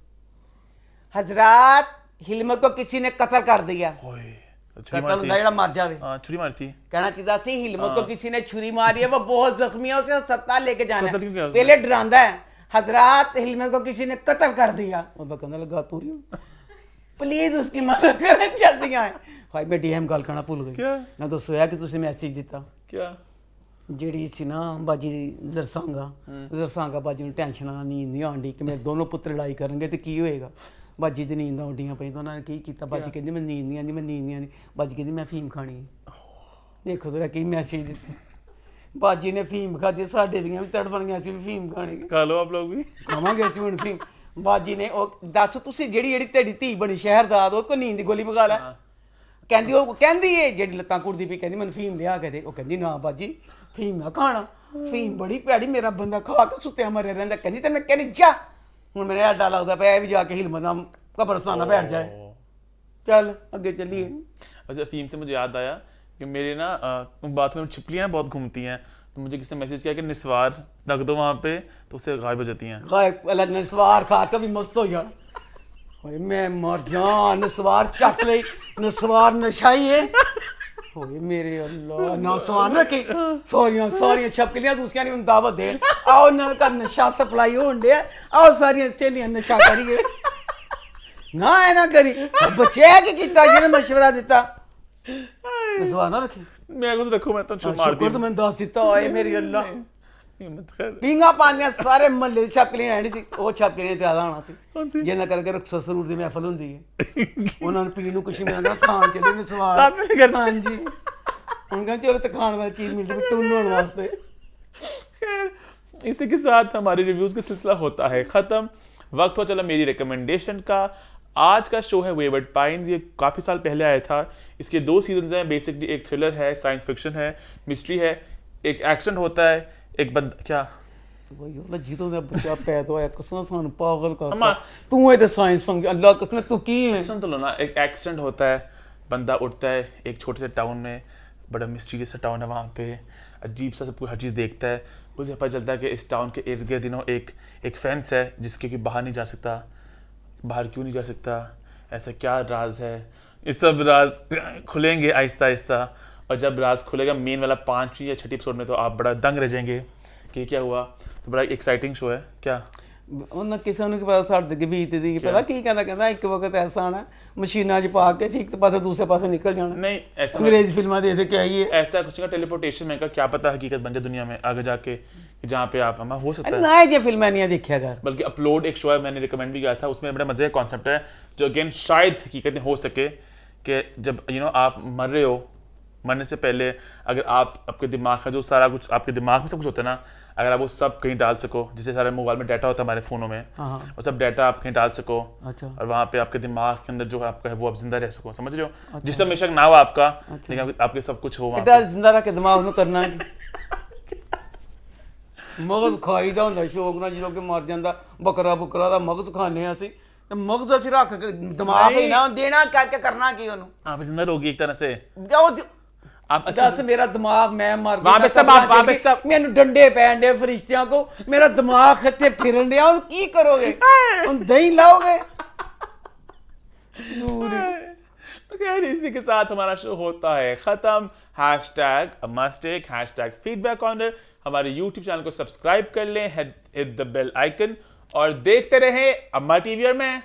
हजरात हिलमत को किसी ने कत्ल कर दिया। ओए छुरी कत्ल मारती ਹੁੰਦਾ ਜਿਹੜਾ ਮਰ ਜਾਵੇ। हाँ छुरी मारती कहना चाहिए सी हिलमत को किसी ने छुरी मारी है, वो बहुत जख्मी है, उसे अस्पताल लेके जाना कत्ल क्यों किया है। उसने? पहले डरांदा है हजरात हिलमत को किसी ने कत्ल कर दिया, और कहने लगा पूरी प्लीज उसकी मदद करें जल्दी आए। भाई मैं डीएम गल करना भूल गई, क्या? मैं दसोया कि तुसी मैसेज दिता क्या ਜਿਹੜੀ ਸੀ ਨਾ ਬਾਜੀ ਜ਼ਰਸਾਂਗਾ ਬਾਜੀ ਨੂੰ ਟੈਨਸ਼ਨ ਨਾਲ ਨੀਂਦ ਨਹੀਂ ਆਉਂਦੀ ਕਿ ਮੇਰੇ ਦੋਨੋਂ ਪੁੱਤਰ ਲੜਾਈ ਕਰਨਗੇ ਤੇ ਕੀ ਹੋਏਗਾ। ਬਾਜੀ ਦੀ ਨੀਂਦ ਆਉਂਦੀਆਂ ਪਈ ਤਾਂ ਉਹਨਾਂ ਨੇ ਕੀ ਕੀਤਾ, ਬਾਜੀ ਕਹਿੰਦੀ ਮੈਂ ਨੀਂਦ ਨਹੀਂ ਆਉਂਦੀ, ਬਾਜੀ ਕਹਿੰਦੀ ਮੈਂ ਫੀਮ ਖਾਣੀ ਹੈ। ਦੇਖੋ ਜ਼ਰਾ ਕੀ ਮੈਸੇਜ ਦਿੱਤਾ, ਬਾਜੀ ਨੇ ਫੀਮ ਖਾਦੀ, ਸਾਡੇ ਵੀਆਂ ਵੀ ਤੜਫਣ ਗਿਆ ਸੀ ਵੀ ਫੀਮ ਖਾਣੀ खा लो आप लोग भी ਖਾਵਾਂਗੇ ਅਸੀਂ ਹੁਣ ਫੀਮ। ਬਾਜੀ ਨੇ ਉਹ ਦੱਸ ਤੁਸੀਂ ਜਿਹੜੀ ਤੁਹਾਡੀ ਧੀ ਬਣੀ ਸ਼ਹਿਰਜ਼ਾਦ, ਉਹ ਕੋ ਨੀਂਦ ਦੀ ਗੋਲੀ ਮੰਗਾ ਲੈ। ਕਹਿੰਦੀ ਉਹ ਕਹਿੰਦੀ ਏ ਜਿਹੜੀ ਲੱਤਾਂ ਕੁੜਦੀ ਪਈ, ਕਹਿੰਦੀ ਮੈਨੂੰ ਫੀਮ ਲਿਆ ਕੇ ਦੇ। ਉਹ ਕਹਿੰਦੀ ਨਾ ਬਾਜੀ ਫੀਮ ਨਾ ਖਾਣਾ, ਫੀਮ ਬੜੀ ਭੈੜੀ, ਮੇਰਾ ਬੰਦਾ ਖਾ ਕੇ ਸੁੱਤਿਆ ਮਰਿਆ ਰਹਿੰਦਾ। ਕਹਿੰਦੀ ਤੇ ਮੈਂ ਕਹਿੰਦੀ ਜਾ, ਹੁਣ ਮੇਰੇ ਆਡਾ ਲੱਗਦਾ ਪਿਆ ਇਹ ਵੀ ਜਾ ਕੇ ਹਿਲਮਦਾ ਕਬਰਸਤਾਨਾ बैठ जाए। चल आगे चलिए। वैसे अफीम से मुझे याद आया कि मेरे ना बाथरूम में छिपकलियाँ बहुत घूमती हैं, तो मुझे किसी ने मैसेज किया कि निस्वार रख दो वहाँ पे, तो उससे गायब हो जाती हैं। गायब अलग नस्वार खा के भी मस्त हो जाना। ओए मैं मर जा, नस्वार चक ले, नस्वार नशाई है। ओए मेरे अल्लाह ना सुहान रखे, सारियां छपकलियां दूसरियां ने दावत देन, आओ ना का नशा सप्लाई होन दे, आओ सारियां सहेलियां नशा करिए। ना है ना करी, बच्चे की कीता जिन्हें मशवरा दिता, नस्वार ना रखे। मैं कुछ रखो, मैं तो छुप मार दी। शुक्र तो मैंने दस दिता, ओए मेरी अल्लाह। हिम्मत खैर पींगा पाने सारे महल्ले दी छपकलियां हैनी सी, ਉਹ ਛਪਕਲੀਆਂ ਜ਼ਿਆਦਾ ਹੋਣਾ ਸੀ। कौन सी? ਜਿੰਨਾ ਕਰਕੇ ਰਕਸਾ ਸਰੂਰ ਦੀ ਮਹਿਫਲ ਹੁੰਦੀ ਹੈ, ਉਹਨਾਂ ਨੂੰ ਪੀਣ ਨੂੰ ਕੁਛ ਮਿਲਦਾ, ਖਾਣ ਚਲੇ ਨੇ ਸਵਾਦ। साथ में कर ਹਾਂਜੀ ਹੁਣ ਕਹਿੰਦੇ ਚਲੋ ਤੇ ਖਾਣ ਵਾਲੀ ਚੀਜ਼ ਮਿਲਦੀ ਵੀ ਟੁੰਨ ਹੋਣ ਵਾਸਤੇ। खैर इसी के साथ हमारे रिव्यूज का सिलसिला होता है खत्म। वक्त हो चला मेरी रिकमेंडेशन का। आज का शो है वेवर्ड पाइन्स, ये काफ़ी साल पहले आया था। इसके 2 सीजन हैं। बेसिकली एक थ्रिलर है, साइंस फिक्शन है, मिस्ट्री है, एक एक्शन होता है, एक बंदा क्या ਜਦੋਂ ਦਾ ਬੱਚਾ ਪੈਦਾ ਹੋਇਆ ਕਸਮ ਸਾਨੂੰ ਪਾਗਲ अम्मा ਕਰਤਾ ਤੂੰ ਇਹਦੇ ਸਾਇੰਸ ਫੰਕ ਅੱਲਾਹ ਕਸਮ ਤੂੰ ਕੀ ਹੈ। सुन तो लो ना, एक एक्सीडेंट होता है, बंदा उठता है एक छोटे से टाउन में, बड़ा मिस्टीरियस सा टाउन है, वहाँ पे अजीब सा सब कुछ हर चीज़ देखता है। उसे पता चलता है कि इस टाउन के इर्द गिर्द दिनों एक फेंस है जिसके कि बाहर नहीं जा सकता। बाहर क्यों नहीं जा सकता, ऐसा क्या राज है, ये सब राज खुलेंगे आहिस्ता आहिस्ता। और जब राज खुलेगा मेन वाला 5वीं या 6ठी एपिसोड में, तो आप बड़ा दंग रह जाएंगे कि क्या हुआ। तो बड़ा एक्साइटिंग शो है। क्या ਉਹਨਾਂ ਕਿਸੇ ਨੂੰ ਕੀ ਪਤਾ ਸਾਡੇ ਦੇ ਬੀਤਦੀ ਕੀ ਪਤਾ ਕੀ ਕਹਿੰਦਾ ਇੱਕ ਵਕਤ ਐਸਾ ਆਣਾ ਮਸ਼ੀਨਾਂ 'ਚ ਪਾ ਕੇ ਸੀ ਇੱਕ ਪਾਸੇ ਦੂਸਰੇ ਪਾਸੇ ਨਿਕਲ ਜਾਣਾ। नहीं ऐसा अंग्रेज फिल्में देख के आइए, ऐसा कुछ का टेलीपोर्टेशन में का क्या पता हकीकत बन जाए दुनिया में आगे जाके, कि जहाँ पे आप हमारा हो सकता है। ना ये फिल्में नहीं देखा कर। बल्कि अपलोड एक शो है, मैंने रिकमेंड भी किया था, उसमें बड़ा मजे का कॉन्सेप्ट है जो अगेन शायद हकीकत में हो सके कि जब आप मर रहे हो, मरने से पहले अगर आप आपके दिमाग का जो सारा कुछ आपके दिमाग में सब कुछ होता है ना, अगर आप वो सब कहीं डाल सको, जैसे सारे मोबाइल में डाटा होता है हमारे फ़ोनों में, वो सब डाटा आप कहीं डाल सको, अच्छा। और वहाँ पे आपके दिमाग के अंदर जो आपका है वो आप जिंदा रह सको, समझ रहे हो। जिससे बेशक ना हो आपका, लेकिन आपके सब कुछ हो वहाँ पे। डर जिंदा रख के दिमाग ਨੂੰ ਕਰਨਾ ਮਗਜ਼ ਖਾਈਦਾ ਹੁੰਦਾ ਸ਼ੌਕ ਨਾਲ, ਜਦੋਂ ਕਿ ਮਰ ਜਾਂਦਾ ਬੱਕਰਾ ਬੁਕਰਾ ਦਾ ਮਗਜ਼ ਖਾਣੇ ਆ ਅਸੀਂ, ਤੇ ਮਗਜ਼ ਅਸੀਂ ਰੱਖ ਕੇ ਦਿਮਾਗ ਹੀ ਨਾ ਦੇਣਾ ਕਰਕੇ ਕਰਨਾ ਕੀ ਉਹਨੂੰ। आप जिंदा रहोगी एक तरह से। आप ਦੱਸ ਮੇਰਾ ਦਿਮਾਗ ਮੈਂ ਮਰ वहाँ पे सब वहाँ पे सब ਮੈਨੂੰ ਡੰਡੇ ਪੈਣ ਦੇ ਫਰਿਸ਼ਤਿਆਂ ਕੋ, ਮੇਰਾ ਦਿਮਾਗ ਇੱਥੇ ਫਿਰਨ ਡਿਆ, ਹੁਣ ਕੀ ਕਰੋਗੇ, ਹੁਣ ਦਹੀਂ ਲਾਓਗੇ। तो खैर इसी के साथ हमारा शो होता है खत्म। #mustake #feedback corner, हमारे YouTube चैनल को सब्सक्राइब कर लें, हिट द बेल आइकन, और देखते रहें अम्मा टीवी और मैं।